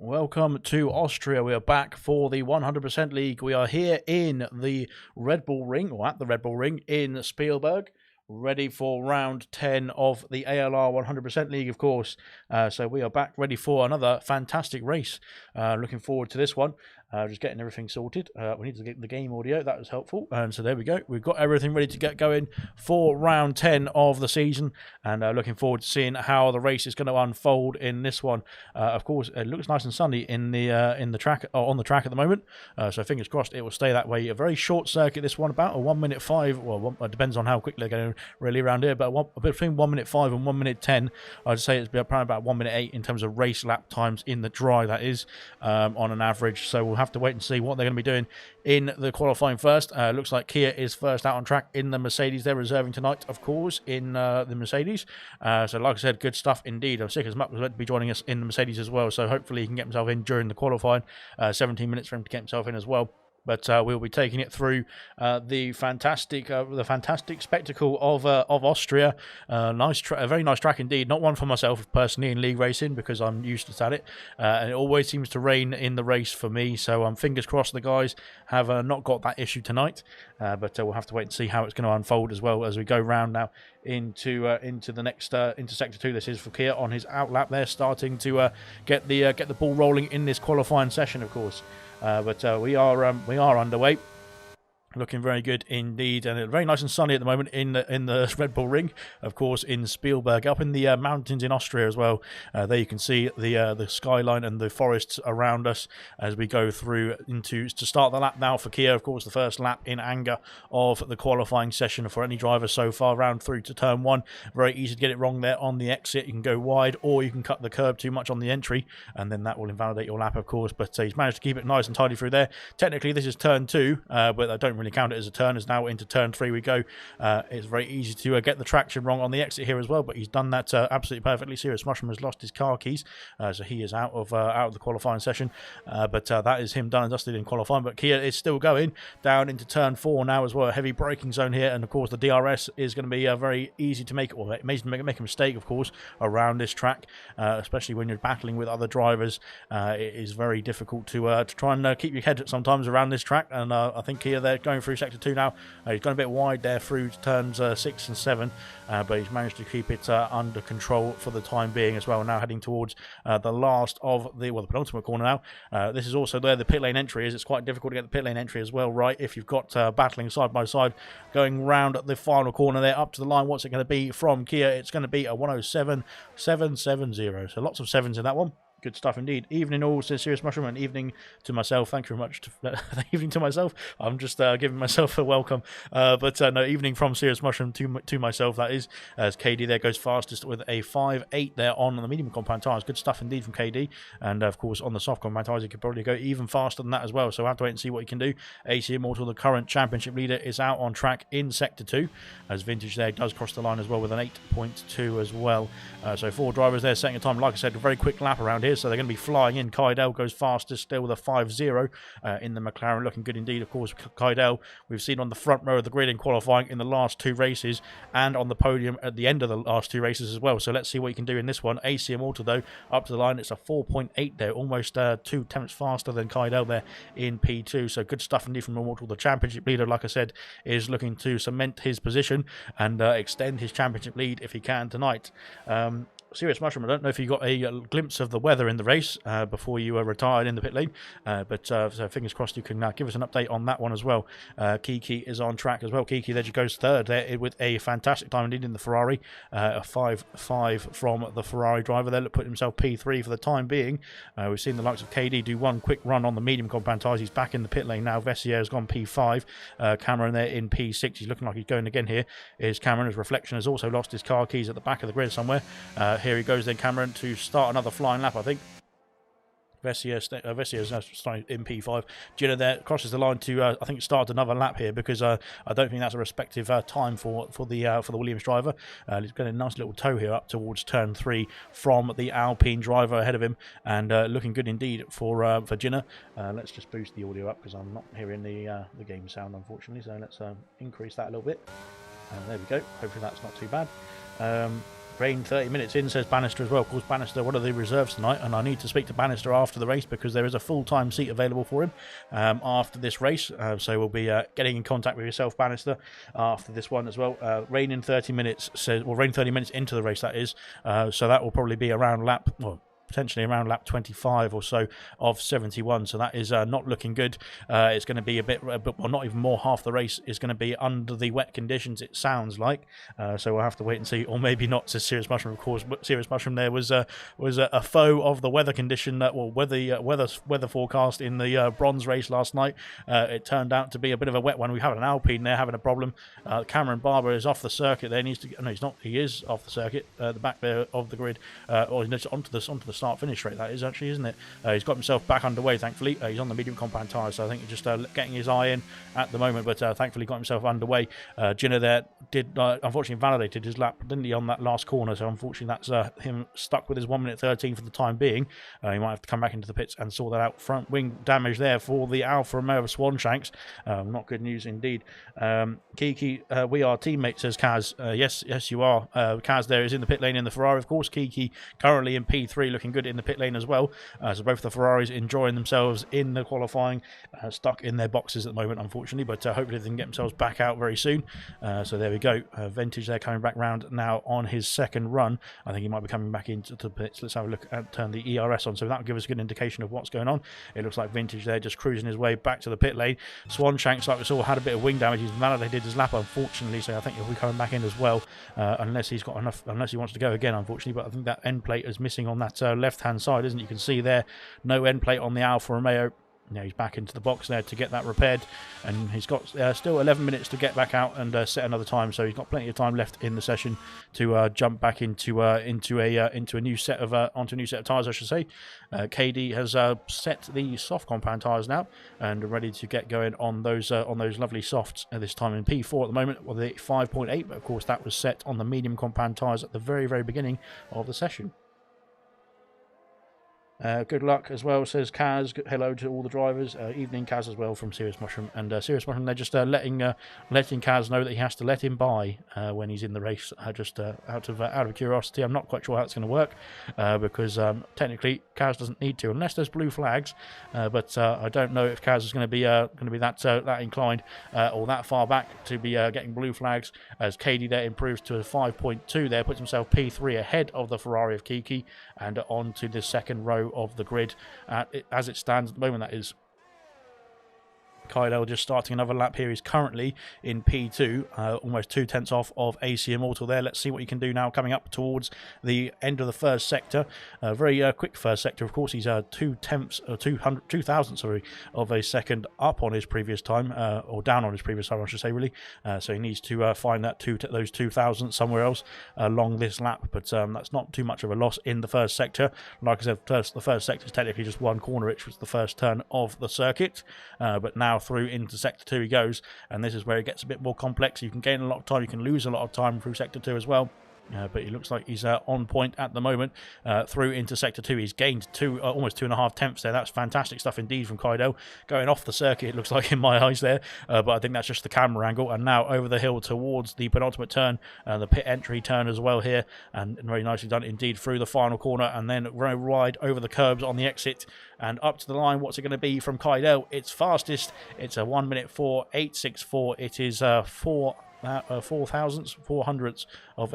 Welcome to Austria. We are back for the 100% League. We are here in the Red Bull Ring, or at the Red Bull Ring in Spielberg, ready for round 10 of the ALR 100% League, of course. So we are back ready for another fantastic race. Looking forward to this one. Just getting everything sorted. We need to get the game audio. That was helpful. And so there we go. We've got everything ready to get going for round 10 of the season. And looking forward to seeing how the race is going to unfold in this one. Of course, it looks nice and sunny in the track, on the track at the moment. So fingers crossed it will stay that way. A very short circuit, this one, about a 1:05. Well, it depends on how quickly they're going really around here. But between 1:05 and 1:10, I'd say it's probably about 1:08 in terms of race lap times in the dry, that is, on an average. So we'll have to wait and see what they're going to be doing in the qualifying first. Looks like Kia is first out on track in the Mercedes. They're reserving tonight, of course, in the Mercedes. So like I said, good stuff indeed. I'm sick as Muck was meant to be joining us in the Mercedes as well. So hopefully he can get himself in during the qualifying. 17 minutes for him to get himself in as well. But we'll be taking it through the fantastic spectacle of Austria. A very nice track indeed. Not one for myself personally in league racing because I'm used to it, and it always seems to rain in the race for me. So fingers crossed the guys have not got that issue tonight. But we'll have to wait and see how it's going to unfold as well as we go round now into the next into sector 2. This is for Kia on his outlap. They're starting to get the ball rolling in this qualifying session, of course. But we are underway. Looking very good indeed, and it's very nice and sunny at the moment in the Red Bull Ring, of course, in Spielberg, up in the mountains in Austria as well. There you can see the skyline and the forests around us as we go through to start the lap now for Kia. Of course, the first lap in anger of the qualifying session for any driver so far, round through to turn 1. Very easy to get it wrong there on the exit. You can go wide, or you can cut the curb too much on the entry, and then that will invalidate your lap, of course. But he's managed to keep it nice and tidy through there. Technically, this is turn 2, but I don't really count it as a turn, as now into turn 3 we go. It's very easy to get the traction wrong on the exit here as well, but he's done that absolutely perfectly. Serious Mushroom has lost his car keys, so he is out of the qualifying session, but that is him done and dusted in qualifying. But Kia is still going down into turn 4 now as well. A heavy braking zone here, and of course the DRS is going to be very easy to make, or make a mistake, of course, around this track, especially when you're battling with other drivers. It is very difficult to try and keep your head sometimes around this track, and I think Kia, they're going through sector 2 now. He's gone a bit wide there through turns 6 and 7, but he's managed to keep it under control for the time being as well. Now heading towards the last of the penultimate corner now. This is also where the pit lane entry is. It's quite difficult to get the pit lane entry as well, right? If you've got battling side by side, going round the final corner there up to the line. What's it going to be from Kia? It's going to be a 107.770. So lots of sevens in that one. Good stuff indeed. Evening all, says Serious Mushroom, and evening to myself. Thank you very much. Evening to myself. I'm just giving myself a welcome. But no, evening from Serious Mushroom to myself, that is. As KD there goes fastest with a 5.8 there on the medium compound tyres. Good stuff indeed from KD. And of course on the soft compound tyres, he could probably go even faster than that as well. So we'll have to wait and see what he can do. AC Immortal, the current championship leader, is out on track in Sector 2. As Vintage there does cross the line as well with an 8.2 as well. So 4 drivers there setting a time. Like I said, a very quick lap around here. So they're going to be flying in. Kydell goes fastest still with a 5.0 in the McLaren, looking good indeed. Of course, Kydell we've seen on the front row of the grid in qualifying in the last 2 races, and on the podium at the end of the last 2 races as well. So let's see what he can do in this one. AC Immortal though up to the line. It's a 4.8 there, almost 2 tenths faster than Kydell there in P2. So good stuff indeed from Immortal. The championship leader, like I said, is looking to cement his position and extend his championship lead if he can tonight. Serious Mushroom, I don't know if you got a glimpse of the weather in the race before you were retired in the pit lane, but so fingers crossed you can give us an update on that one as well. Kiki is on track as well. Kiki there goes third there with a fantastic time indeed in the Ferrari, a 5.5 from the Ferrari driver there, put himself P3 for the time being. We've seen the likes of KD do one quick run on the medium compound tyres. He's back in the pit lane now. Vessier has gone P5. Cameron there in P6. He's looking like he's going again here. Is Cameron. His Reflection has also lost his car keys at the back of the grid somewhere. Here he goes then, Cameron, to start another flying lap, I think. Vessier is now starting in P5. Gina there crosses the line to, I think, start another lap here because I don't think that's a respective time for the Williams driver. He's got a nice little toe here up towards turn 3 from the Alpine driver ahead of him, and looking good indeed for Gina. Let's just boost the audio up because I'm not hearing the game sound, unfortunately. So let's increase that a little bit. And there we go. Hopefully that's not too bad. Rain 30 minutes in, says Bannister as well. Of course, Bannister, one of the reserves tonight, and I need to speak to Bannister after the race because there is a full-time seat available for him after this race. So we'll be getting in contact with yourself, Bannister, after this one as well. Rain in 30 minutes says, well, rain 30 minutes into the race, that is. So that will probably be around lap, well, potentially around lap 25 or so of 71, so that is not looking good. It's going to be a bit, well, not even more, half the race is going to be under the wet conditions, it sounds like. So we'll have to wait and see, or maybe not. To Serious Mushroom, of course, but Serious Mushroom there was a foe of the weather condition, weather forecast in the bronze race last night. It turned out to be a bit of a wet one. We have an Alpine there having a problem. Cameron Barber is off the circuit there. Needs to, no, he's not. He is off the circuit, the back there of the grid, or he's onto the start-finish straight, that is, actually, isn't it? He's got himself back underway, thankfully. He's on the medium compound tyres, so I think he's just getting his eye in at the moment, but thankfully got himself underway. Ginner there did, unfortunately, validated his lap, didn't he, on that last corner, so unfortunately that's him stuck with his 1 minute 13 for the time being. He might have to come back into the pits and sort that out. Front wing damage there for the Alfa Romeo of Swanshanks. Not good news indeed. Kiki, we are teammates, says Kaz. Yes, you are. Kaz there is in the pit lane in the Ferrari, of course. Kiki currently in P3, looking good in the pit lane as well. So both the Ferraris enjoying themselves in the qualifying, stuck in their boxes at the moment, unfortunately, but hopefully they can get themselves back out very soon. So there we go. Vintage there coming back round now on his second run. I think he might be coming back into the pits. Let's have a look and turn the ERS on, so that will give us a good indication of what's going on. It looks like Vintage there just cruising his way back to the pit lane. Swanshanks, like we saw, had a bit of wing damage. He's validated his lap, unfortunately, so I think he'll be coming back in as well, unless he's got enough, unless he wants to go again, unfortunately. But I think that end plate is missing on that left-hand side, isn't it? You can see there, no end plate on the Alfa Romeo. Now he's back into the box there to get that repaired, and he's got still 11 minutes to get back out and set another time, so he's got plenty of time left in the session to jump back into a new set of onto a new set of tyres, I should say. KD has set the soft compound tyres now and ready to get going on those lovely softs. This time in P4 at the moment with the 5.8, but of course that was set on the medium compound tyres at the very beginning of the session. Good luck as well, says Kaz. Hello to all the drivers. Evening, Kaz, as well, from Serious Mushroom. And Serious Mushroom, they're just letting Kaz know that he has to let him by when he's in the race. Just out of curiosity, I'm not quite sure how it's going to work because technically Kaz doesn't need to, unless there's blue flags. But I don't know if Kaz is going to be that inclined or that far back to be getting blue flags. As KD there improves to a 5.2, there puts himself P3 ahead of the Ferrari of Kiki and on to the second row of the grid as it stands at the moment. That is Kyle just starting another lap here. He's currently in P2, almost 2/10 off of AC Immortal there. Let's see what he can do now coming up towards the end of the first sector. Very quick first sector, of course. He's 2,000 of a second up on his previous time, or down on his previous time, I should say, really. So he needs to find that those 2,000 somewhere else along this lap, but that's not too much of a loss in the first sector. Like I said, the first sector is technically just one corner, which was the first turn of the circuit, but now through into sector 2 he goes, and this is where it gets a bit more complex. You can gain a lot of time, you can lose a lot of time through sector 2 as well. But he looks like he's on point at the moment. Through into sector 2, he's gained almost 2.5 tenths there. That's fantastic stuff indeed from Kaido. Going off the circuit, it looks like, in my eyes there, but I think that's just the camera angle. And now over the hill towards the penultimate turn, the pit entry turn as well here, and very nicely done indeed through the final corner, and then ride over the curbs on the exit and up to the line. What's it going to be from Kaido? It's fastest. It's a 1:04.864. It is 4,000 of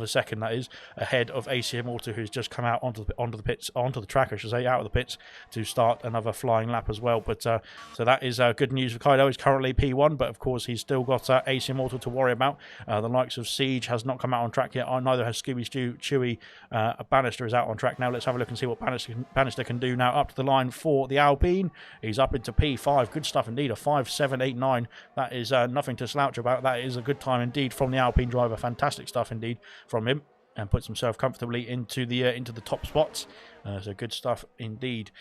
a second, that is, ahead of AC Immortal, who's just come out onto the track, I should say, out of the pits to start another flying lap as well. But so that is good news for Kaido. He's currently P1, but of course he's still got AC Immortal to worry about. The likes of Siege has not come out on track yet. Neither has Scooby Chewy. Bannister is out on track now. Let's have a look and see what Bannister can do now. Up to the line for the Alpine. He's up into P5. Good stuff indeed. A 5.789. That is nothing to slouch about. That is a good time indeed from the Alpine driver. Fantastic stuff indeed from him, and puts himself comfortably into the top spots. So good stuff indeed.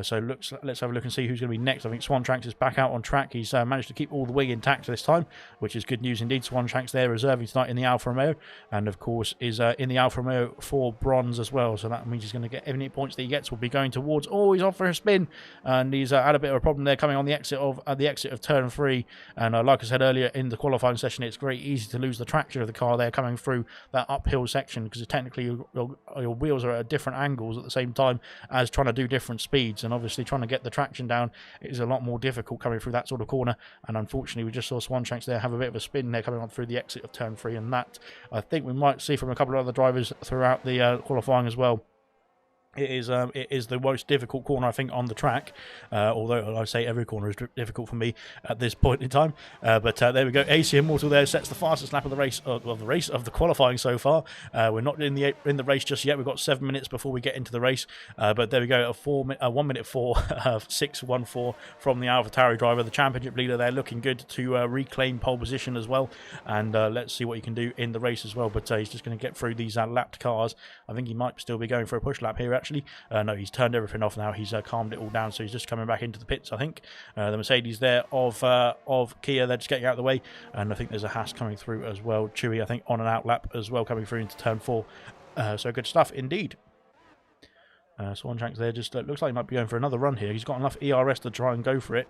So let's have a look and see who's going to be next. I think Swanshanks is back out on track. He's managed to keep all the wing intact this time, which is good news indeed. Swanshanks there reserving tonight in the Alfa Romeo, and of course is in the Alfa Romeo for bronze as well. So that means he's going to get any points that he gets will be going towards. Oh, he's off for a spin, and he's had a bit of a problem there coming on the exit of turn 3. And like I said earlier in the qualifying session, it's very easy to lose the traction of the car there coming through that uphill section, because technically your wheels are at different angles at the same time as trying to do different speeds, and obviously trying to get the traction down is a lot more difficult coming through that sort of corner. And unfortunately we just saw Swanshanks there have a bit of a spin there coming on through the exit of turn 3, and that I think we might see from a couple of other drivers throughout the qualifying as well. It is the most difficult corner I think on the track, although I say every corner is difficult for me at this point in time. But there we go. AC Immortal there sets the fastest lap of the race, of the qualifying so far. We're not in the race just yet. We've got 7 minutes before we get into the race. But there we go. A 1 minute 4, 6:14 from the AlphaTauri driver, the championship leader there, looking good to reclaim pole position as well. And let's see what he can do in the race as well. But he's just going to get through these lapped cars. I think he might still be going for a push lap here. Actually, no, he's turned everything off now. He's calmed it all down, so he's just coming back into the pits, I think. The Mercedes there of Kia, they're just getting out of the way, and I think there's a Haas coming through as well. Chewy, I think, on an out lap as well, coming through into turn 4. So good stuff indeed. Swanshanks there just looks like he might be going for another run here. He's got enough ERS to try and go for it,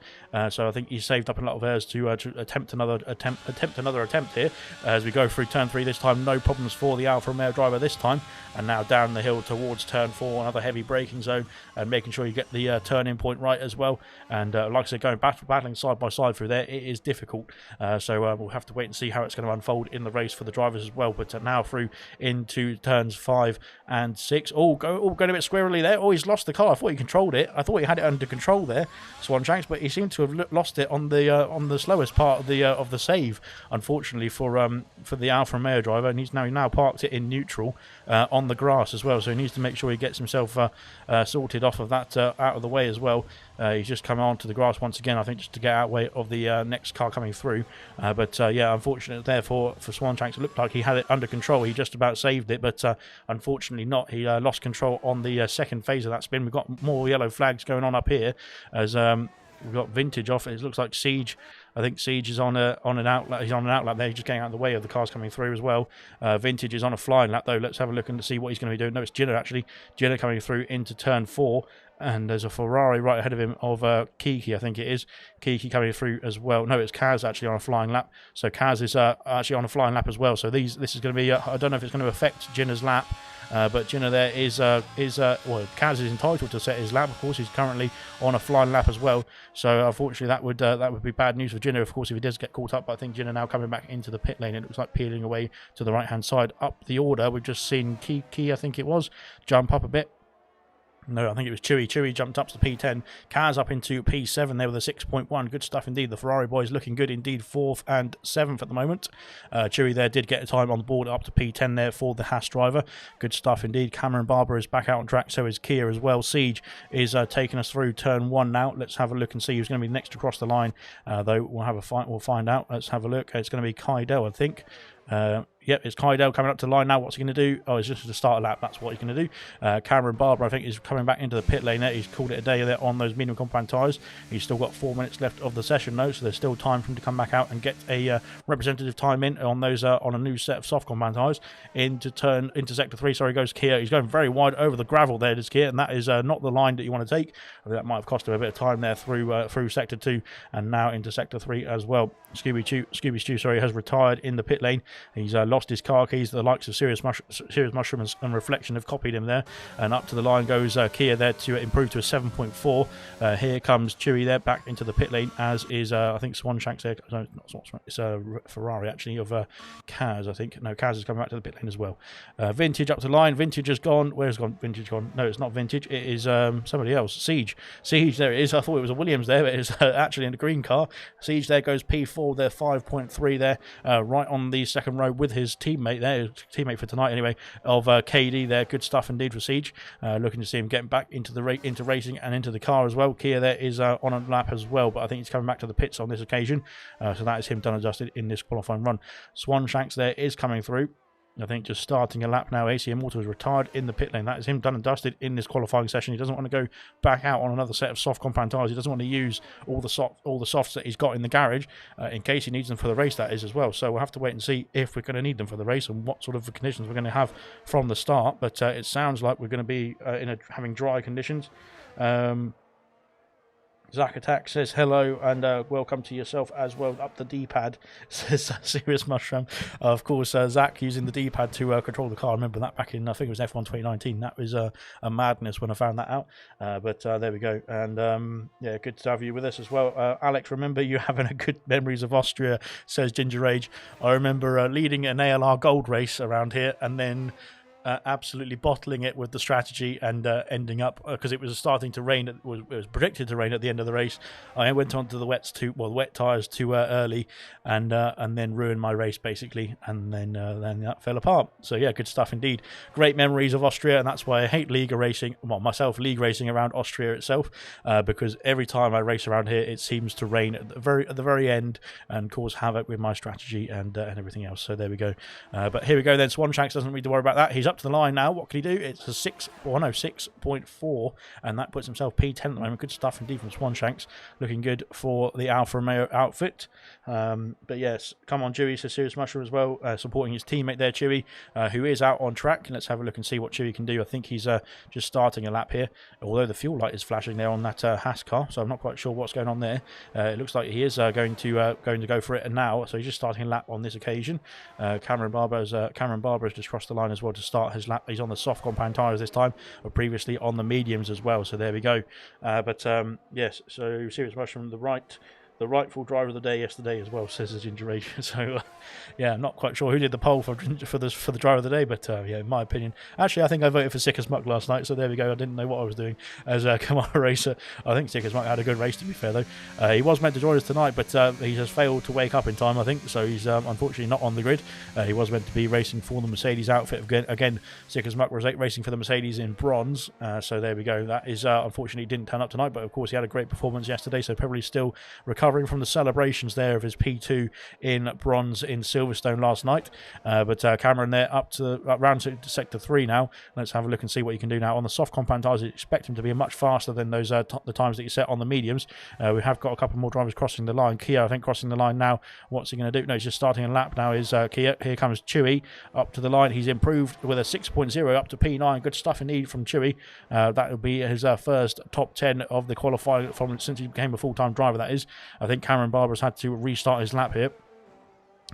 so I think he's saved up a lot of airs to attempt another attempt here as we go through turn 3 this time. No problems for the Alfa Romeo driver this time, and now down the hill towards turn 4, another heavy braking zone, and making sure you get the turn-in point right as well. And like I said, going battling side by side through there, it is difficult. So we'll have to wait and see how it's going to unfold in the race for the drivers as well. But now through into turns 5 and 6. Going a bit squirrely there. Oh, he's lost the car. I thought he controlled it. I thought he had it under control there, Swanshanks, but he seemed to have lost it on the slowest part of the save, unfortunately for the Alfa Romeo driver. And he's now parked it in neutral on the grass as well, so he needs to make sure he gets himself sorted off of that out of the way as well. He's just come onto the grass once again, I think, just to get out of the way of the next car coming through. But yeah, unfortunately there for Swanshanks, it looked like he had it under control. He just about saved it, but unfortunately not. He lost control on the second phase of that spin. We've got more yellow flags going on up here as we've got Vintage off. It looks like Siege. I think Siege is on an outlet. He's on an outlet there. He's just getting out of the way of the cars coming through as well. Vintage is on a flying lap though. Let's have a look and see what he's going to be doing. No, it's Gina actually. Gina coming through into turn 4. And there's a Ferrari right ahead of him of Kiki, I think it is. Kiki coming through as well. No, it's Kaz actually on a flying lap. So Kaz is actually on a flying lap as well. So this is going to be, I don't know if it's going to affect Gina's lap. But Gina there well, Kaz is entitled to set his lap. Of course, he's currently on a flying lap as well. So unfortunately, that would be bad news for Gina, of course, if he does get caught up. But I think Gina now coming back into the pit lane. It looks like peeling away to the right-hand side up the order. We've just seen Kiki, I think it was, jump up a bit. No, I think it was Chewy. Chewy jumped up to P10. Kaz up into P7 there with a 6.1. Good stuff indeed. The Ferrari boys looking good indeed. 4th and 7th at the moment. Chewy there did get a time on the board up to P10 there for the Haas driver. Good stuff indeed. Cameron Barber is back out on track. So is Kia as well. Siege is taking us through turn 1 now. Let's have a look and see who's going to be next across the line. Though we'll have a fight. We'll find out. Let's have a look. It's going to be Kaidel, I think. Yep, it's Kaidel coming up to the line now. What's he going to do? Oh, it's just to start a lap. That's what he's going to do. Cameron Barber, I think, is coming back into the pit lane there. He's called it a day there on those medium compound tyres. He's still got 4 minutes left of the session, though, so there's still time for him to come back out and get a representative time in on those on a new set of soft compound tyres. Into sector 3. Sorry, goes Kia. He's going very wide over the gravel there, does Kia, and that is not the line that you want to take. I think that might have cost him a bit of time there through sector 2 and now into sector 3 as well. Scooby Stew, sorry, has retired in the pit lane. He's lost his car keys. The likes of Serious Mushroom and Reflection have copied him there. And up to the line goes Kia there to improve to a 7.4. Here comes Chewy there back into the pit lane, as is, I think, Swanshanks there. No, not Swanshanks. It's a Ferrari, actually, of Kaz, I think. No, Kaz is coming back to the pit lane as well. Vintage up to the line. Vintage has gone. Where's Vintage gone? No, it's not Vintage. It is somebody else. Siege, there it is. I thought it was a Williams there, but it's actually in the green car. Siege there goes P4 there, 5.3 there, right on the second row with his teammate there, teammate for tonight anyway, of KD there. Good stuff indeed for Siege. Looking to see him getting back into racing and into the car as well. Kia there is on a lap as well, but I think he's coming back to the pits on this occasion. So that is him done and dusted in this qualifying run. Swanshanks there is coming through. I think just starting a lap now. AC Immortal is retired in the pit lane. That is him done and dusted in this qualifying session. He doesn't want to go back out on another set of soft compound tyres. He doesn't want to use all the softs that he's got in the garage in case he needs them for the race, that is, as well. So we'll have to wait and see if we're going to need them for the race and what sort of conditions we're going to have from the start. But it sounds like we're going to be having dry conditions. Zach Attack says hello and welcome to yourself as well. Up the D-pad, says Serious Mushroom. Of course, Zach using the D-pad to control the car. I remember that back in, I think it was F1 2019. That was a madness when I found that out. But there we go. And yeah, good to have you with us as well. Alex, remember you having a good memories of Austria, says Ginger Rage. I remember leading an ALR Gold race around here and then absolutely bottling it with the strategy and ending up because it was starting to rain. It was predicted to rain at the end of the race. I went on to the wet tyres too early, and then ruined my race basically, and then that fell apart. So yeah, good stuff indeed. Great memories of Austria, and that's why I hate league racing. Well, myself league racing around Austria itself, because every time I race around here, it seems to rain at the very end and cause havoc with my strategy and everything else. So there we go. But here we go then. Swanshanks doesn't need to worry about that. He's up to the line now. What can he do? It's a 106.4, and that puts himself P10 at the moment. Good stuff indeed from Swanshanks. Looking good for the Alfa Romeo outfit. But yes, come on, Chewy, says Serious Mushroom as well, supporting his teammate there, Chewy, who is out on track. Let's have a look and see what Chewy can do. I think he's just starting a lap here, although the fuel light is flashing there on that Haas car, so I'm not quite sure what's going on there. It looks like he is going to go for it now, so he's just starting a lap on this occasion. Cameron Barber has just crossed the line as well to start his lap. He's on the soft compound tyres this time, but previously on the mediums as well, so there we go. Yes, so Serious Mushroom, the rightful driver of the day yesterday as well, says the Ginger Rage. So yeah, I'm not quite sure who did the poll for the driver of the day, but yeah, in my opinion, actually I think I voted for Sick as Muck last night, so there we go. I didn't know what I was doing as a Kamara racer. I think Sick as Muck had a good race, to be fair though. He was meant to join us tonight, but he has failed to wake up in time, I think, so he's unfortunately not on the grid. He was meant to be racing for the Mercedes outfit again. Sick as Muck was racing for the Mercedes in bronze, so there we go. That is unfortunately didn't turn up tonight, but of course he had a great performance yesterday, so probably still recovering from the celebrations there of his P2 in bronze in Silverstone last night. But Cameron there up round to sector 3 now. Let's have a look and see what you can do now on the soft compound tyres. I expect him to be much faster than those the times that you set on the mediums. We have got a couple more drivers crossing the line. Kia, I think, crossing the line now. What's he going to do? No, he's just starting a lap now. Is Kia. Here comes Chewy up to the line. He's improved with a 6.0 up to P9. Good stuff indeed from Chewy. That will be his first top 10 of the qualifying since he became a full-time driver, that is. I think Cameron Barber's had to restart his lap here.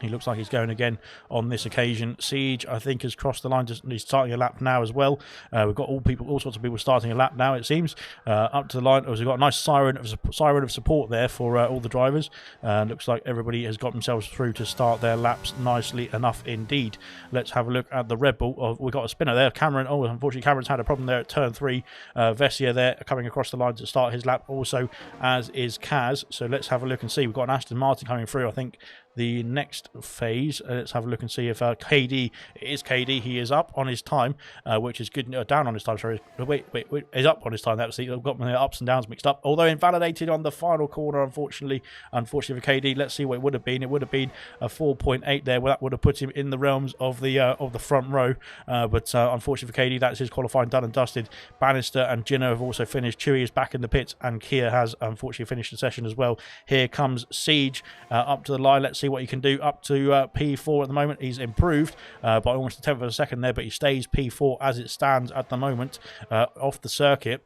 He looks like he's going again on this occasion. Siege, I think, has crossed the line. He's starting a lap now as well. We've got all sorts of people starting a lap now, it seems. Up to the line. We've got a nice siren of support there for all the drivers. Looks like everybody has got themselves through to start their laps nicely enough indeed. Let's have a look at the Red Bull. We've got a spinner there. Cameron. Oh, unfortunately, Cameron's had a problem there at turn 3. Vessia there coming across the line to start his lap, also as is Kaz. So let's have a look and see. We've got an Aston Martin coming through, I think, the next phase. Let's have a look and see if KD, it is KD, he is up on his time, which is good. Down on his time, sorry. Wait, is up on his time. That's I've got my ups and downs mixed up. Although invalidated on the final corner, unfortunately for KD. Let's see what it would have been. It would have been a 4.8 there. Well, that would have put him in the realms of the front row. But unfortunately for KD, that's his qualifying done and dusted. Bannister and Gino have also finished. Chewy is back in the pits, and Kia has unfortunately finished the session as well. Here comes Siege up to the line. Let's see what he can do. Up to P4 at the moment. He's improved by almost a tenth of a second there, but he stays P4 as it stands at the moment off the circuit.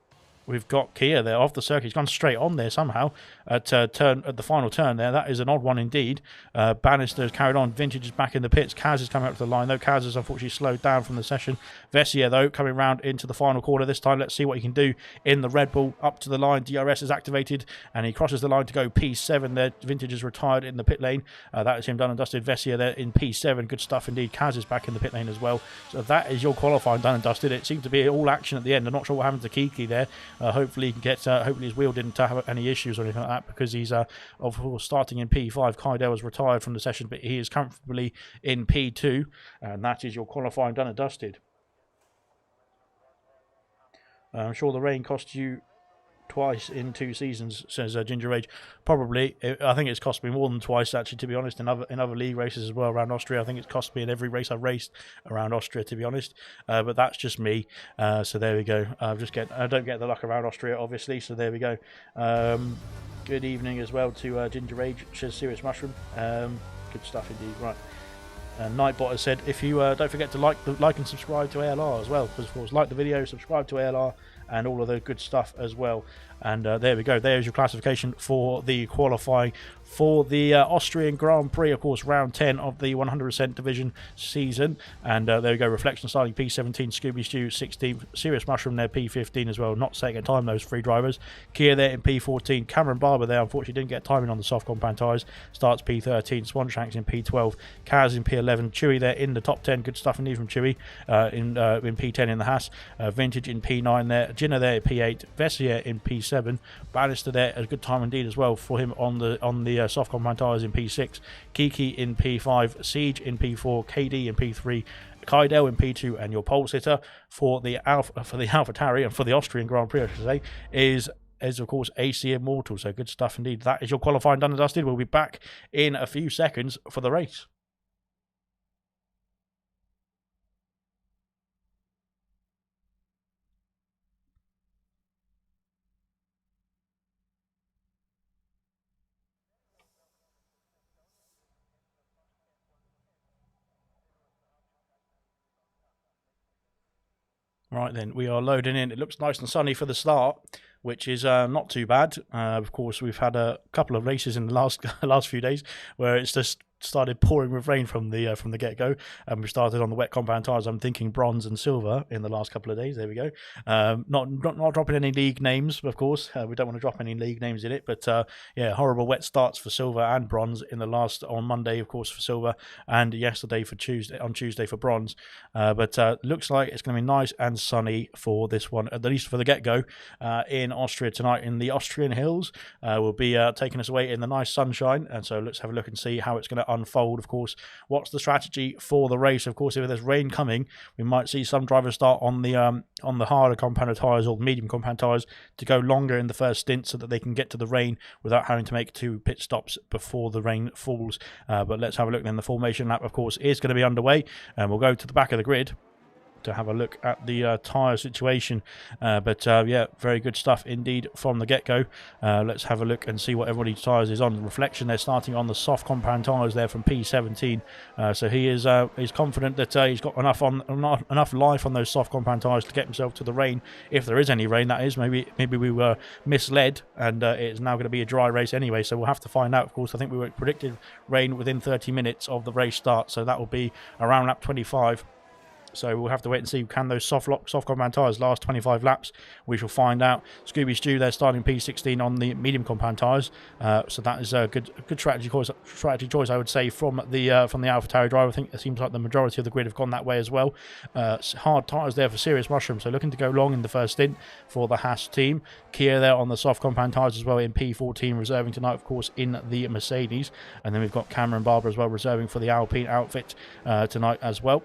We've got Kia there off the circuit. He's gone straight on there somehow at the final turn there. That is an odd one indeed. Bannister has carried on. Vintage is back in the pits. Kaz is coming up to the line though. Kaz has unfortunately slowed down from the session. Vessia though coming round into the final corner this time. Let's see what he can do in the Red Bull. Up to the line. DRS is activated and he crosses the line to go P7 there. Vintage is retired in the pit lane. That is him done and dusted. Vessia there in P7. Good stuff indeed. Kaz is back in the pit lane as well. So that is your qualifying done and dusted. It seemed to be all action at the end. I'm not sure what happened to Kiki there. Hopefully he can get. Hopefully his wheel didn't have any issues or anything like that, because he's of course starting in P5. Kydell was retired from the session, but he is comfortably in P2, and that is your qualifying done and dusted. I'm sure the rain cost you twice in 2 seasons, says Ginger Rage. Probably. I think it's cost me more than twice, actually, to be honest, in other league races as well around Austria. I think it's cost me in every race I've raced around Austria, to be honest. But that's just me. So there we go. I don't get the luck around Austria, obviously, so there we go. Good evening as well to Ginger Rage, says Serious Mushroom. Good stuff indeed. Right. Nightbot has said, if you don't forget to like and subscribe to ALR as well, because of course, like the video, subscribe to ALR, and all of the good stuff as well. And there we go. There's your classification for the qualifying for the Austrian Grand Prix, of course, round 10 of the 100% division season. And there we go. Reflection starting P17, Scooby Stew 16th, Serious Mushroom there P15 as well. Not setting a time, those 3 drivers. Kia there in P14. Cameron Barber there, unfortunately, didn't get timing on the soft compound tyres. Starts P13. Swanshanks in P12. Kaz in P11. Chewy there in the top 10. Good stuff indeed from Chewy in P10 in the Haas. Vintage in P9 there. Jinner there at P8. Vessier in P7. Bannister there, a good time indeed as well for him on the soft compound tyres in P6. Kiki in P5. Siege in P4. KD in P3. Kaidel in P2, and your pole sitter for the AlphaTauri and for the Austrian Grand Prix, I should say, is of course AC Immortal. So good stuff indeed. That is your qualifying done and dusted. We'll be back in a few seconds for the race. Right then, we are loading in. It looks nice and sunny for the start, which is not too bad. Of course, we've had a couple of races in the last few days where it's just started pouring with rain from the get-go, and we started on the wet compound tyres. I'm thinking bronze and silver in the last couple of days. There we go. Not dropping any league names, of course. We don't want to drop any league names in it, but yeah, horrible wet starts for silver and bronze on Monday, of course, for silver, and yesterday for Tuesday for bronze. But looks like it's going to be nice and sunny for this one, at least for the get-go, in Austria tonight in the Austrian hills. We'll be taking us away in the nice sunshine, and so let's have a look and see how it's going to unfold. Of course, what's the strategy for the race? Of course, if there's rain coming, we might see some drivers start on the harder compound tyres or medium compound tyres to go longer in the first stint so that they can get to the rain without having to make 2 pit stops before the rain falls. But let's have a look then. The formation lap, of course, is going to be underway, and we'll go to the back of the grid to have a look at the tyre situation. But yeah, very good stuff indeed from the get-go. Let's have a look and see what everybody's tyres is on. Reflection, they're starting on the soft compound tyres there from P17. So he is confident that he's got enough life on those soft compound tyres to get himself to the rain, if there is any rain, that is. Maybe we were misled, and it's now going to be a dry race anyway, so we'll have to find out. Of course, I think we were predicted rain within 30 minutes of the race start, so that will be around lap 25. So we'll have to wait and see, can those soft compound tyres last 25 laps? We shall find out. Scooby Stew, they're starting P16 on the medium compound tyres. So that is a good strategy choice, I would say, from the AlphaTauri driver. I think it seems like the majority of the grid have gone that way as well. Hard tyres there for Serious Mushroom, so looking to go long in the first stint for the Haas team. Kia there on the soft compound tyres as well in P14, reserving tonight, of course, in the Mercedes. And then we've got Cameron Barber as well, reserving for the Alpine outfit tonight as well.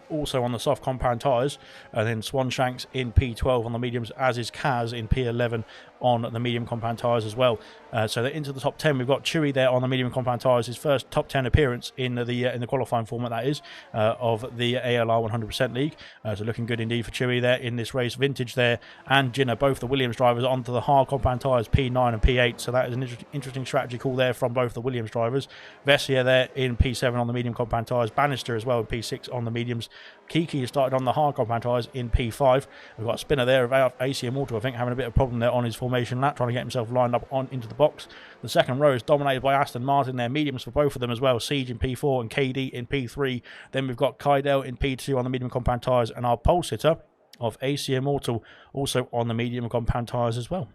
Also on the soft compound tyres, and then Swanshanks in P12 on the mediums, as is Kaz in P11 on the medium compound tyres as well. So they're into the top 10. We've got Chewy there on the medium compound tyres, his first top 10 appearance in the qualifying format, that is, of the ALR 100% League. So looking good indeed for Chewy there in this race. Vintage there and Jinner, both the Williams drivers, onto the hard compound tyres P9 and P8. So that is an interesting strategy call there from both the Williams drivers. Vessier there in P7 on the medium compound tyres. Bannister as well in P6 on the mediums. Kiki has started on the hard compound tyres in P5. We've got a spinner there of AC Immortal, I think, having a bit of a problem there on his formation lap, trying to get himself lined up into the box. The second row is dominated by Aston Martin there, mediums for both of them as well. Siege in P4 and KD in P3. Then we've got Kaidel in P2 on the medium compound tyres, and our pole sitter of AC Immortal also on the medium compound tyres as well.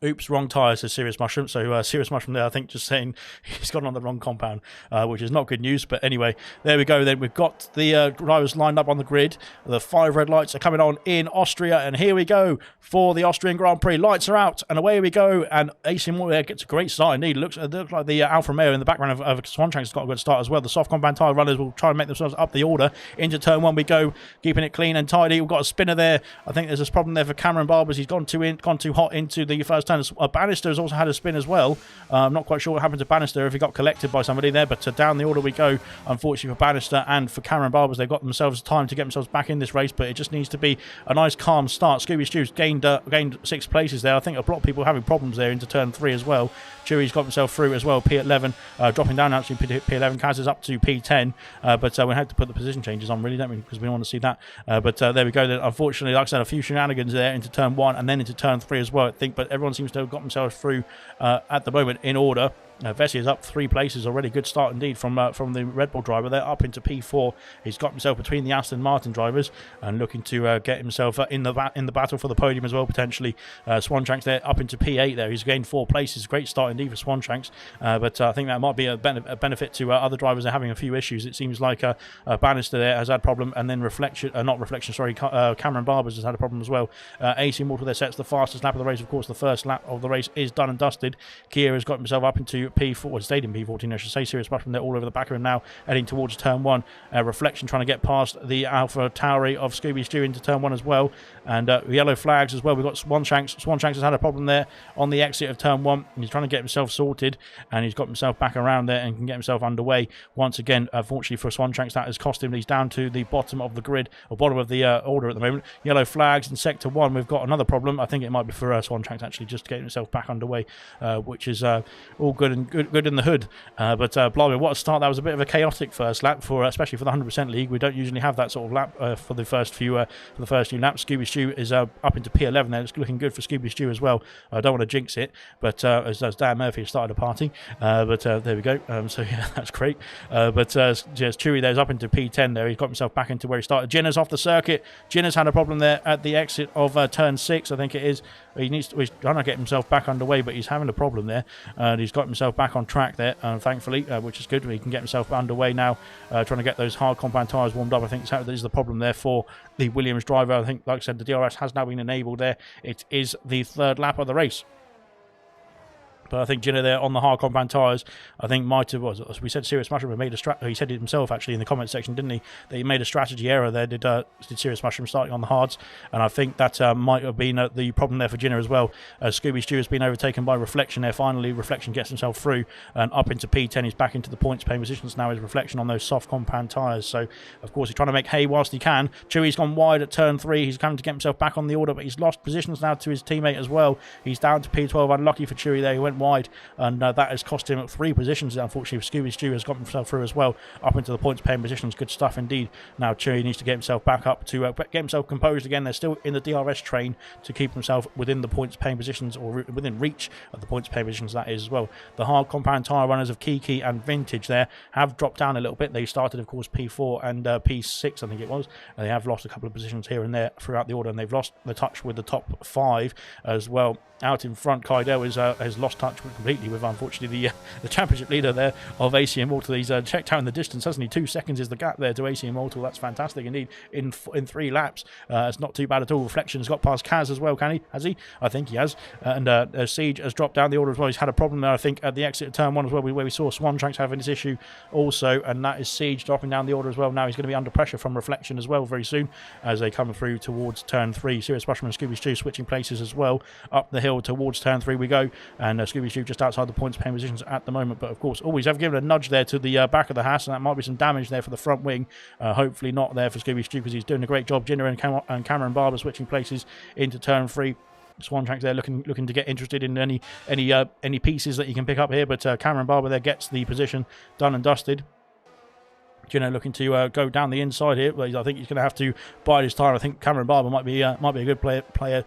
Oops, wrong tyre, says Serious Mushroom. So Serious Mushroom there, I think, just saying he's gone on the wrong compound, which is not good news. But anyway, there we go. Then we've got the drivers lined up on the grid. The 5 red lights are coming on in Austria, and here we go for the Austrian Grand Prix. Lights are out, and away we go. And AC Moore gets a great start indeed. It looks like the Alfa Romeo in the background of Swanshanks has got a good start as well. The soft compound tyre runners will try and make themselves up the order. Into turn 1 we go, keeping it clean and tidy. We've got a spinner there. I think there's a problem there for Cameron Barbers. He's gone too hot into the first turn. Bannister has also had a spin as well. I'm not quite sure what happened to Bannister, if he got collected by somebody there, but down the order we go, unfortunately for Bannister and for Cameron Barbers. They've got themselves time to get themselves back in this race, but it just needs to be a nice calm start. Scooby Stew's gained 6 places there. I think a lot of people having problems there into turn 3 as well. Chewy's got himself through as well, P11, dropping down actually P11. Kaz is up to P10, but we have to put the position changes on, really, don't we, because we don't want to see that. But there we go. Unfortunately, like I said, a few shenanigans there into turn 1 and then into turn 3 as well, I think, but everyone seems to have got themselves through at the moment in order. Vessi is up 3 places already. Good start indeed from the Red Bull driver there, up into P4. He's got himself between the Aston Martin drivers and looking to get himself in the battle for the podium as well, potentially. Swanshanks there up into P8 there. He's gained 4 places. Great start indeed for Swanshanks, but I think that might be a benefit to other drivers that are having a few issues. It seems like Bannister there has had a problem, and then Cameron Barbers has had a problem as well. AC Immortal there sets the fastest lap of the race. Of course, the first lap of the race is done and dusted. Kia has got himself up into P4, stayed in P14, I should say. Serious Mushroom there all over the back of him now, heading towards turn 1. Reflection trying to get past the Alpha Tauri of Scooby Stew into turn 1 as well. And yellow flags as well. We've got Swanshanks. Swanshanks has had a problem there on the exit of turn 1. He's trying to get himself sorted, and he's got himself back around there and can get himself underway once again. Fortunately for Swanshanks, that has cost him. He's down to the bottom of the grid, or bottom of the order at the moment. Yellow flags in sector 1. We've got another problem. I think it might be for Swanshanks actually, just getting himself back underway, which is all good and good in the hood. But blimey, what a start. That was a bit of a chaotic first lap, especially for the 100% league. We don't usually have that sort of lap for the first few laps. Scooby Stew is up into P11 there. It's looking good for Scooby Stew as well. I don't want to jinx it, but as Dan Murphy has started a party. But there we go. So yeah, that's great. But Chewy there's up into P10 there. He's got himself back into where he started. Jinner's off the circuit. Jinner's had a problem there at the exit of turn 6, I think it is. He's trying to get himself back underway, but he's having a problem there. He's got himself back on track there, thankfully, which is good. He can get himself underway now, trying to get those hard compound tyres warmed up. I think that is the problem there for the Williams driver. I think, like I said, the DRS has now been enabled there. It is the 3rd lap of the race. But I think Jinner there on the hard compound tyres, I think might have, as we said, Serious Mushroom made he said it himself actually in the comment section, didn't he? That he made a strategy error there, did Serious Mushroom starting on the hards. And I think that might have been the problem there for Jinner as well. Scooby Stew has been overtaken by Reflection there. Finally, Reflection gets himself through and up into P10. He's back into the points paying positions now. His Reflection on those soft compound tyres. So, of course, he's trying to make hay whilst he can. Chewy's gone wide at turn 3. He's coming to get himself back on the order, but he's lost positions now to his teammate as well. He's down to P12. Unlucky for Chewy there. He went wide, and that has cost him 3 positions. Unfortunately, Scooby Stew has got himself through as well, up into the points paying positions. Good stuff indeed. Now Chewy needs to get himself back up to get himself composed again. They're still in the DRS train to keep himself within the points paying positions, or within reach of the points paying positions, that is as well. The hard compound tyre runners of Kiki and Vintage there have dropped down a little bit. They started, of course, P4 and P6, I think it was. And they have lost a couple of positions here and there throughout the order, and they've lost the touch with the top 5 as well. Out in front, Kaido has lost touch completely with, unfortunately, the championship leader there of AC Immortal. He's checked out in the distance, hasn't he? 2 seconds is the gap there to AC Immortal. That's fantastic indeed. In 3 laps, it's not too bad at all. Reflection's got past Kaz as well, can he? Has he? I think he has. And Siege has dropped down the order as well. He's had a problem there, I think, at the exit of turn 1 as well, where we saw Swanshanks having this issue also, and that is Siege dropping down the order as well. Now he's going to be under pressure from Reflection as well very soon as they come through towards turn 3. Serious Mushroom and Scooby Stew switching places as well. Up the hill towards turn 3 we go, and Scooby Stew just outside the points paying positions at the moment, but of course always have given a nudge there to the back of the Haas, and that might be some damage there for the front wing. Hopefully not there for Scooby Stew, because he's doing a great job. Jinner and Cameron Barber switching places into turn 3. Swanshanks there looking to get interested in any pieces that he can pick up here, but Cameron Barber there gets the position done and dusted. looking to go down the inside here. I think he's going to have to bide his time. I think Cameron Barber might be a good player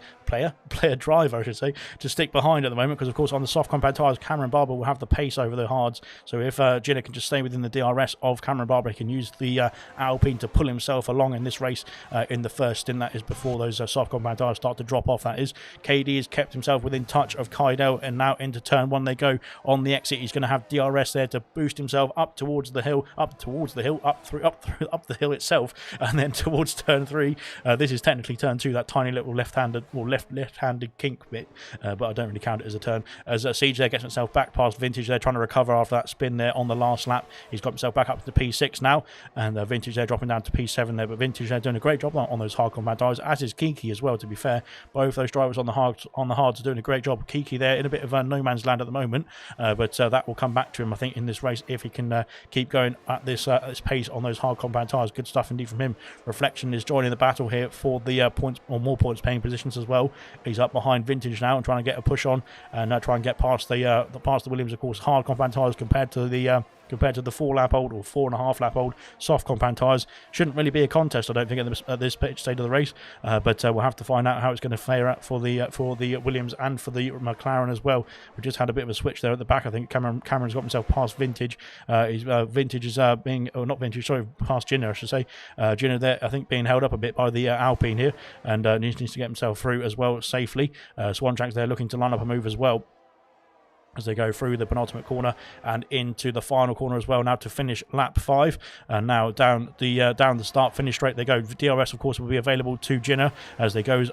driver, I should say, to stick behind at the moment, because of course on the soft compound tyres, Cameron Barber will have the pace over the hards. So if Giner can just stay within the DRS of Cameron Barber, he can use the Alpine to pull himself along in this race in the first stint. That is before those soft compound tyres start to drop off. That is, KD has kept himself within touch of Kaidel, and now into turn 1 they go. On the exit, he's going to have DRS there to boost himself up towards the hill, up the hill itself, and then towards turn 3. This is technically turn 2, that tiny little left-handed kink bit, but I don't really count it as a turn. As Siege there gets himself back past Vintage, they're trying to recover after that spin there on the last lap. He's got himself back up to P6 now, and Vintage there dropping down to P7 there, but Vintage they're doing a great job on those hard compound tyres, as is Kiki as well, to be fair. Both those drivers on the hards are doing a great job. Kiki there in a bit of no man's land at the moment, but that will come back to him, I think, in this race if he can keep going at this pace on those hard compound tyres. Good stuff indeed from him. Reflection is joining the battle here for the points, or more points paying positions as well. He's up behind Vintage now and trying to get a push on and try and get past the Williams. Of course, hard compound tyres compared to the 4-lap-old or 4.5-lap-old soft compound tyres shouldn't really be a contest, I don't think, at this stage of the race. But we'll have to find out how it's going to fare out for the Williams and for the McLaren as well. We just had a bit of a switch there at the back. I think Cameron's got himself past Vintage. Vintage is past Giner, I should say. Giner there, I think, being held up a bit by the Alpine here, and needs to get himself through as well safely. Swan Track's there looking to line up a move as well, as they go through the penultimate corner and into the final corner as well, now to finish lap 5. And now down the start finish straight they go. DRS, of course, will be available to Giner as he goes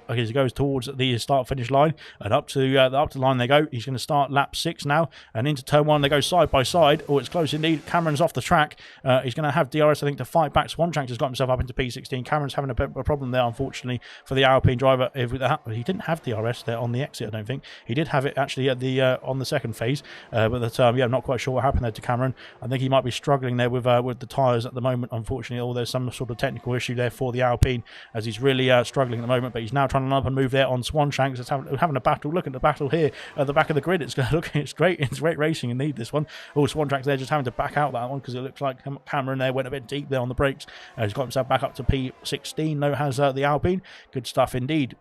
towards the start finish line, and up to the line they go. He's going to start lap 6 now, and into turn 1 they go side by side. Oh, it's close indeed. Cameron's off the track. He's going to have DRS, I think, to fight back. Swantrax has got himself up into P16. Cameron's having a problem there, unfortunately, for the Alpine driver. He didn't have DRS there on the exit, I don't think. He did have it actually at the on the second phase, but I'm not quite sure what happened there to Cameron. I think he might be struggling there with the tyres at the moment, unfortunately, or there's some sort of technical issue there for the Alpine, as he's really struggling at the moment. But he's now trying to line up and move there on Swanshanks. It's having a battle. Look at the battle here at the back of the grid. It's great. It's great racing indeed, this one. Oh, Swanshanks there just having to back out that one, because it looks like Cameron there went a bit deep there on the brakes. He's got himself back up to P16. No, has the Alpine. Good stuff indeed.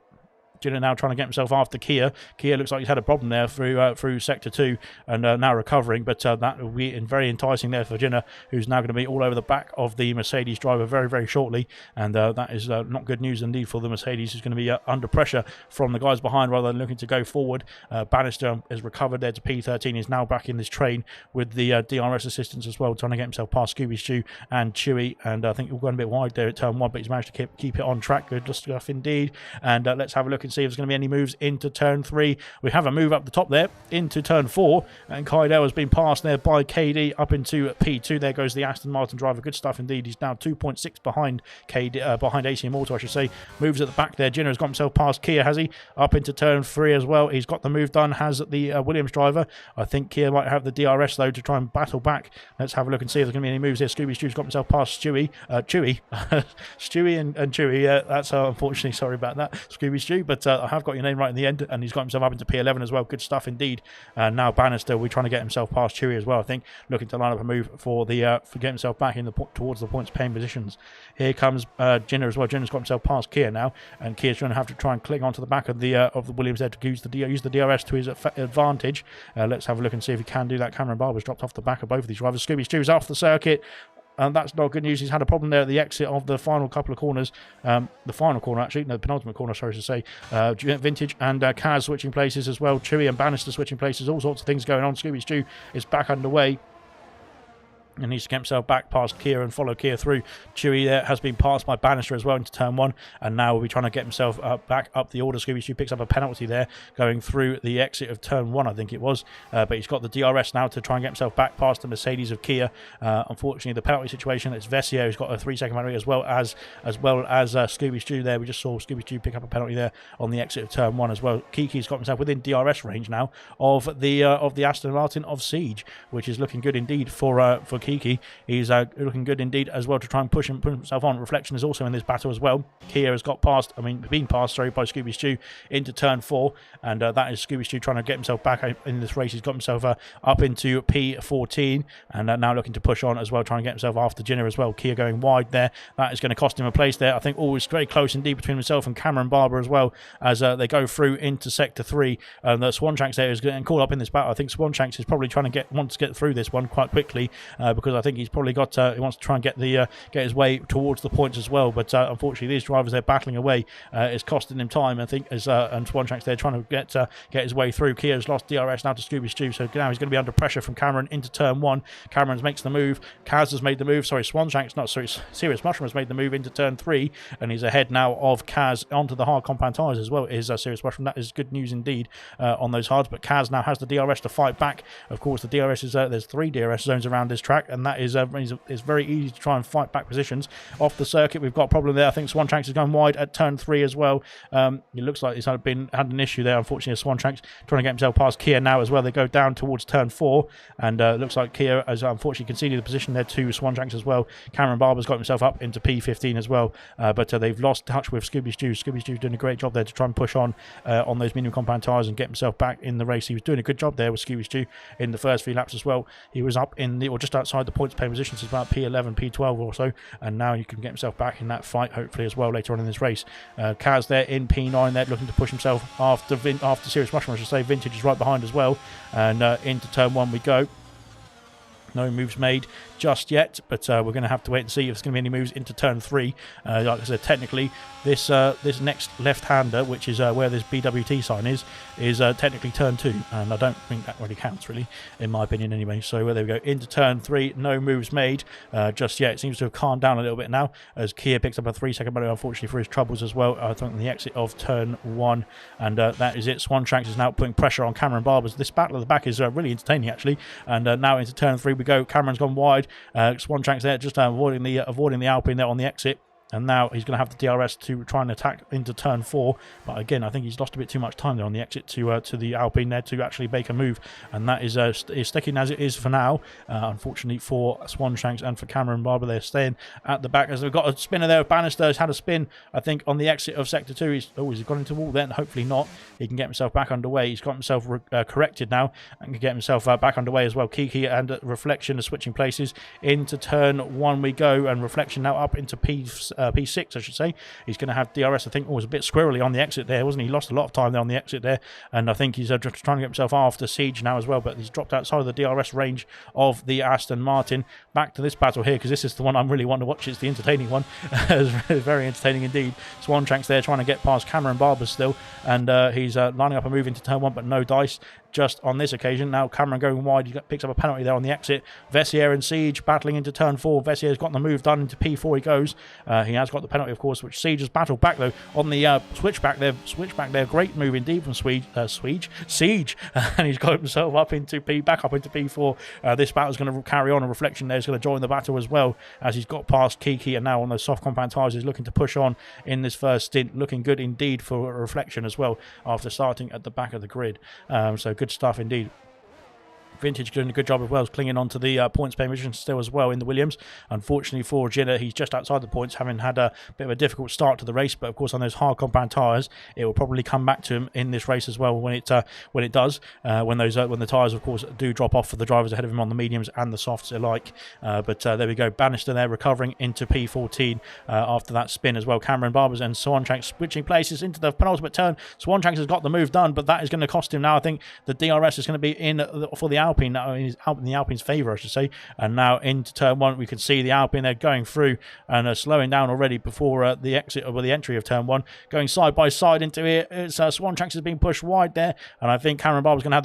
Giner now trying to get himself after Kia. Kia looks like he's had a problem there through Sector 2 and now recovering, but that will be very enticing there for Giner, who's now going to be all over the back of the Mercedes driver very, very shortly, and that is not good news indeed for the Mercedes, who's going to be under pressure from the guys behind rather than looking to go forward. Bannister has recovered there to P13, is now back in this train with the DRS assistance as well, trying to get himself past Scooby Stew and Chewy, and I think we're going a bit wide there at turn 1, but he's managed to keep it on track. Good stuff indeed, and let's have a look and see if there's going to be any moves into turn 3. We have a move up the top there into turn 4, and Kaidel has been passed there by KD up into P2. There goes the Aston Martin driver. Good stuff indeed. He's now 2.6 behind behind AC Immortal, I should say. Moves at the back there. Giner has got himself past Kia, has he? Up into turn 3 as well. He's got the move done, has the Williams driver. I think Kia might have the DRS though to try and battle back. Let's have a look and see if there's going to be any moves here. Scooby Stew's got himself past Chewy. Stewie and Chewy. That's unfortunately, sorry about that, Scooby Stew, but I have got your name right in the end, and he's got himself up into P11 as well. Good stuff indeed. Now Bannister, we're trying to get himself past Chewy as well, I think, looking to line up a move for get himself back in towards the points paying positions. Here comes Giner as well. Giner's got himself past Kia now, and Kia's going to have to try and cling onto the back of the Williams there to use the DRS to his advantage. Let's have a look and see if he can do that. Cameron Barber's dropped off the back of both of these drivers. Scooby Stew's off the circuit, and that's not good news. He's had a problem there at the exit of the final couple of corners. The final corner, actually. No, the penultimate corner, sorry to say. Vintage and Kaz switching places as well. Chewy and Bannister switching places. All sorts of things going on. Scooby Stew is back underway and needs to get himself back past Kia and follow Kia through. Chewy there has been passed by Bannister as well into turn 1, and now will be trying to get himself back up the order. Scooby Stew picks up a penalty there going through the exit of turn 1, I think it was, but he's got the DRS now to try and get himself back past the Mercedes of Kia. Unfortunately, the penalty situation, it's Vesio who's got a 3-second penalty as well as Scooby Stew there. We just saw Scooby Stew pick up a penalty there on the exit of turn 1 as well. Kiki's got himself within DRS range now of the Aston Martin of Siege, which is looking good indeed for Kiki. Kiki. He's looking good indeed as well to try and push himself on. Reflection is also in this battle as well. Kia has been passed by Scooby Stew into turn 4, and that is Scooby Stew trying to get himself back in this race. He's got himself up into P14, and now looking to push on as well, trying to get himself after Jinner as well. Kia going wide there. That is going to cost him a place there. I think always very close indeed between himself and Cameron Barber as well, as they go through into sector 3. The Swanshanks there is getting caught up in this battle. I think Swanshanks is probably trying to wants to get through this one quite quickly, because I think he's probably got he wants to try and get his way towards the points as well. But unfortunately, these drivers they're battling away is costing him time. I think and Swanshanks they're trying to get his way through. Kia's lost DRS now to Scooby Stew, so now he's going to be under pressure from Cameron into turn 1. Cameron makes the move. Kaz has made the move. Sorry, Serious Mushroom has made the move into turn 3, and he's ahead now of Kaz onto the hard compound tyres as well. Is Serious Mushroom. That is good news indeed on those hards. But Kaz now has the DRS to fight back. Of course, the DRS is there's 3 DRS zones around this track, and that is it's very easy to try and fight back positions off the circuit. We've got a problem there. I think Swanshanks is going wide at turn 3 as well. It looks like he's had an issue there. Unfortunately, Swanshanks trying to get himself past Kia now as well. They go down towards turn 4, and looks like Kia has unfortunately conceded the position there to Swanshanks as well. Cameron Barber's got himself up into P15 as well, but they've lost touch with Scooby Stew. Scooby Stew's doing a great job there to try and push on those medium compound tyres and get himself back in the race. He was doing a good job there with Scooby Stew in the first few laps as well. He was up in or just outside the points pay positions, about P11, P12 or so, and now you can get himself back in that fight hopefully as well later on in this race. Kaz there in P9 there looking to push himself after Serious Mushroom, I should say. Vintage is right behind as well, and into turn 1 we go. No moves made just yet, but we're going to have to wait and see if there's going to be any moves into turn 3. Like I said, technically this next left-hander, which is where this BWT sign is technically turn 2, and I don't think that really counts really, in my opinion anyway. So there we go, into turn 3, no moves made just yet. It seems to have calmed down a little bit now as Kia picks up a 3-second penalty, unfortunately for his troubles as well. I think on the exit of turn 1, and that is it. Swanshanks is now putting pressure on Cameron Barbers. This battle at the back is really entertaining actually, and now into turn 3 we go. Cameron's gone wide. Swanshanks there just avoiding the Alpine there on the exit. And now he's going to have the DRS to try and attack into turn 4. But again, I think he's lost a bit too much time there on the exit to the Alpine there to actually make a move. And that is sticking as it is for now. Unfortunately for Swanshanks and for Cameron Barber, they're staying at the back. As we've got a spinner there. Bannister has had a spin, I think, on the exit of Sector 2. He's gone into the wall then. Hopefully not. He can get himself back underway. He's got himself corrected now and can get himself back underway as well. Kiki and Reflection are switching places. Into turn 1 we go. And Reflection now up into P6, I should say. He's going to have DRS, I think, was a bit squirrely on the exit there, wasn't he? He lost a lot of time there on the exit there, and I think he's just trying to get himself after Siege now as well, but he's dropped outside of the DRS range of the Aston Martin. Back to this battle here, because this is the one I'm really wanting to watch. It's the entertaining one. It's very entertaining indeed. Swanshanks there trying to get past Cameron Barber still, and he's lining up a move into turn 1, but no dice just on this occasion. Now Cameron going wide, he picks up a penalty there on the exit. Vessier and Siege battling into turn 4. Vessier's got the move done into P4 he goes. He has got the penalty, of course, which Siege has battled back though on the switchback there. Great move indeed from Siege, and he's got himself up into back up into P4. This battle's going to carry on, and Reflection there is going to join the battle as well, as he's got past Kiki, and now on those soft compound tyres he's looking to push on in this first stint. Looking good indeed for Reflection as well after starting at the back of the grid. So good stuff indeed. Vintage doing a good job as well as clinging on to the points pay mission still as well in the Williams. Unfortunately for Jinner, he's just outside the points, having had a bit of a difficult start to the race, but of course on those hard compound tyres it will probably come back to him in this race as well when it does, when the tyres of course do drop off for the drivers ahead of him on the mediums and the softs alike. But there we go, Bannister there recovering into P14 after that spin as well. Cameron Barbers and Swanshanks switching places into the penultimate turn. Swanshanks has got the move done, but that is going to cost him now. I think the DRS is going to be in for the Alpine now, in the Alpine's favour, I should say. And now into turn 1, we can see the Alpine there going through and slowing down already before the exit or the entry of turn 1, going side by side into here. It's Swanshanks has been pushed wide there, and I think Cameron Barber's going to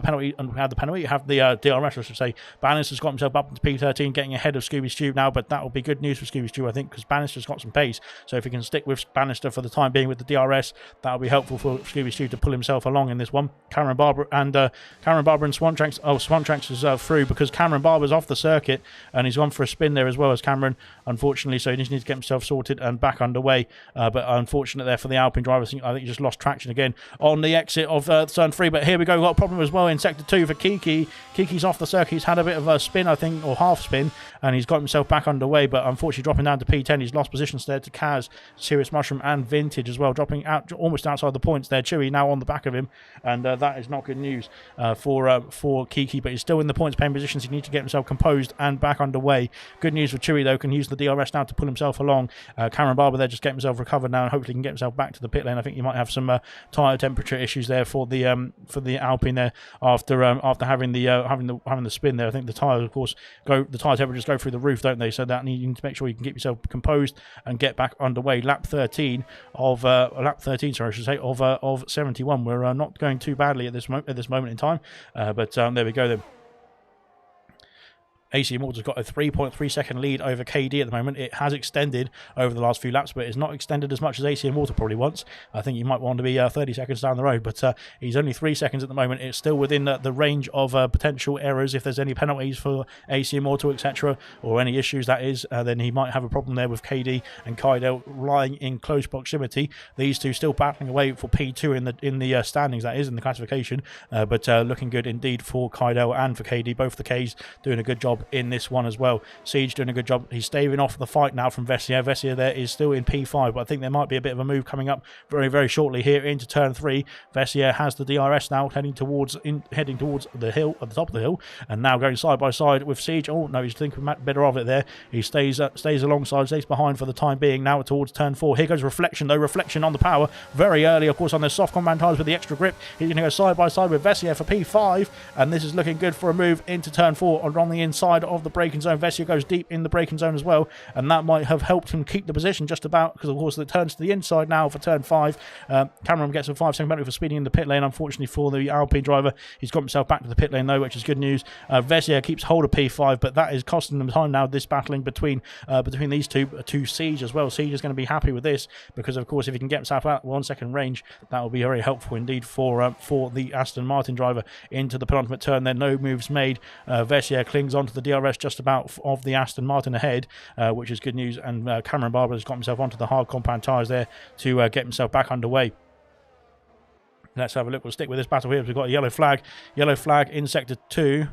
have the DRS, I should say. Bannister's got himself up into P13, getting ahead of Scooby Stew now, but that will be good news for Scooby Stew, I think, because Bannister's got some pace. So if he can stick with Bannister for the time being with the DRS, that will be helpful for Scooby Stew to pull himself along in this one. Cameron Barber and Swanshanks Swantrax is through because Cameron Barber's off the circuit, and he's gone for a spin there as well as Cameron, unfortunately, so he just needs to get himself sorted and back underway. But unfortunate there for the Alpine driver. I think he just lost traction again on the exit of turn 3. But here we go, we've got a problem as well in sector 2 for Kiki. Kiki's off the circuit. He's had a bit of a spin, I think, or half spin, and he's got himself back underway, but unfortunately dropping down to P10. He's lost positions there to Kaz, Serious Mushroom, and Vintage as well, dropping out almost outside the points there. Chewy now on the back of him, and that is not good news for Kiki, but he's still in the points paying positions. He needs to get himself composed and back underway. Good news for Chewy though, can use the DRS now to pull himself along. Cameron Barber there just getting himself recovered now, and hopefully can get himself back to the pit lane. I think he might have some tyre temperature issues there for the Alpine there after having the spin there. I think the tyres, of course, the tyre temperatures go through the roof, don't they? So that you need to make sure you can keep yourself composed and get back underway. Lap 13 of 71. We're not going too badly at this moment in time, but there we go then. AC Immortal's got a 3.3 second lead over KD at the moment. It has extended over the last few laps, but it's not extended as much as AC Immortal probably wants. I think you might want to be 30 seconds down the road, but he's only 3 seconds at the moment. It's still within the range of potential errors. If there's any penalties for AC Immortal, etc., or any issues, that is, then he might have a problem there with KD and Kydell lying in close proximity. These two still battling away for P2 in the standings, that is, in the classification, but looking good indeed for Kydell and for KD. Both the Ks doing a good job in this one as well. Siege doing a good job. He's staving off the fight now from Vessier. Vessier there is still in P5, but I think there might be a bit of a move coming up very, very shortly here into turn 3. Vessier has the DRS now, heading towards the hill, at the top of the hill, and now going side by side with Siege. Oh no, he's thinking better of it there. He stays alongside, stays behind for the time being. Now towards turn 4. Here goes Reflection though. Reflection on the power very early, of course, on their soft compound tires with the extra grip. He's going to go side by side with Vessier for P5, and this is looking good for a move into turn 4 on the inside of the braking zone. Vessier goes deep in the braking zone as well, and that might have helped him keep the position just about, because of course it turns to the inside now for turn 5. Cameron gets a 5-second penalty for speeding in the pit lane, unfortunately for the Alpine driver. He's got himself back to the pit lane though, which is good news. Vessier keeps hold of P5, but that is costing them time now, this battling between these two. Siege as well. Siege is going to be happy with this, because of course if he can get himself out 1 second range, that will be very helpful indeed for the Aston Martin driver into the penultimate turn. There no moves made. Vessier clings onto the DRS just about of the Aston Martin ahead, which is good news, and Cameron Barber has got himself onto the hard compound tyres there to get himself back underway. Let's have a look. We'll stick with this battle here. We've got a yellow flag in sector 2.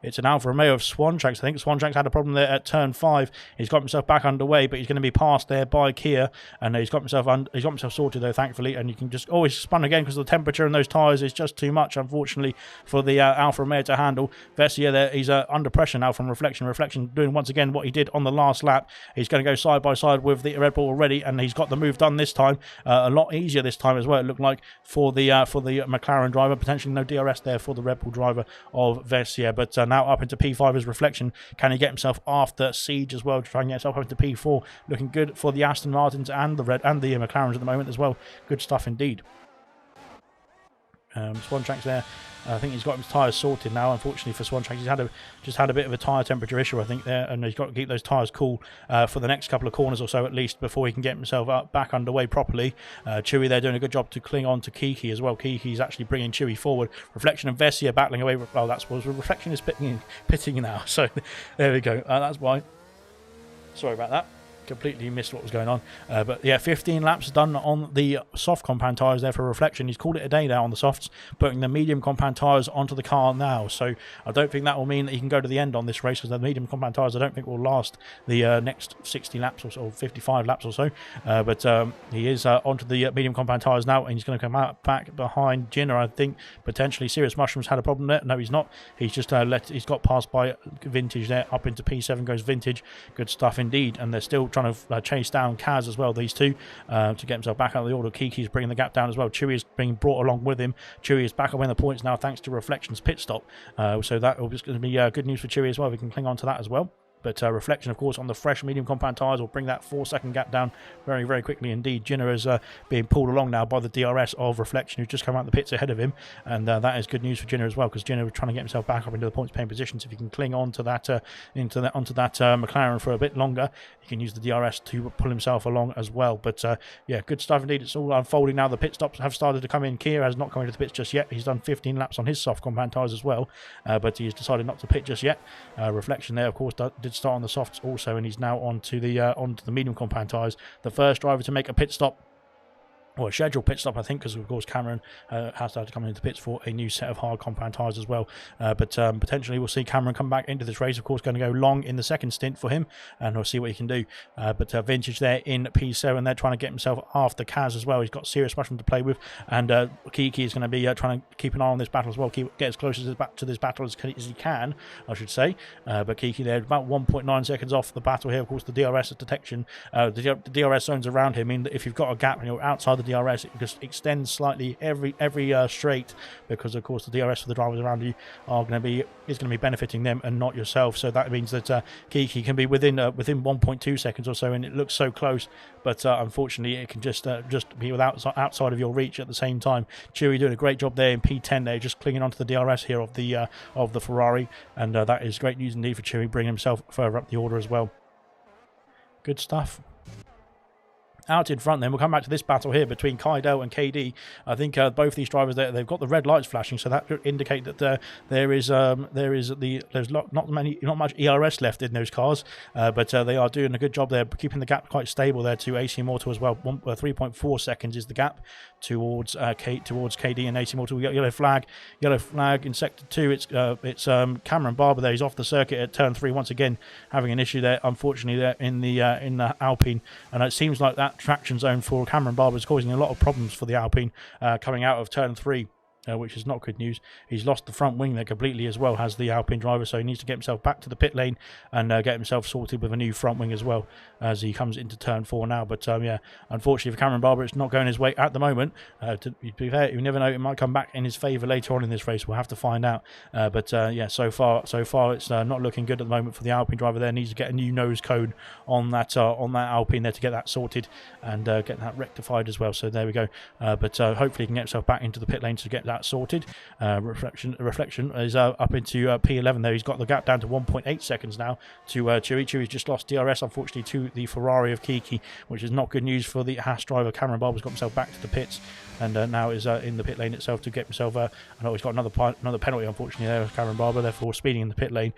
It's an Alfa Romeo of Swantrax. I think Swantrax had a problem there at turn 5. He's got himself back underway, but he's going to be passed there by Kia, and he's got himself sorted though, thankfully. And you can just always spun again because the temperature in those tyres is just too much, unfortunately, for the Alfa Romeo to handle. Vessier there, he's under pressure now from Reflection. Reflection doing once again what he did on the last lap. He's going to go side by side with the Red Bull already, and he's got the move done this time. A lot easier this time as well, it looked like, for the McLaren driver. Potentially no DRS there for the Red Bull driver of Vessier, but now up into P5 is Reflection. Can he get himself after Siege as well to try and get himself up into P4? Looking good for the Aston Martins and the McLarens at the moment as well. Good stuff indeed. Swantrax there. I think he's got his tyres sorted now. Unfortunately for Swantrax, he's just had a bit of a tyre temperature issue, I think, there, and he's got to keep those tyres cool for the next couple of corners or so at least before he can get himself back underway properly. Chewy there doing a good job to cling on to Kiki as well. Kiki's actually bringing Chewy forward. Reflection and Vessier battling away. Well, that's what Reflection is pitting now. So there we go. That's why. Sorry about that. Completely missed what was going on, but yeah, 15 laps done on the soft compound tyres there for Reflection. He's called it a day now on the softs, putting the medium compound tyres onto the car now, so I don't think that will mean that he can go to the end on this race, because the medium compound tyres I don't think will last the next 60 laps or so, 55 laps or so, but he is onto the medium compound tyres now, and he's going to come out back behind Jinner. I think potentially Serious Mushrooms had a problem there. No, he's not. He's just he's got passed by Vintage there. Up into P7 goes Vintage. Good stuff indeed, and they're still trying to chase down Kaz as well, these two, to get himself back out of the order. Kiki's bringing the gap down as well. Chewy is being brought along with him. Chewy is back away the points now thanks to Reflection's pit stop, so that is going to be good news for Chewy as well. We can cling on to that as well. But Reflection, of course, on the fresh medium compound tyres will bring that 4-second gap down very, very quickly indeed. Jinner is being pulled along now by the DRS of Reflection, who's just come out the pits ahead of him, and that is good news for Jinner as well, because Jinner was trying to get himself back up into the points paying positions. If he can cling on to that onto that McLaren for a bit longer, he can use the DRS to pull himself along as well. But yeah, good stuff indeed. It's all unfolding now. The pit stops have started to come in. Kia has not come into the pits just yet. He's done 15 laps on his soft compound tyres as well, but he's decided not to pit just yet. Reflection there, of course, did start on the softs also, and he's now onto the medium compound tyres. The first driver to make a pit stop, or a scheduled pit stop, I think, because of course Cameron has started to come into pits for a new set of hard compound tyres as well. But potentially we'll see Cameron come back into this race. Of course, going to go long in the second stint for him, and we'll see what he can do. But Vintage there in P7, they're trying to get himself after Kaz as well. He's got Serious Mushroom to play with, and Kiki is going to be trying to keep an eye on this battle as well. Get as close to this battle as he can, I should say. But Kiki there, about 1.9 seconds off the battle here. Of course, the DRS detection, the DRS zones around him mean that if you've got a gap and you're outside the DRS, it just extends slightly every straight, because of course the DRS for the drivers around you is going to be benefiting them and not yourself. So that means that Kiki can be within 1.2 seconds or so, and it looks so close, but unfortunately it can just be outside of your reach at the same time. Chewy doing a great job there in P10 there, just clinging onto the DRS here of the Ferrari, and that is great news indeed for Chewy, bringing himself further up the order as well. Good stuff. Out in front then, we'll come back to this battle here between Kydell and KD. I think both these drivers, they've got the red lights flashing, so that could indicate that there's not much ERS left in those cars, but they are doing a good job there, keeping the gap quite stable there to AC Immortal as well. 3.4 seconds is the gap towards KD and AC Immortal. We got yellow flag in sector 2. It's Cameron Barber there. He's off the circuit at turn 3 once again, having an issue there, unfortunately, there in the Alpine, and it seems like that traction zone for Cameron Barber is causing a lot of problems for the Alpine coming out of turn 3. Which is not good news. He's lost the front wing there completely as well, has the Alpine driver, so he needs to get himself back to the pit lane and get himself sorted with a new front wing as well as he comes into turn 4 now. But yeah, unfortunately for Cameron Barber, it's not going his way at the moment. To be fair, you never know, it might come back in his favour later on in this race. We'll have to find out. But yeah, so far it's not looking good at the moment for the Alpine driver there. Needs to get a new nose cone on that Alpine there to get that sorted and get that rectified as well. So there we go. But hopefully he can get himself back into the pit lane to get that sorted. Reflection is up into P11 there. He's got the gap down to 1.8 seconds now to Chewy. Chewy's just lost DRS, unfortunately, to the Ferrari of Kiki, which is not good news for the Haas driver. Cameron Barber's got himself back to the pits, and now is in the pit lane itself to get himself. I know he's got another penalty, unfortunately, there with Cameron Barber, therefore speeding in the pit lane,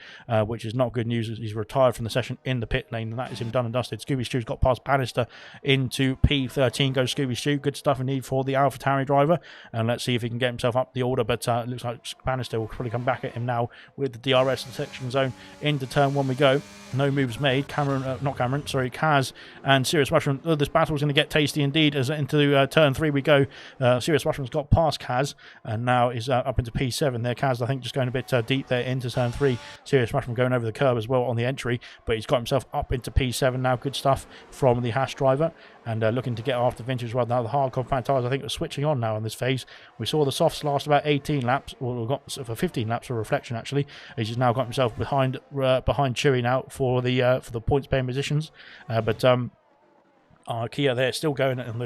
which is not good news. He's retired from the session in the pit lane, and that is him done and dusted. Scooby Stew's got past Bannister into P13. Goes Scooby Stew. Good stuff indeed for the AlphaTauri driver, and let's see if he can get himself up the order. But it looks like Bannister will probably come back at him now with the DRS detection zone. Into turn 1 we go. No moves made. Kaz and Serious Mushroom. This battle is going to get tasty indeed as into turn 3 we go. Serious Mushroom's got past Kaz and now is up into P7 there. Kaz, I think, just going a bit deep there into turn 3. Serious Mushroom going over the curb as well on the entry, but he's got himself up into P7 now. Good stuff from the Haas driver, and looking to get after Vintage as well. Now the hard compound tyres, I think, are switching on now in this phase. We saw the softs last about 18 laps, or we've got for 15 laps for Reflection actually. He's just now got himself behind Chewy now for the points paying positions, but Kia there still going on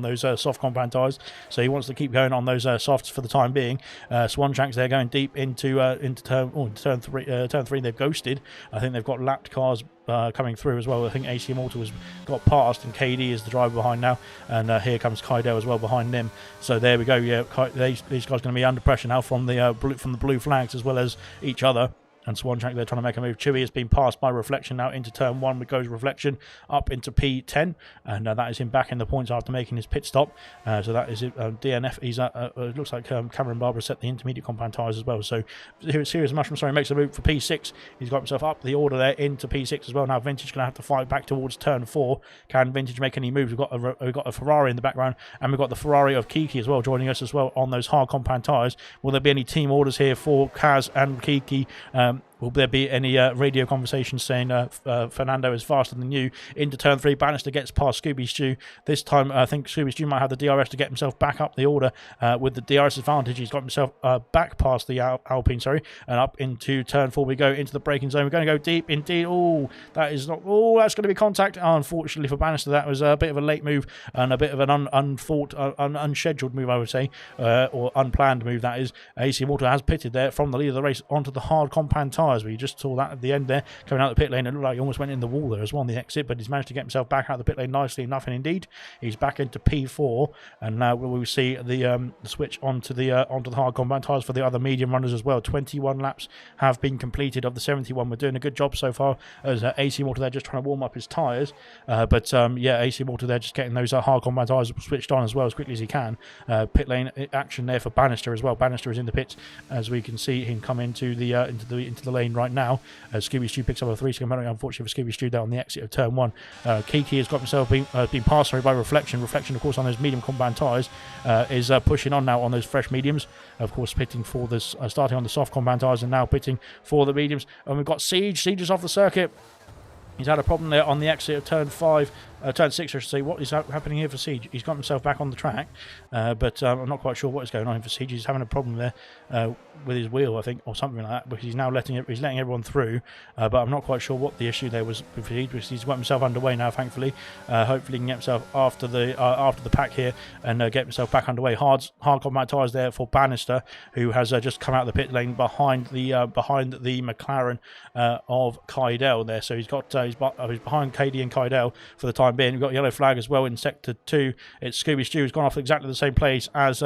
those soft compound tyres, so he wants to keep going on those softs for the time being. Swan Shanks there going deep into turn 3. They've ghosted. I think they've got lapped cars coming through as well. I think AC Immortal has got past, and KD is the driver behind now, and here comes Kydell as well behind them. So there we go. Yeah, these guys are going to be under pressure now from the blue flags as well as each other. And Swanshank, they're trying to make a move. Chewy has been passed by Reflection now into turn 1. It goes Reflection up into P10. And that is him back in the points after making his pit stop. So that is it. DNF. He's it looks like Cameron Barber set the intermediate compound tyres as well. So Serious Mushroom, makes a move for P6. He's got himself up the order there into P6 as well. Now Vintage going to have to fight back towards turn 4. Can Vintage make any moves? We've got a Ferrari in the background, and we've got the Ferrari of Kiki as well joining us as well on those hard compound tyres. Will there be any team orders here for Kaz and Kiki Will there be any radio conversations saying Fernando is faster than you? Into turn 3, Bannister gets past Scooby Stew. This time, I think Scooby Stew might have the DRS to get himself back up the order with the DRS advantage. He's got himself back past the Alpine, and up into turn 4 we go, into the braking zone. We're going to go deep indeed. Oh, that is not. Oh, that's going to be contact. Unfortunately for Bannister, that was a bit of a late move and a bit of an unscheduled move, I would say, or unplanned move, that is. AC Immortal has pitted there from the lead of the race onto the hard compound tyres. We just saw that at the end there, coming out of the pit lane. It looked like he almost went in the wall there as well on the exit, but he's managed to get himself back out of the pit lane nicely enough, and indeed he's back into P4. And now we will see the switch onto the hard compound tyres for the other medium runners as well. 21 laps have been completed of the 71. We're doing a good job so far as AC Immortal there just trying to warm up his tyres, but yeah, AC Immortal there just getting those hard compound tyres switched on as well as quickly as he can. Pit lane action there for Bannister as well. Bannister is in the pits as we can see him come into the lane right now. Scooby Stew picks up a 3-second penalty, unfortunately for Scooby Stew there on the exit of turn 1. Kiki has got himself been passed by Reflection. Reflection, of course, on those medium compound tyres is pushing on now on those fresh mediums. Of course, pitting for this, starting on the soft compound tyres and now pitting for the mediums. And we've got Siege. Siege is off the circuit. He's had a problem there on the exit of turn 6, I should say. What is happening here for Siege? He's got himself back on the track, but I'm not quite sure what is going on for Siege. He's having a problem there with his wheel, I think, or something like that, because he's now letting everyone through, but I'm not quite sure what the issue there was with Siege, because he's got himself underway now, thankfully. Hopefully he can get himself after the pack here and get himself back underway. Hard combat tyres there for Bannister, who has just come out of the pit lane behind the McLaren of Kydell there. So he's behind KD and Kydell for the time being. We've got a yellow flag as well in sector 2. It's Scooby Stew, who's gone off exactly the same place as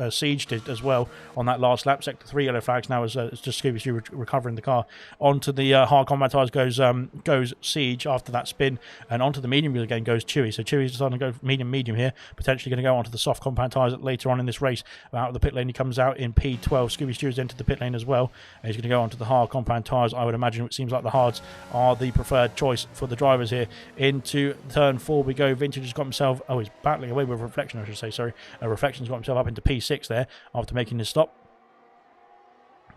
Siege did as well on that last lap. Sector 3 yellow flags now as it's just Scooby Stew recovering the car. Onto the hard combat tyres goes Siege after that spin, and onto the medium wheel again goes Chewy. So Chewy's deciding to go medium here, potentially going to go onto the soft compound tyres later on in this race. Out of the pit lane he comes out in P12. Scooby Stew has entered the pit lane as well, and he's going to go onto the hard compound tyres. I would imagine it seems like the hards are the preferred choice for the drivers here. Into turn 4 we go. Vintage has got himself, he's battling away with Reflection, I should say, sorry. Reflection's got himself up into P6 there after making his stop.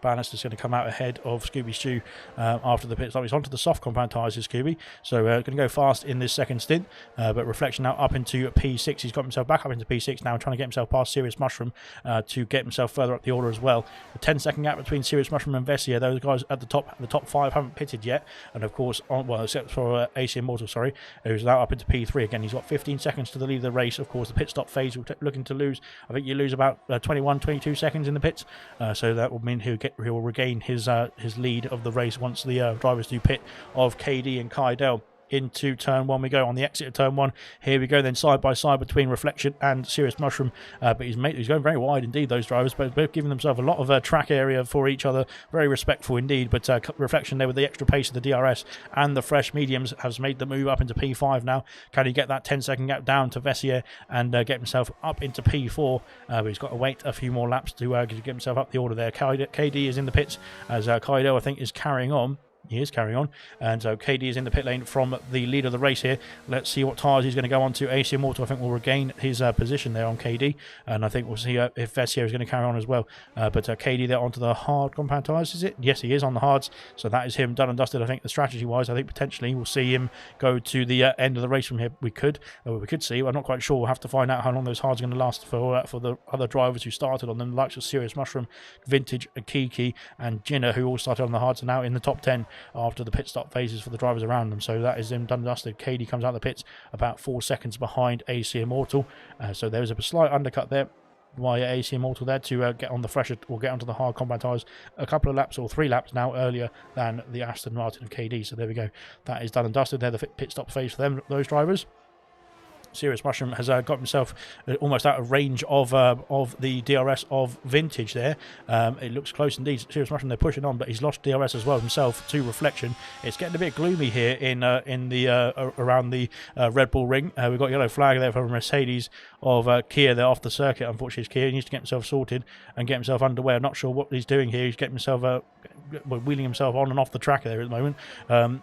Bannister's going to come out ahead of Scooby Stew after the pit stop. He's onto the soft compound tyres, is Scooby, so going to go fast in this second stint, but Reflection now up into P6. He's got himself back up into P6 now, trying to get himself past Serious Mushroom to get himself further up the order as well. A 10-second gap between Serious Mushroom and Vessier. Those guys at the top 5 haven't pitted yet, and of course, except for AC Immortal, sorry, who's now up into P3 again. He's got 15 seconds to the lead of the race. Of course, the pit stop phase, we're looking to lose, I think you lose about 22 seconds in the pits, so that will mean he will regain his lead of the race once the drivers do pit of KD and Kydell. Into turn 1 we go. On the exit of turn 1, here we go then, side by side between Reflection and Serious Mushroom, but he's going very wide indeed, those drivers, but both giving themselves a lot of track area for each other. Very respectful indeed, but Reflection there with the extra pace of the DRS and the fresh mediums has made the move up into P5 now. Can he get that 10-second gap down to Vessier and get himself up into P4? But he's got to wait a few more laps to get himself up the order there. KD is in the pits as Kydell, I think, is carrying on. He is carrying on, and so KD is in the pit lane from the lead of the race here. Let's see what tyres he's going to go on to. AC Immortal, I think, will regain his position there on KD, and I think we'll see if Vessier is going to carry on as well. But KD there onto the hard compound tyres, is it? Yes, he is on the hards, so that is him done and dusted. I think the strategy-wise, I think potentially we'll see him go to the end of the race from here. We could see. I'm not quite sure. We'll have to find out how long those hards are going to last for the other drivers who started on them, the likes of Serious Mushroom, Vintage, Kiki, and Jinner, who all started on the hards, are now in the top 10 after the pit stop phases for the drivers around them. So that is him done and dusted. KD comes out of the pits about 4 seconds behind AC Immortal. So there was a slight undercut there by AC Immortal there to get on the fresher or get onto the hard combat tyres a couple of laps or 3 laps now earlier than the Aston Martin of KD. So there we go. That is done and dusted. They're the pit stop phase for those drivers. Serious Mushroom has got himself almost out of range of the DRS of Vintage there. It looks close indeed. Serious Mushroom, they're pushing on, but he's lost DRS as well himself to Reflection. It's getting a bit gloomy here in the around the Red Bull ring. We've got a yellow flag there for Mercedes of Kia. They're off the circuit. Unfortunately, it's Kia. He needs to get himself sorted and get himself underway. I'm not sure what he's doing here. He's getting himself wheeling himself on and off the track there at the moment.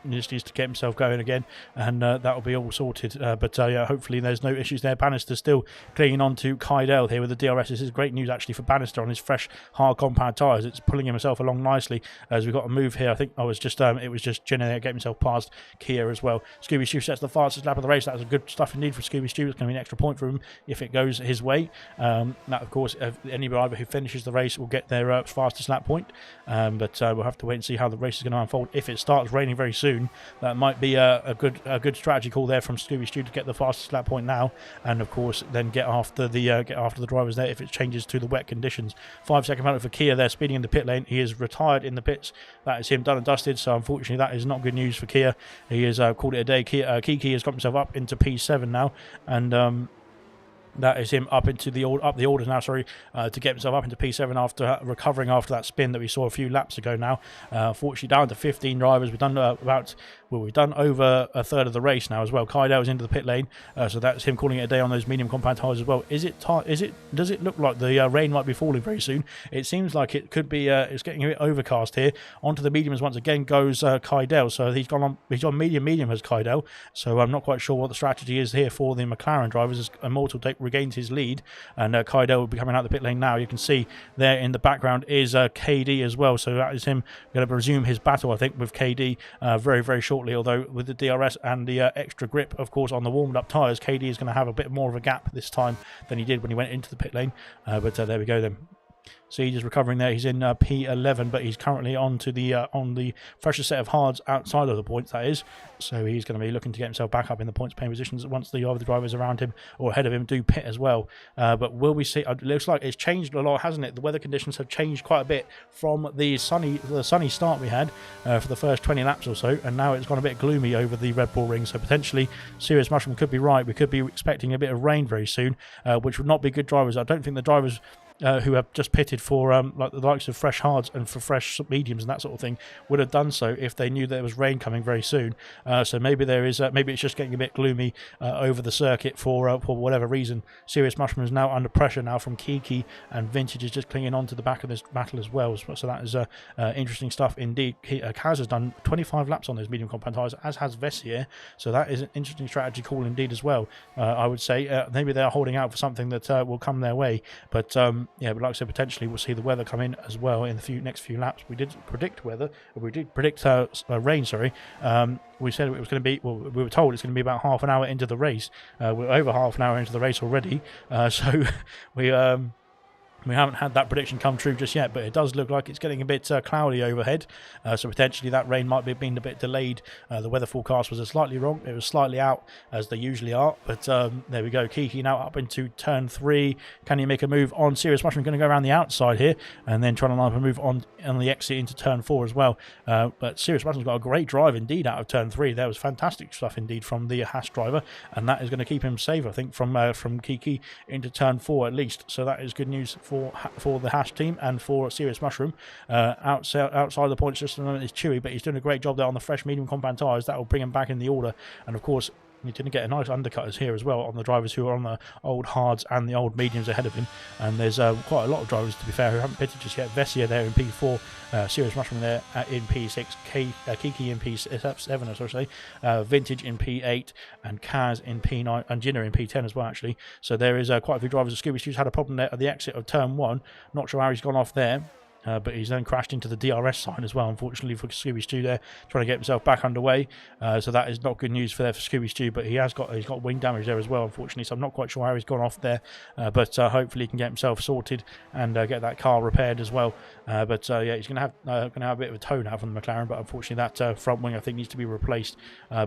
He just needs to get himself going again, and that will be all sorted. But yeah, hopefully Soon. There's no issues there. Bannister still clinging on to Kydell here with the DRS. This is great news actually for Bannister on his fresh hard compound tyres. It's pulling himself along nicely as we've got a move here. I think it was just Jenner there getting himself past Kia as well. Scooby Stew sets the fastest lap of the race. That was good stuff indeed for Scooby Stew. It's going to be an extra point for him if it goes his way. That of course, any driver who finishes the race will get their fastest lap point. But we'll have to wait and see how the race is going to unfold. If it starts raining very soon, that might be a good strategy call there from Scooby Stew to get the fastest lap point now, and of course then get after the drivers there if it changes to the wet conditions. 5-second penalty for Kia there, speeding in the pit lane. He is retired in the pits. That is him done and dusted. So unfortunately, that is not good news for Kia. He has called it a day. Kiki has got himself up into P7 now, and that is him up into the orders now, to get himself up into P7 after recovering after that spin that we saw a few laps ago now. Fortunately, down to 15 drivers. We've done we've done over a third of the race now as well. Kydell is into the pit lane, so that's him calling it a day on those medium compound tyres as well. Does it look like the rain might be falling very soon? It seems like it could be. It's getting a bit overcast here. Onto the mediums once again goes Kydell. So he's on medium as Kydell. So I'm not quite sure what the strategy is here for the McLaren drivers as Immortal regains his lead, and Kydell will be coming out the pit lane now. You can see there in the background is KD as well, so that is him going to resume his battle, I think, with KD very, very shortly, although with the DRS and the extra grip, of course, on the warmed up tyres, KD is going to have a bit more of a gap this time than he did when he went into the pit lane, but there we go then. So he's just recovering there. He's in P11, but he's currently on the fresher set of hards outside of the points, that is. So he's going to be looking to get himself back up in the points paying positions once the other drivers around him or ahead of him do pit as well. But will we see? It looks like it's changed a lot, hasn't it? The weather conditions have changed quite a bit from the sunny start we had for the first 20 laps or so, and now it's gone a bit gloomy over the Red Bull Ring. So potentially, Serious Mushroom could be right. We could be expecting a bit of rain very soon, which would not be good drivers. I don't think the drivers who have just pitted for like the likes of fresh hards and for fresh mediums and that sort of thing would have done so if they knew there was rain coming very soon. So maybe there is maybe it's just getting a bit gloomy over the circuit for whatever reason. Serious Mushroom is now under pressure now from Kiki, and Vintage is just clinging on to the back of this battle as well. So that is interesting stuff indeed. Kaz has done 25 laps on those medium compound tyres, as has Vessier. So that is an interesting strategy call indeed as well. I would say maybe they're holding out for something that will come their way, but yeah, but like I said, potentially we'll see the weather come in as well in the next few laps. We did predict weather. We did predict rain. Sorry. We said it was going to be. Well, we were told it's going to be about half an hour into the race. We're over half an hour into the race already. So we haven't had that prediction come true just yet, but it does look like it's getting a bit cloudy overhead, so potentially that rain might be being a bit delayed. The weather forecast was slightly wrong. It was slightly out, as they usually are, but there we go. Kiki now up into turn 3. Can he make a move on? Serious Mushroom going to go around the outside here, and then trying to line up a move on the exit into turn 4 as well. But Serious Mushroom's got a great drive indeed out of turn 3. There was fantastic stuff indeed from the Haas driver, and that is going to keep him safe, I think, from Kiki into turn 4 at least. So that is good news for the Hash team and for Serious Mushroom. Outside the points just at the moment is Chewy, but he's doing a great job there on the fresh medium compound tyres. That will bring him back in the order, and of course you're going to get a nice undercutters here as well on the drivers who are on the old hards and the old mediums ahead of him. And there's quite a lot of drivers, to be fair, who haven't pitted just yet. Vessier there in P4, Serious Mushroom there in P6, Kiki in P7, I should say, Vintage in P8, and Kaz in P9, and Jinner in P10 as well, actually. So there is quite a few drivers. Scooby Stew's had a problem there at the exit of turn 1. Not sure how he's gone off there. But he's then crashed into the DRS sign as well, unfortunately for Scooby Stew there, trying to get himself back underway. So that is not good news for Scooby Stew, but he's got wing damage there as well, unfortunately. So I'm not quite sure how he's gone off there, but hopefully he can get himself sorted and get that car repaired as well. Yeah, he's going to have a bit of a tow now from the McLaren, but unfortunately that front wing I think needs to be replaced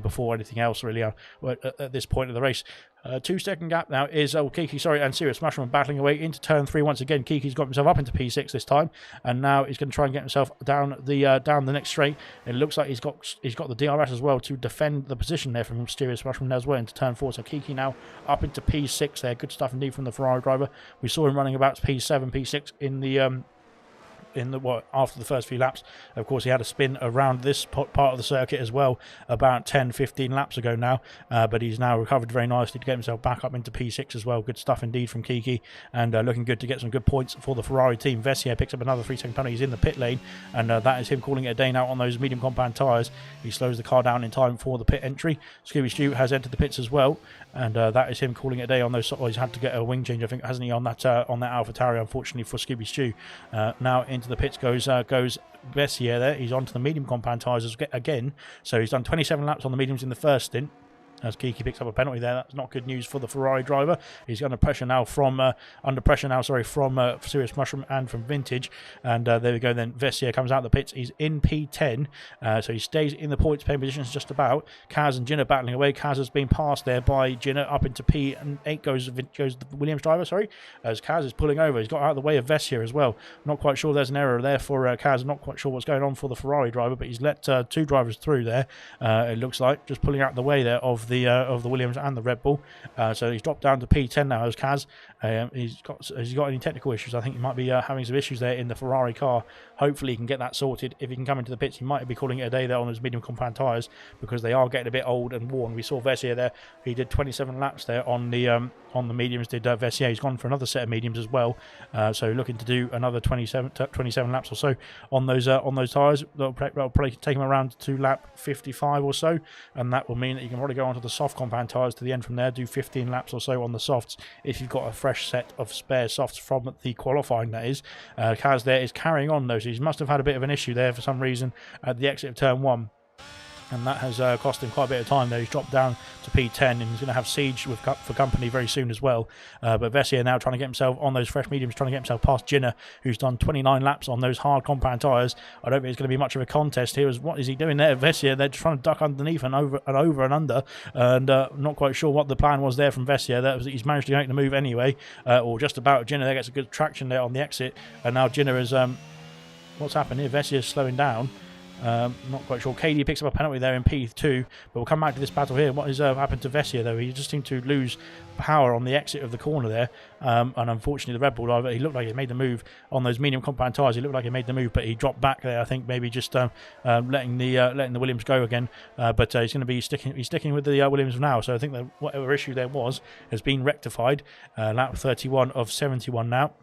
before anything else really at this point of the race. 2-second gap now is Kiki, and Serious Mushroom battling away into turn 3 once again. Kiki's got himself up into P6 this time, and now he's going to try and get himself down the next straight. It looks like he's got the DRS as well to defend the position there from Serious Mushroom as well into turn 4. So Kiki now up into P6 there. Good stuff indeed from the Ferrari driver. We saw him running about P7, P6 in the after the first few laps. Of course, he had a spin around this part of the circuit as well about 10-15 laps ago now, but he's now recovered very nicely to get himself back up into P6 as well. Good stuff indeed from Kiki, and looking good to get some good points for the Ferrari team. Vessier picks up another 3-second penalty. He's in the pit lane, and that is him calling it a day now on those medium compound tyres. He slows the car down in time for the pit entry. Scooby Stu has entered the pits as well, and that is him calling it a day on those. He's had to get a wing change, I think, hasn't he, on that AlphaTauri, unfortunately for Scooby Stu. Now into the pits goes Vessier there. He's onto the medium compound tyres again, so he's done 27 laps on the mediums in the first stint. As Kiki picks up a penalty there, that's not good news for the Ferrari driver. He's under pressure now from Serious Mushroom and from Vintage. And there we go. Then Vessier comes out the pits. He's in P10, so he stays in the points paying positions just about. Kaz and Jinner battling away. Kaz has been passed there by Jinner. Up into P8 goes the Williams driver. Sorry, as Kaz is pulling over. He's got out of the way of Vessier as well. Not quite sure. There's an error there for Kaz. Not quite sure what's going on for the Ferrari driver, but he's let two drivers through there. It looks like just pulling out the way there of the Williams and the Red Bull. So he's dropped down to P10 now as Kaz. Has he got any technical issues? I think he might be having some issues there in the Ferrari car. Hopefully he can get that sorted. If he can come into the pits, he might be calling it a day there on those medium compound tyres, because they are getting a bit old and worn. We saw Vessier there. He did 27 laps there on the mediums. Did Vessier. He's gone for another set of mediums as well. So looking to do another 27 laps or so on those tyres. That'll probably take him around to lap 55 or so, and that will mean that you can probably go onto the soft compound tyres to the end from there, do 15 laps or so on the softs if you've got a fresh set of spare softs from the qualifying, that is. Kaz there is carrying on though, so he must have had a bit of an issue there for some reason at the exit of turn 1. And that has cost him quite a bit of time there. He's dropped down to P10 and he's going to have Siege for company very soon as well. But Vessier now trying to get himself on those fresh mediums, trying to get himself past Jinner, who's done 29 laps on those hard compound tyres. I don't think it's going to be much of a contest here. What is he doing there? Vessier, they're trying to duck underneath and over and under. And not quite sure what the plan was there from Vessier. He's managed to make the move anyway, or just about. Jinner there gets a good traction there on the exit. And now Jinner is... what's happened here? Vessier's slowing down. Not quite sure. KD picks up a penalty there in P2, but we'll come back to this battle here. What has happened to Vessier though? He just seemed to lose power on the exit of the corner there, and unfortunately the Red Bull driver, he looked like he made the move on those medium compound tyres. He looked like he made the move, but he dropped back there. I think maybe just letting the Williams go again, but he's going to be sticking with the Williams now. So I think that whatever issue there was has been rectified. Lap 31 of 71 now.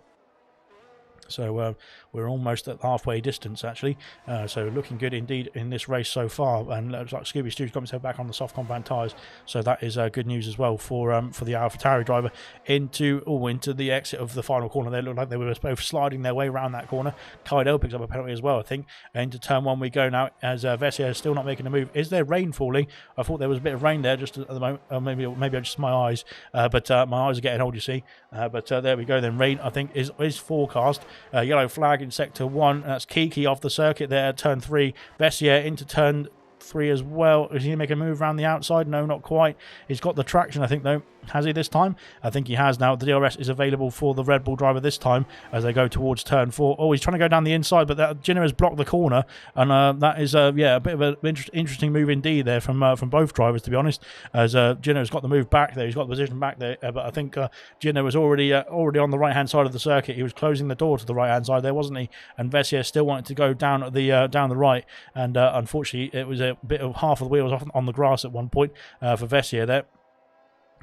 So we're almost at halfway distance, actually. So looking good indeed in this race so far. And looks like Scooby Stu's got himself back on the soft compound tyres. So that is good news as well for the AlphaTauri driver into the exit of the final corner. They look like they were both sliding their way around that corner. Kydell picks up a penalty as well, I think. Into turn 1 we go now, as Vessier is still not making a move. Is there rain falling? I thought there was a bit of rain there just at the moment. Maybe just my eyes. But my eyes are getting old, you see. But there we go then. Rain, I think, is forecast. Yellow flag in sector 1. That's Kiki off the circuit there at turn 3. Vessier into turn 3 as well. Is he going to make a move around the outside? No, not quite. He's got the traction, I think, though. Has he this time? I think he has now. The DRS is available for the Red Bull driver this time as they go towards turn 4. Oh, he's trying to go down the inside, but Jinner has blocked the corner, and that is a bit of an interesting move indeed there from both drivers, to be honest. As Jinner has got the move back there, he's got the position back there, but I think Jinner was already on the right hand side of the circuit. He was closing the door to the right hand side there, wasn't he? And Vessier still wanted to go down the right, and unfortunately it was a bit of half of the wheels off on the grass at one point for Vessier there.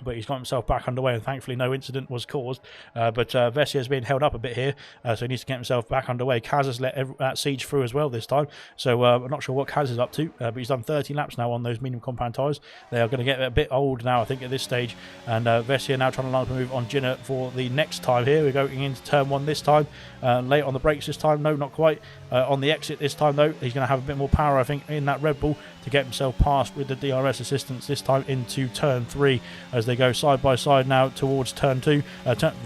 But he's got himself back underway, and thankfully no incident was caused. But Vessier's being held up a bit here, so he needs to get himself back underway. Kaz has let Siege through as well this time, so I'm not sure what Kaz is up to, but he's done 30 laps now on those medium compound tyres. They are going to get a bit old now, I think, at this stage. And Vessier now trying to line up a move on Jinner for the next time here. We're going into turn 1 this time. Late on the brakes this time. No, not quite. On the exit this time, though, he's going to have a bit more power, I think, in that Red Bull to get himself past with the DRS assistance this time into turn 3 as they go side by side now towards turn 2,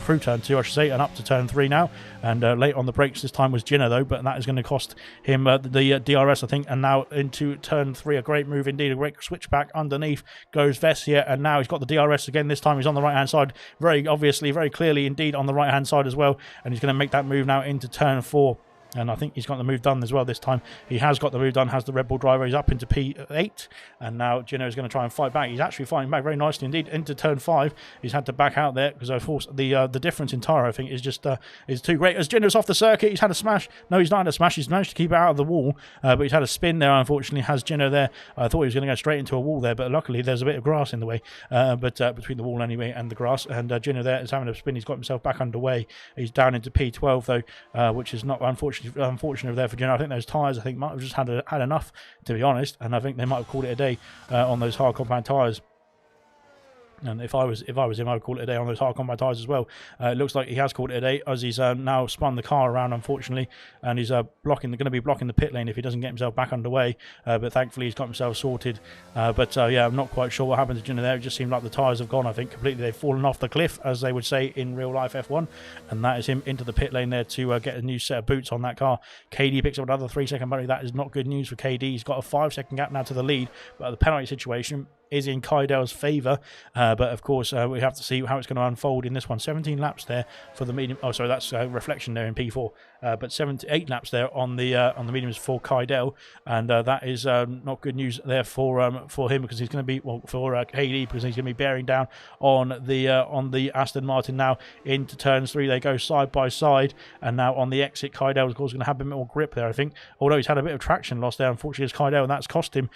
through turn 2 I should say, and up to turn 3 now. And late on the brakes this time was Jinner though, but that is going to cost him the DRS, I think. And now into turn 3, a great move indeed, a great switchback underneath goes Vessier, and now he's got the DRS again. This time he's on the right hand side, very obviously, very clearly indeed on the right hand side as well, and he's going to make that move now into turn 4. and I think he's got the move done as well this time. He has got the move done, has the Red Bull driver. He's up into P8, and now Gino is going to try and fight back. He's actually fighting back very nicely indeed into turn 5. He's had to back out there because, of course, the difference in tyre, I think, is just is too great. As Gino's off the circuit, he's had a smash. No, he's not had a smash. He's managed to keep it out of the wall, but he's had a spin there, unfortunately. Has Gino there. I thought he was going to go straight into a wall there, but luckily there's a bit of grass in the way, but between the wall anyway and the grass, and Gino there is having a spin. He's got himself back underway. He's down into P12 though, which is not unfortunate there for Gino. I think those tyres, I think, might have just had enough, to be honest, and I think they might have called it a day on those hard compound tyres. And if I was him, I would call it a day on those hard combat tyres as well. It looks like he has called it a day, as he's now spun the car around, unfortunately, and he's going to be blocking the pit lane if he doesn't get himself back underway. But thankfully, he's got himself sorted. Yeah, I'm not quite sure what happened to Gino there. It just seemed like the tyres have gone, I think, completely. They've fallen off the cliff, as they would say in real life F1, and that is him into the pit lane there to get a new set of boots on that car. KD picks up another 3-second penalty. That is not good news for KD. He's got a 5-second gap now to the lead, but the penalty situation is in Kaidel's favour, but of course we have to see how it's going to unfold in this one. 17 laps there for the medium. Oh, sorry, that's reflection there in P4. But 8 laps there on the mediums for Kaidel, and that is not good news there for him, because he's going to be for KD, because he's going to be bearing down on the Aston Martin now into turns 3. They go side by side, and now on the exit, Kaidel of course going to have a bit more grip there, I think. Although he's had a bit of traction loss there, unfortunately, as Kaidel, and that's cost him.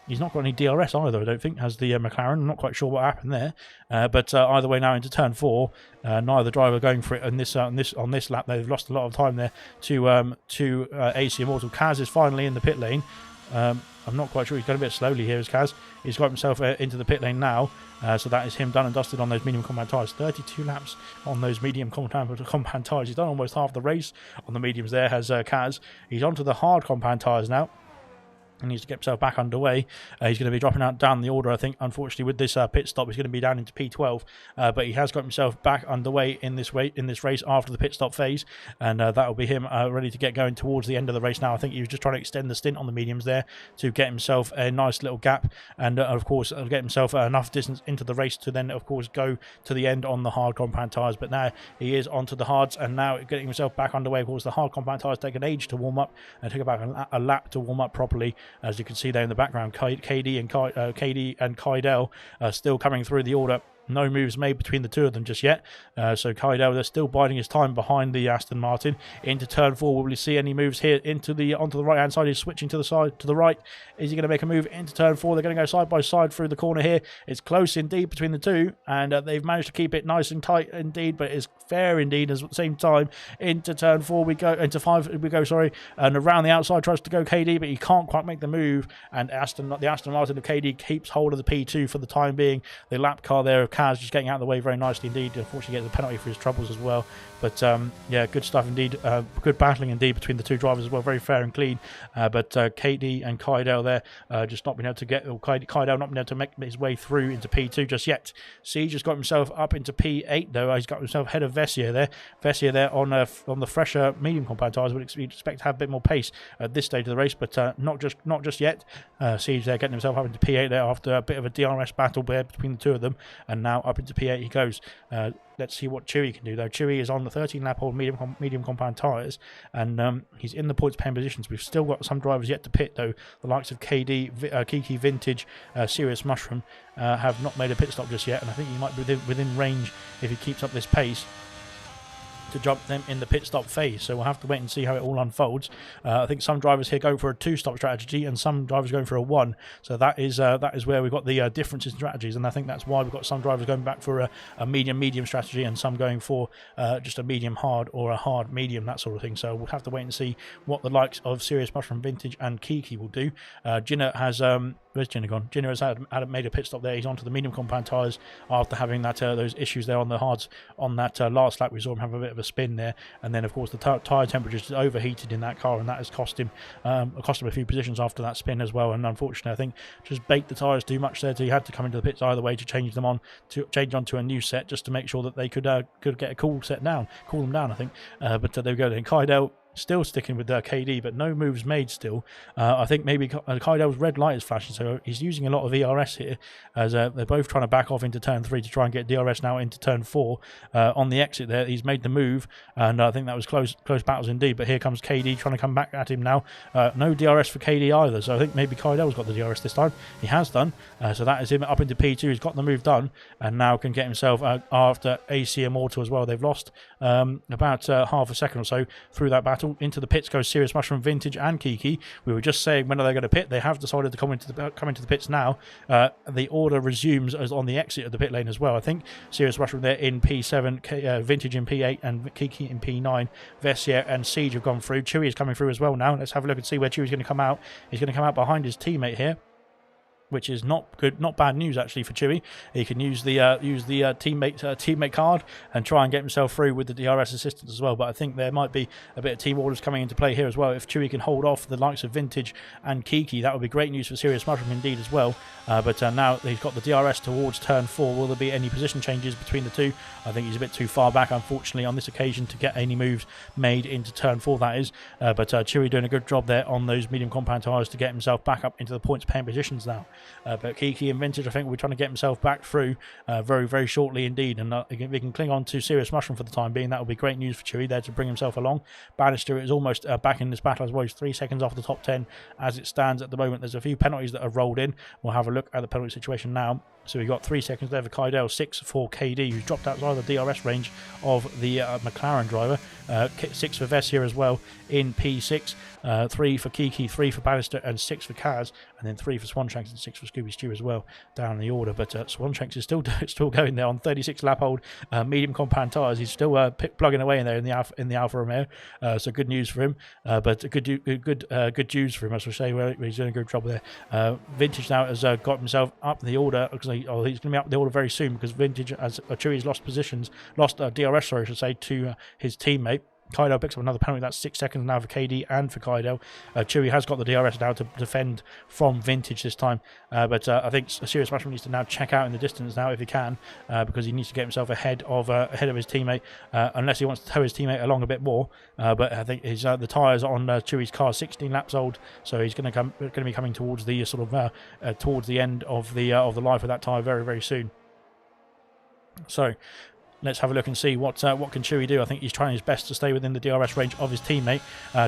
He's not got any DRS either, I don't think, has the McLaren. I'm not quite sure what happened there, but either way, now into turn 4, neither driver going for it on this lap. They've lost a lot of time there to AC Immortal. Kaz is finally in the pit lane. I'm not quite sure. He's going a bit slowly here as Kaz. He's got himself into the pit lane now, so that is him done and dusted on those medium compound tyres. 32 laps on those medium compound tyres. He's done almost half the race on the mediums there, has Kaz. He's onto the hard compound tyres now. He needs to get himself back underway. He's going to be dropping out down the order, I think. Unfortunately, with this pit stop, he's going to be down into P12. But he has got himself back underway in this race after the pit stop phase, and that will be him ready to get going towards the end of the race now. I think he was just trying to extend the stint on the mediums there to get himself a nice little gap, and of course get himself enough distance into the race to then, of course, go to the end on the hard compound tyres. But now he is onto the hards, and now getting himself back underway. Of course, the hard compound tyres take an age to warm up, and take about a lap to warm up properly. As you can see there in the background, KD and Kaidel are still coming through the order. No moves made between the two of them just yet. So Kaidel, they're still biding his time behind the Aston Martin. Into turn 4, will we see any moves here onto the right hand side? He's switching to the right. Is he going to make a move into turn 4? They're going to go side by side through the corner here. It's close indeed between the two, and they've managed to keep it nice and tight indeed, but it's fair indeed. At the same time, into turn 4 we go, into 5 we go, sorry, and around the outside tries to go KD, but he can't quite make the move, and the Aston Martin of KD keeps hold of the P2 for the time being. The lap car there of Kaz just getting out of the way very nicely indeed. Unfortunately, gets the penalty for his troubles as well. But yeah, good stuff indeed. Good battling indeed between the two drivers as well. Very fair and clean. But KD and Kaidel there just not being able to get, or Kaidel not being able to make his way through into P2 just yet. Siege has got himself up into P8 though. He's got himself ahead of Vessier there. Vessier there on the fresher medium compound tyres. Would expect to have a bit more pace at this stage of the race, but not just yet. Siege there getting himself up into P8 there after a bit of a DRS battle there between the two of them, and now up into P8 he goes. Let's see what Chewy can do though. Chewy is on the 13-lap old medium compound tyres, and he's in the points paying positions. We've still got some drivers yet to pit though. The likes of KD, Kiki Vintage, Serious Mushroom have not made a pit stop just yet, and I think he might be within range if he keeps up this pace to jump them in the pit stop phase. So we'll have to wait and see how it all unfolds. I think some drivers here go for a 2-stop strategy, and some drivers going for a 1. So that is where we've got the differences in strategies, and I think that's why we've got some drivers going back for a medium strategy, and some going for just a medium hard or a hard medium, that sort of thing. So we'll have to wait and see what the likes of Serious Mushroom, Vintage and Kiki will do. Jinner has where's Jinner gone? Jinner has made a pit stop there. He's onto the medium compound tyres after having that those issues there on the hards on that last lap. We saw him have a bit of a spin there, and then of course the tyre temperatures overheated in that car, and that has cost him a few positions after that spin as well. And unfortunately, I think just baked the tyres too much there, so he had to come into the pits either way to change onto a new set, just to make sure that they could get a cool them down, I think. But there we go then. Kaidel Still sticking with KD, but no moves made still. I think maybe Kaidel's red light is flashing, so he's using a lot of ERS here, as they're both trying to back off into turn 3 to try and get DRS now into turn 4. On the exit there, he's made the move, and I think that was close battles indeed, but here comes KD trying to come back at him now. No DRS for KD either, so I think maybe Kaidel's got the DRS this time. He has done, so that is him up into P2. He's got the move done, and now can get himself after AC Immortal as well. They've lost about half a second or so through that battle. Into the pits goes Serious Mushroom, Vintage and Kiki. We were just saying when are they going to pit. They have decided to come into the pits now. The order resumes as on the exit of the pit lane as well. I think Serious Mushroom there in P7, Vintage in P8 and Kiki in P9. Vessier and Siege have gone through. Chewie is coming through as well now. Let's have a look and see where Chewie's going to come out. He's going to come out behind his teammate here, which is not good, not bad news actually for Chewie. He can use the teammate card and try and get himself through with the DRS assistance as well. But I think there might be a bit of team orders coming into play here as well. If Chewie can hold off the likes of Vintage and Kiki, that would be great news for Serious Mushroom indeed as well. But now he's got the DRS towards turn 4. Will there be any position changes between the two? I think he's a bit too far back, unfortunately, on this occasion to get any moves made into turn 4, that is. But Chewie doing a good job there on those medium compound tyres to get himself back up into the points paying positions now. But Kiki and Vintage, I think, we're trying to get himself back through very, very shortly indeed. And if we can cling on to Serious Mushroom for the time being, that will be great news for Chewie there to bring himself along. Bannister is almost back in this battle as well. He's 3 seconds off the top 10 as it stands at the moment. There's a few penalties that have rolled in. We'll have a look at the penalty situation now. So we've got 3 seconds there for Kaidel, 6 for KD, who's dropped outside the DRS range of the McLaren driver. 6 for Vess here as well in P6. 3 for Kiki, 3 for Bannister, and 6 for Kaz, and then 3 for Swanshanks and 6 for Scooby Stew as well down the order. But Swanshanks is still going there on 36 lap old medium compound tyres. He's still plugging away in there in the Alfa Romeo. So good news for him. But good news for him, as I say. Where he's doing a good job there. Vintage now has got himself up the order. He's going to be up the order very soon because Vintage, as Chewie's lost DRS, sorry, I should say, to his teammate. Kaidel picks up another penalty. That's 6 seconds now for KD and for Kaidel. Chewie has got the DRS now to defend from Vintage this time. But I think Serious Mushroom needs to now check out in the distance now if he can, because he needs to get himself ahead of his teammate, unless he wants to tow his teammate along a bit more. But I think his the tyres on Chewie's car 16 laps old, so he's going to be coming towards the towards the end of the life of that tyre very, very soon. So let's have a look and see what can Chewie do. I think he's trying his best to stay within the DRS range of his teammate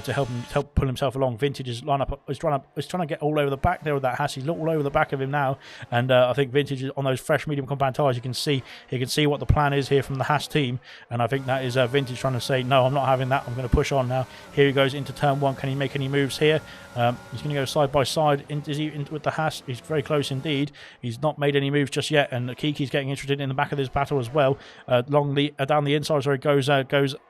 to help pull himself along. Vintage's lineup is trying to get all over the back there with that Haas. He's all over the back of him now, and I think Vintage on those fresh medium compound tyres, he can see what the plan is here from the Haas team, and I think that is Vintage trying to say, no, I'm not having that. I'm going to push on now. Here he goes into turn 1. Can he make any moves here? He's going to go side by side with the Haas. He's very close indeed. He's not made any moves just yet, and Kiki's getting interested in the back of this battle as well. Down the inside, sorry, goes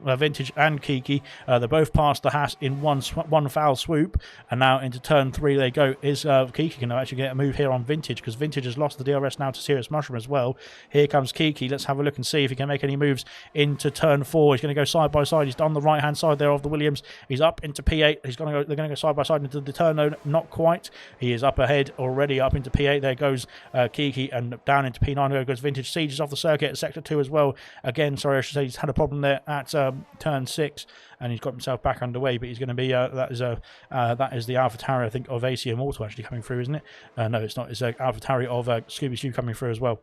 Vintage and Kiki. They're both past the Haas in one foul swoop, and now into turn 3 they go. Is Kiki going to actually get a move here on Vintage, because Vintage has lost the DRS now to Serious Mushroom as well. Here comes Kiki. Let's have a look and see if he can make any moves into turn 4. He's going to go side by side. He's on the right hand side there of the Williams. He's up into P8. They're going to go side by side into the turn. No, not quite. He is up ahead already, up into P8. There goes Kiki, and down into P9 there goes Vintage. Siege is off the circuit at sector 2 as well. Again, sorry, I should say he's had a problem there at turn 6, and he's got himself back underway. But he's going to be that is the AlphaTauri, I think, of AC Immortal actually coming through, isn't it? No, it's not. It's AlphaTauri of Scooby Stew coming through as well.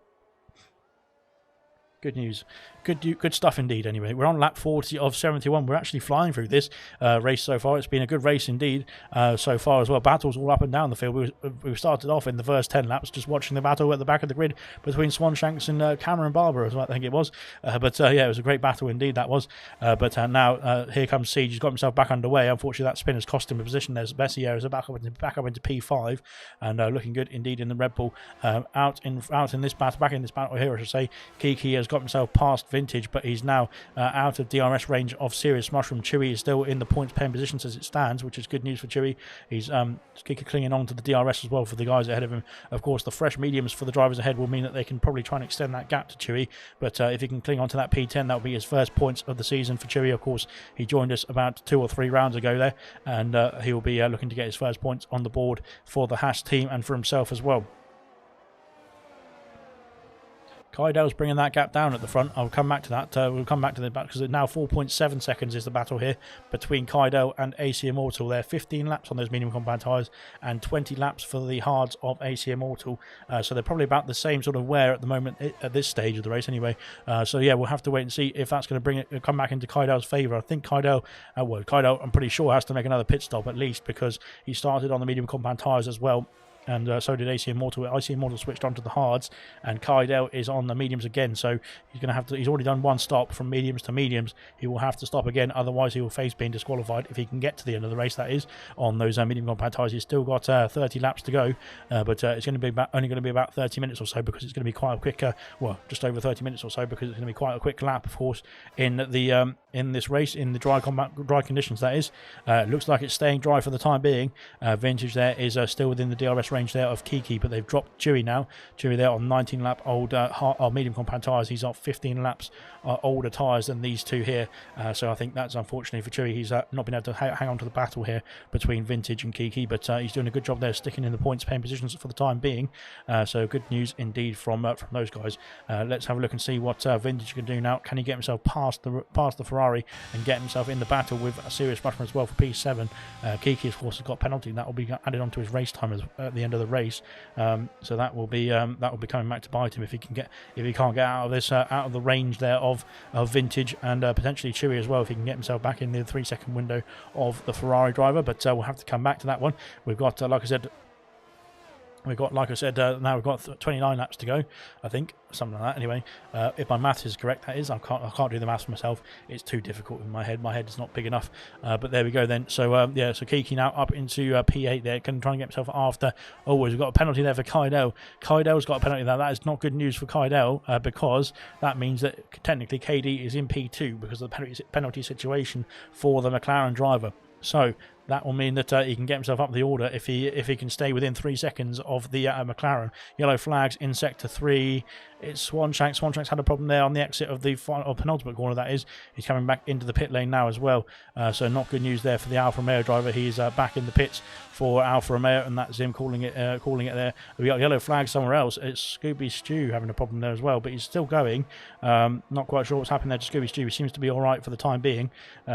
Good news. Good stuff indeed. Anyway, we're on lap 40 of 71. We're actually flying through this race so far. It's been a good race indeed so far as well. Battles all up and down the field. We started off in the first 10 laps just watching the battle at the back of the grid between Swanshanks and Cameron Barber, as I think it was. But yeah, it was a great battle indeed, that was. But now here comes Siege. He's got himself back underway. Unfortunately, that spin has cost him a position. There's Bessier is back up into P5, and looking good indeed in the Red Bull. Back in this battle here, I should say. Kiki has got himself past Vintage, but he's now out of DRS range of Serious Mushroom. Chewie is still in the points paying positions as it stands, which is good news for Chewie. He's clinging on to the DRS as well for the guys ahead of him. Of course, the fresh mediums for the drivers ahead will mean that they can probably try and extend that gap to Chewie, but if he can cling on to that P10, that will be his first points of the season for Chewie. Of course, he joined us about 2 or 3 rounds ago there, and he will be looking to get his first points on the board for the Haas team and for himself as well. Kaidel's bringing that gap down at the front. I'll come back to that. We'll come back to the back because now 4.7 seconds is the battle here between Kaidel and AC Immortal. They're 15 laps on those medium compound tyres and 20 laps for the hards of AC Immortal. So they're probably about the same sort of wear at the moment at this stage of the race anyway. So yeah, we'll have to wait and see if that's going to bring it come back into Kaidel's favour. I think Kaidel, I'm pretty sure has to make another pit stop at least because he started on the medium compound tyres as well. And so did AC Immortal. AC Immortal switched onto the hards, and Kaidel is on the mediums again. So he's going to have to. He's already done one stop from mediums to mediums. He will have to stop again, otherwise he will face being disqualified if he can get to the end of the race. That is on those medium compound tyres. He's still got 30 laps to go, but it's going to be only going to be about 30 minutes or so because it's going to be quite a quick. Just over 30 minutes or so because it's going to be quite a quick lap, of course, in the in this race in the dry conditions. That is. Looks like it's staying dry for the time being. Vintage there is still within the DRS range there of Kiki, but they've dropped Chewy now. Chewy there on 19 lap old medium compound tyres. He's on 15 laps older tyres than these two here. So I think that's unfortunately for Chewy. He's not been able to hang on to the battle here between Vintage and Kiki, but he's doing a good job there sticking in the points paying positions for the time being. So good news indeed from those guys. Let's have a look and see what Vintage can do now. Can he get himself past the Ferrari and get himself in the battle with a serious rushman as well for P7? Kiki of course has got a penalty that will be added onto his race time at the end of the race. So that will be coming back to bite him if he can't get out of this out of the range there of Vintage and potentially Chewy as well if he can get himself back in the 3-second window of the Ferrari driver. But we'll have to come back to that one. We've got like I said, now we've got 29 laps to go, I think, something like that. Anyway, if my maths is correct, that is. I can't do the maths myself. It's too difficult in my head. My head is not big enough. But there we go then. So so Kiki now up into P8 there, can try and get himself after. Oh, we've got a penalty there for Kaidel. Kaidel's got a penalty there. That is not good news for Kaidel because that means that technically KD is in P2 because of the penalty situation for the McLaren driver. So that will mean that he can get himself up the order if he can stay within 3 seconds of the McLaren. Yellow flags in sector 3. It's Swanshanks. Swanshanks had a problem there on the exit of the penultimate corner. That is, he's coming back into the pit lane now as well. So not good news there for the Alfa Romeo driver. He's back in the pits for Alfa Romeo, and that's him calling it there. We got yellow flag somewhere else. It's Scooby Stew having a problem there as well, but he's still going. Not quite sure what's happened there to Scooby Stew. He seems to be all right for the time being.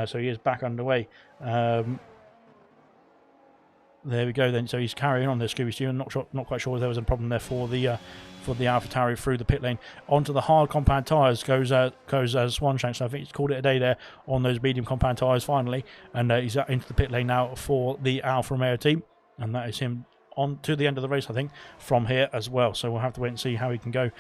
So he is back underway. There we go then. So he's carrying on there, Scooby Stew. I'm not quite sure if there was a problem there for the AlphaTauri through the pit lane. Onto the hard compound tyres goes Swanshanks. So I think he's called it a day there on those medium compound tyres finally, and he's into the pit lane now for the Alfa Romeo team, and that is him on to the end of the race, I think, from here as well. So we'll have to wait and see how he goes.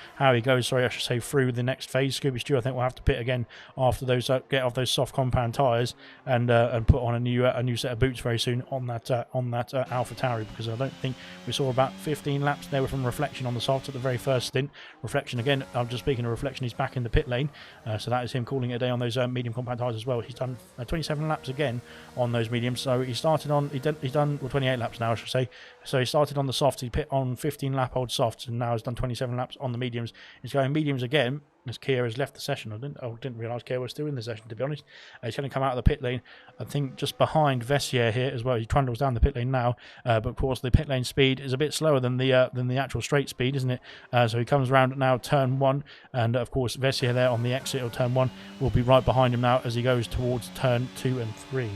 Sorry, I should say through the next phase. Scooby Stew, I think, will have to pit again after those get off those soft compound tyres and put on a new set of boots very soon on that AlphaTauri, because I don't think we saw about 15 laps there from Reflection on the softs at the very first stint. Reflection again. I'm just speaking of Reflection. He's back in the pit lane, so that is him calling it a day on those medium compound tyres as well. He's done 27 laps again on those mediums. So he started on he's done 28 laps now, I should say. So he started on the softs, he pit on 15 lap old softs, and now has done 27 laps on the mediums. He's going mediums again as Kia has left the session. I didn't realise Kia was still in the session, to be honest. He's going to come out of the pit lane, I think, just behind Vessier here as well. He trundles down the pit lane now, but of course the pit lane speed is a bit slower than the actual straight speed, isn't it? So he comes around now turn 1, and of course Vessier there on the exit of turn 1 will be right behind him now as he goes towards turn 2 and 3.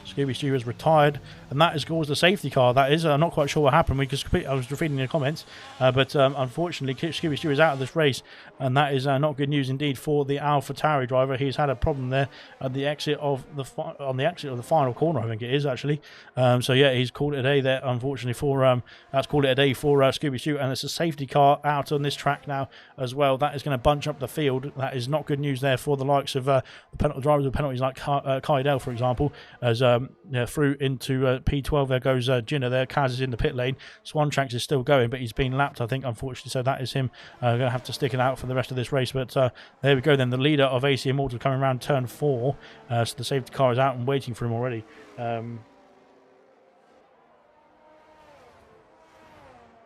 Scooby Stew has retired, and that has caused a safety car. That is, I'm not quite sure what happened. I was reading the comments, but unfortunately, Scooby Stew is out of this race, and that is not good news indeed for the AlphaTauri driver. He's had a problem there at the exit of the final corner, I think it is actually. So yeah, he's called it a day there. Unfortunately for that's called it a day for Scooby Stew, and it's a safety car out on this track now as well. That is going to bunch up the field. That is not good news there for the likes of the drivers with penalties like Kaidel, for example, as through into P12. There goes Jinner there. Kaz is in the pit lane. Swanshanks is still going, but he's been lapped, I think, unfortunately. So that is him going to have to stick it out for the rest of this race. But there we go then. The leader of AC Immortal coming around turn 4. So the safety car is out and waiting for him already. There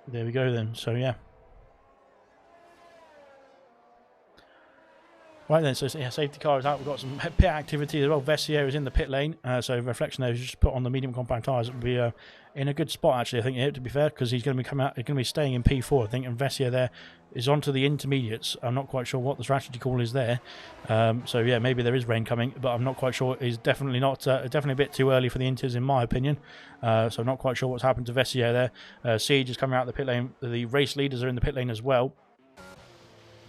we go then. So yeah. Right then, so yeah, safety car is out. We've got some pit activity as well. Vessier is in the pit lane, so reflection there is just put on the medium compound tyres. It would be in a good spot actually, I think, here, to be fair, because he's going to be coming out. He's going to be staying in P4, I think, and Vessier there is onto the intermediates. I'm not quite sure what the strategy call is there. So yeah, maybe there is rain coming, but I'm not quite sure. It's definitely not. Definitely a bit too early for the inters, in my opinion. So I'm not quite sure what's happened to Vessier there. Siege is coming out of the pit lane. The race leaders are in the pit lane as well.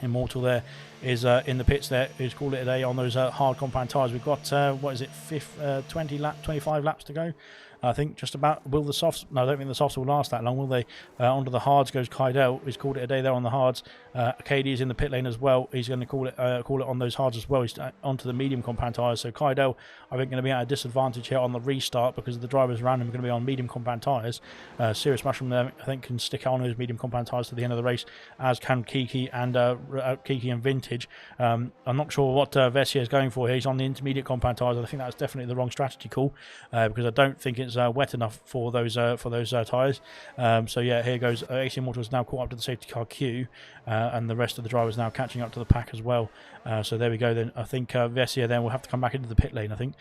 Immortal there is in the pits there. Who's called it a day on those hard compound tyres. We've got what is it, 25 laps to go. I think just about. Will the softs? No, I don't think the softs will last that long, will they? Onto the hards goes Kydell. He's called it a day there on the hards. Arcadie is in the pit lane as well. He's going to call it on those hards as well. He's onto the medium compound tyres. So Kydell, I think, going to be at a disadvantage here on the restart because the drivers around him are going to be on medium compound tyres. Serious Mushroom there, I think, can stick on those medium compound tyres to the end of the race, as can Kiki and Vintage. I'm not sure what Vessier is going for here. He's on the intermediate compound tyres. I think that's definitely the wrong strategy call because I don't think it's wet enough for those tyres. So yeah, here goes. AC Immortal is now caught up to the safety car queue, and the rest of the drivers now catching up to the pack as well. So there we go then. I think Vessier then will have to come back into the pit lane. I think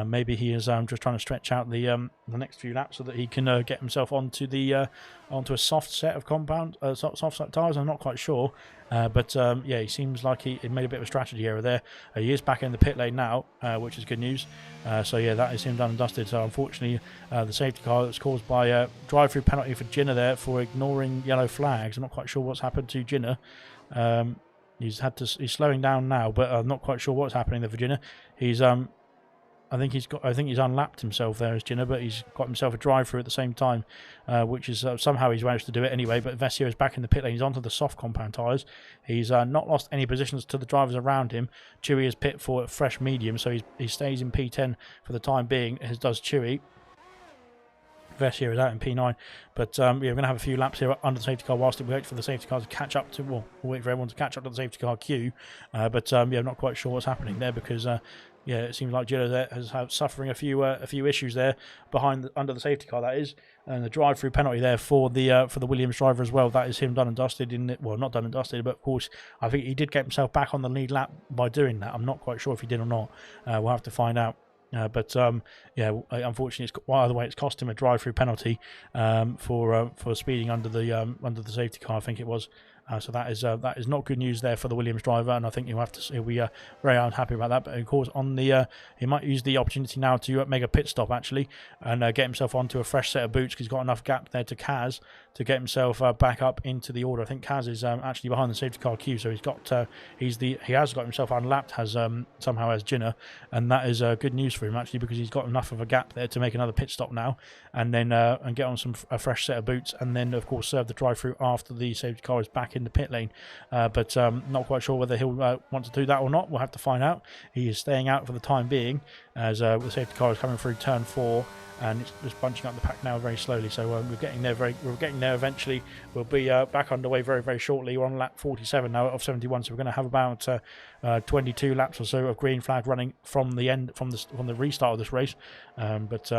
maybe he is just trying to stretch out the next few laps so that he can get himself onto a soft set of soft set tyres. I'm not quite sure. But yeah, he seems like he made a bit of a strategy error there. He is back in the pit lane now, which is good news. So yeah, that is him done and dusted. So unfortunately, the safety car that's caused by a drive-through penalty for Jinner there for ignoring yellow flags. I'm not quite sure what's happened to Jinner. He's slowing down now, but I'm not quite sure what's happening there for Jinner. I think he's unlapped himself there as Jinner, but he's got himself a drive-through at the same time, which is somehow he's managed to do it anyway. But Vessier is back in the pit lane. He's onto the soft compound tyres. He's not lost any positions to the drivers around him. Chewy is pit for fresh medium, so he stays in P10 for the time being, as does Chewy. Vessier is out in P9, but yeah, we're going to have a few laps here under the safety car whilst we wait for the safety car to catch up to, well, we'll wait for everyone to catch up to the safety car queue, but yeah, I'm not quite sure what's happening there because yeah, it seems like Gillo there has had suffering a few issues there under the safety car, that is, and the drive-through penalty there for the Williams driver as well. That is him done and dusted well, not done and dusted, but of course I think he did get himself back on the lead lap by doing that. I'm not quite sure if he did or not. We'll have to find out. But yeah, unfortunately, either way, it's cost him a drive-through penalty for speeding under the safety car, I think it was. So that is not good news there for the Williams driver, and I think he'll be very unhappy about that. But of course, he might use the opportunity now to make a pit stop actually, and get himself onto a fresh set of boots because he's got enough gap there to Kaz to get himself back up into the order. I think Kaz is actually behind the safety car queue, so he has got himself unlapped somehow as Jinner, and that is good news for him actually because he's got enough of a gap there to make another pit stop now, and then and get on a fresh set of boots, and then of course serve the drive-through after the safety car is back in the pit lane. But not quite sure whether he'll want to do that or not. We'll have to find out. He is staying out for the time being as the safety car is coming through turn 4, and it's just bunching up the pack now very slowly. So we're getting there eventually. We'll be back underway very, very shortly. We're on lap 47 now of 71, so we're going to have about 22 laps or so of green flag running from the restart of this race. But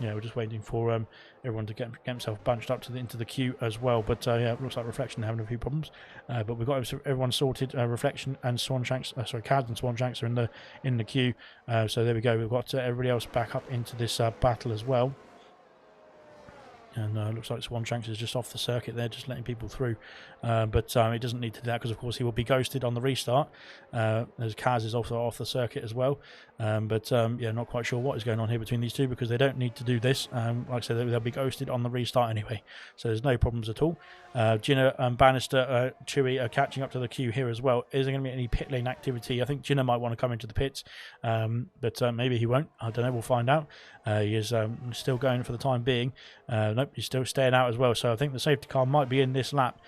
yeah, we're just waiting for everyone to get himself bunched up into the queue as well. But yeah, it looks like Reflection having a few problems. But we've got everyone sorted. Reflection and Swanshanks, Kaz and Swanshanks are in the queue. So there we go. We've got everybody else back up into this battle as well. And looks like Swanshanks is just off the circuit there, just letting people through. But he doesn't need to do that because, of course, he will be ghosted on the restart. As Kaz is also off the circuit as well. But yeah, not quite sure what is going on here between these two because they don't need to do this. Like I said, they'll be ghosted on the restart anyway. So there's no problems at all. Jinner and Bannister, Chewy are catching up to the queue here as well. Is there going to be any pit lane activity? I think Jinner might want to come into the pits, but maybe he won't. I don't know. We'll find out. He is still going for the time being. Nope, he's still staying out as well. So I think the safety car might be in this lap.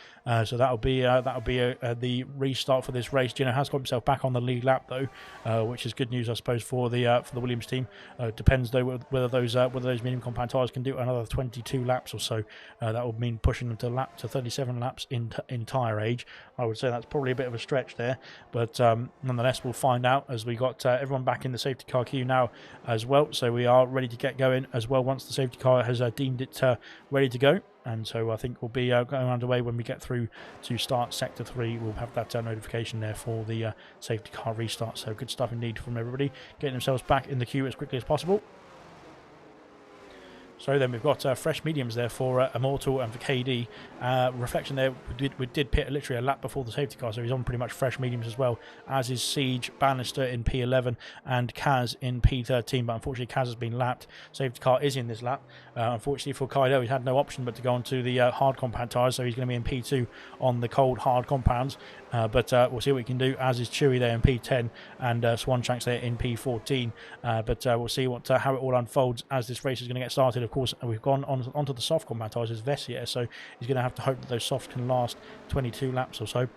So that'll be the restart for this race. Jinner has got himself back on the lead lap though, which is good news, I suppose, for the Williams team. Depends though whether those medium compound tyres can do another 22 laps or so. That would mean pushing them to 37 laps in tyre age. I would say that's probably a bit of a stretch there, but nonetheless we'll find out as we got everyone back in the safety car queue now as well. So we are ready to get going as well once the safety car has deemed it ready to go. And so I think we'll be going underway when we get through to start Sector 3. We'll have that notification there for the safety car restart. So good stuff indeed from everybody, getting themselves back in the queue as quickly as possible. So then we've got fresh mediums there for Immortal and for KD. Reflection there, we did pit literally a lap before the safety car, so he's on pretty much fresh mediums as well, as is Siege, Bannister in P11 and Kaz in P13, but unfortunately Kaz has been lapped. Safety car is in this lap. Unfortunately for Kaido, he had no option but to go onto the hard compound tyres, so he's going to be in P2 on the cold hard compounds. But we'll see what we can do, as is Chewy there in P10 and Swanshanks there in P14. But we'll see how it all unfolds as this race is going to get started. Of course, we've gone onto the soft compound tyres as Vessier, so he's going to have to hope that those softs can last 22 laps or so.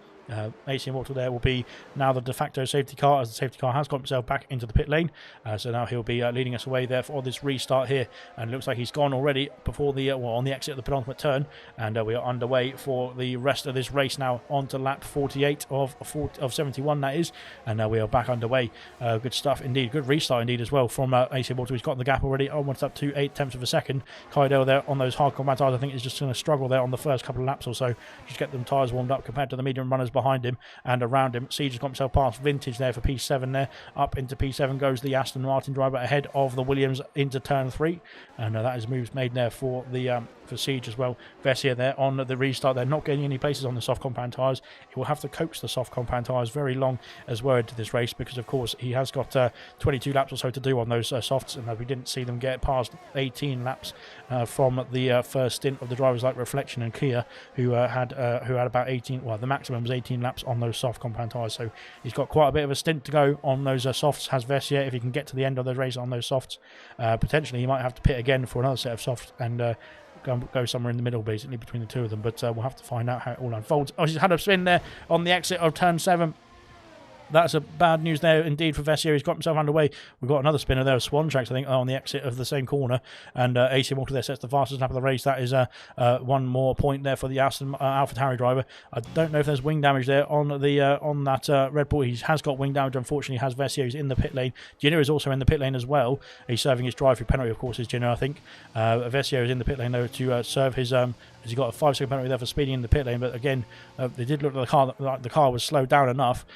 AC Immortal there will be now the de facto safety car, as the safety car has got himself back into the pit lane. So now he'll be leading us away there for this restart here, and it looks like he's gone already before the on the exit of the penultimate turn, and we are underway for the rest of this race now, on to lap 48 of 71, that is, and we are back underway. Good stuff indeed, good restart indeed as well from AC Immortal. He's got the gap already, almost up to 0.8 of a second. Kaido there on those hard combat tyres, I think, is just going to struggle there on the first couple of laps or so, just get them tyres warmed up compared to the medium runners behind him and around him. Siege has got himself past Vintage there for P7 there. Up into P7 goes the Aston Martin driver ahead of the Williams into turn 3, and that is moves made there for the for Siege as well. Vessier there on the restart. They're not getting any places on the soft compound tyres. He will have to coax the soft compound tyres very long as well into this race, because of course he has got 22 laps or so to do on those softs, and we didn't see them get past 18 laps from the first stint of the drivers like Reflection and Kia, who had about 18, well, the maximum was 18 laps on those soft compound tyres. So he's got quite a bit of a stint to go on those softs, has Vessier. If he can get to the end of the race on those softs, potentially he might have to pit again for another set of softs and go somewhere in the middle, basically, between the two of them. But we'll have to find out how it all unfolds. Oh, he's had a spin there on the exit of turn 7. That's a bad news there indeed for Vessier. He's got himself underway. We've got another spinner there, Swanshanks, I think, on the exit of the same corner. And AC Immortal there sets the fastest lap of the race. That is one more point there for the AlphaTauri driver. I don't know if there's wing damage there on that Red Bull. He has got wing damage, unfortunately. Has Vessier, who's in the pit lane. Jenner is also in the pit lane as well. He's serving his drive-through penalty, of course, is Jenner, I think. Vessier is in the pit lane, though, to serve his... as he got a 5-second penalty there for speeding in the pit lane, but again, they did look like the car was slowed down enough,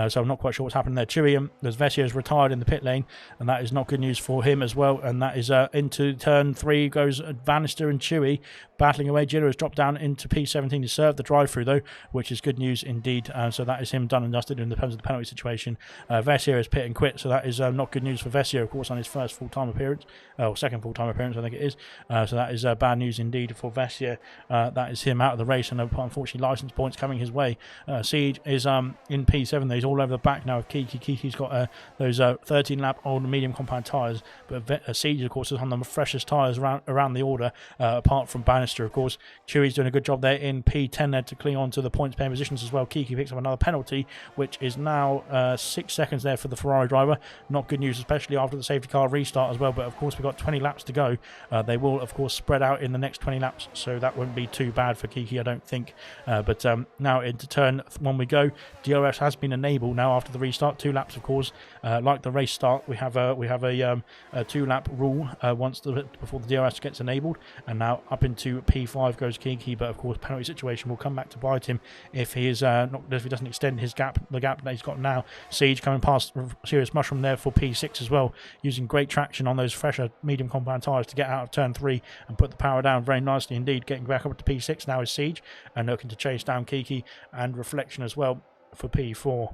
so I'm not quite sure what's happened there. Chewy, as Vessier is retired in the pit lane, and that is not good news for him as well, and that is into turn 3 goes Bannister and Chewy, battling away. Giller has dropped down into P17 to serve the drive-through, though, which is good news indeed, so that is him done and dusted in terms of the penalty situation. Vessier is pit and quit, so that is not good news for Vessier, of course, on his first full-time appearance, or second full-time appearance, I think it is, so that is bad news indeed for Vessier. That is him out of the race, and unfortunately license points coming his way. Siege is in P7 there. He's all over the back now of Kiki. Kiki's got those 13 lap old medium compound tyres, but Siege of course is on the freshest tyres around the order, apart from Bannister of course. Chewy's doing a good job there in P10 there to cling on to the points paying positions as well. Kiki picks up another penalty, which is now 6 seconds there for the Ferrari driver. Not good news, especially after the safety car restart as well, but of course we've got 20 laps to go. They will of course spread out in the next 20 laps, so that won't be too bad for Kiki, I don't think. But now into turn 1 we go. DRS has been enabled now after the restart. 2 laps, of course. Like the race start, we have a 2-lap rule before the DRS gets enabled. And now up into P5 goes Kiki, but of course penalty situation will come back to bite him if he is if he doesn't extend the gap that he's got now. Siege coming past Serious Mushroom there for P6 as well, using great traction on those fresher medium compound tyres to get out of turn 3 and put the power down very nicely indeed. Getting back up to P6 now is Siege, and looking to chase down Kiki and Reflection as well for P4.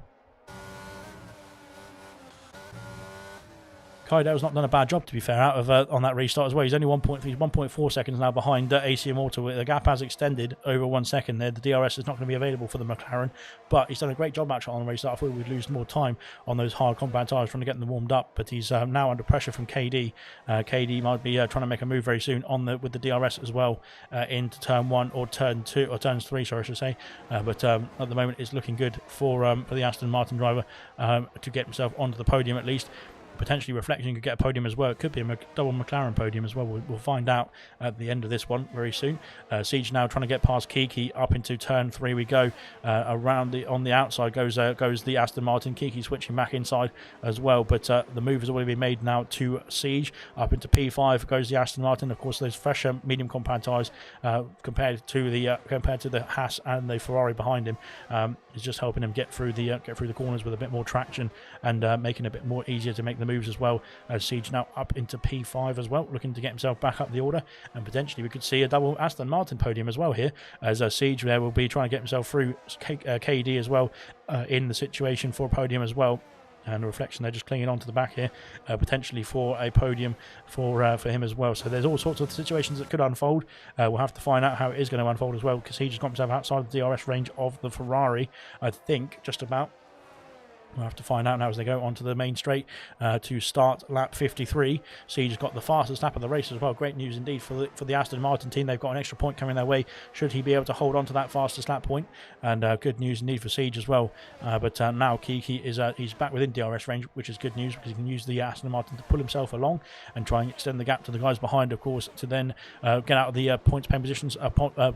Kaido's not done a bad job, to be fair, out of on that restart as well. He's only 1.4 seconds now behind AC Immortal. The gap has extended over 1 second there. The DRS is not going to be available for the McLaren, but he's done a great job actually on the restart. I thought we'd lose more time on those hard compound tyres trying to get them warmed up, but he's now under pressure from KD. KD might be trying to make a move very soon with the DRS as well into turn 1 or turn 2 or turns 3, sorry, I should say. But at the moment it's looking good for the Aston Martin driver to get himself onto the podium at least. Potentially Reflection could get a podium as well. It could be a double McLaren podium as well. We'll find out at the end of this one very soon. Siege now trying to get past Kiki. Up into turn 3 we go. On the outside goes the Aston Martin. Kiki switching back inside as well, but the move has already been made now to Siege. Up into P5 goes the Aston Martin. Of course, those fresher medium compound tyres compared to the Haas and the Ferrari behind him is just helping him get through the corners with a bit more traction and making it a bit more easier to make the moves as well. Siege now up into P5 as well, looking to get himself back up the order, and potentially we could see a double Aston Martin podium as well here, as Siege there will be trying to get himself through KD as well in the situation for a podium as well. And Reflection, they're just clinging on to the back here, potentially for a podium for him as well. So there's all sorts of situations that could unfold. We'll have to find out how it is going to unfold as well, because he just got himself outside the DRS range of the Ferrari, I think, just about. We'll have to find out now as they go onto the main straight to start lap 53. Siege has got the fastest lap of the race as well. Great news indeed for the Aston Martin team. They've got an extra point coming their way should he be able to hold on to that fastest lap point. And good news indeed for Siege as well. But now Kiki is he's back within DRS range, which is good news because he can use the Aston Martin to pull himself along and try and extend the gap to the guys behind, of course, to then get out of the points pen positions,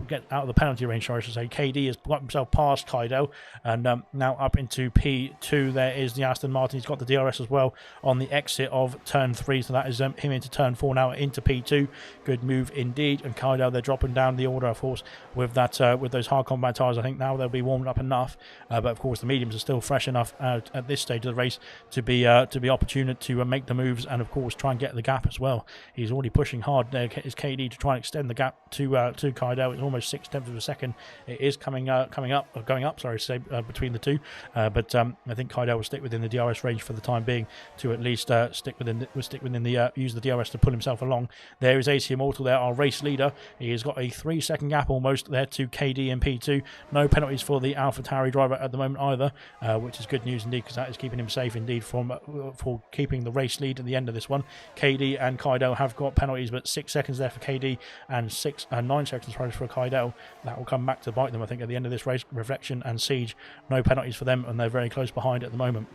get out of the penalty range, sorry, I should say. KD has got himself past Kaido and now up into P2. There is the Aston Martin. He's got the DRS as well on the exit of turn 3, so that is him into turn 4 now into P2. Good move indeed. And Kaido, they're dropping down the order, of course, with that with those hard combat tyres. I think now they'll be warmed up enough, but of course the mediums are still fresh enough at this stage of the race to be opportune to make the moves and of course try and get the gap as well. He's already pushing hard there, is KD, to try and extend the gap to Kaido. It's almost 6/10 of a second. It is going up, sorry, between the two, but I think Kaido will stick within the DRS range for the time being to at least stick within the use the DRS to pull himself along. There is AC Immortal there, our race leader. He has got a 3-second gap almost there to KD and P2. No penalties for the AlphaTauri driver at the moment either, which is good news indeed, because that is keeping him safe indeed for keeping the race lead at the end of this one. KD and Kaido have got penalties, but 6 seconds there for KD and 9 seconds for Kaido. That will come back to bite them, I think, at the end of this race. Reflection and Siege, no penalties for them, and they're very close behind at the moment.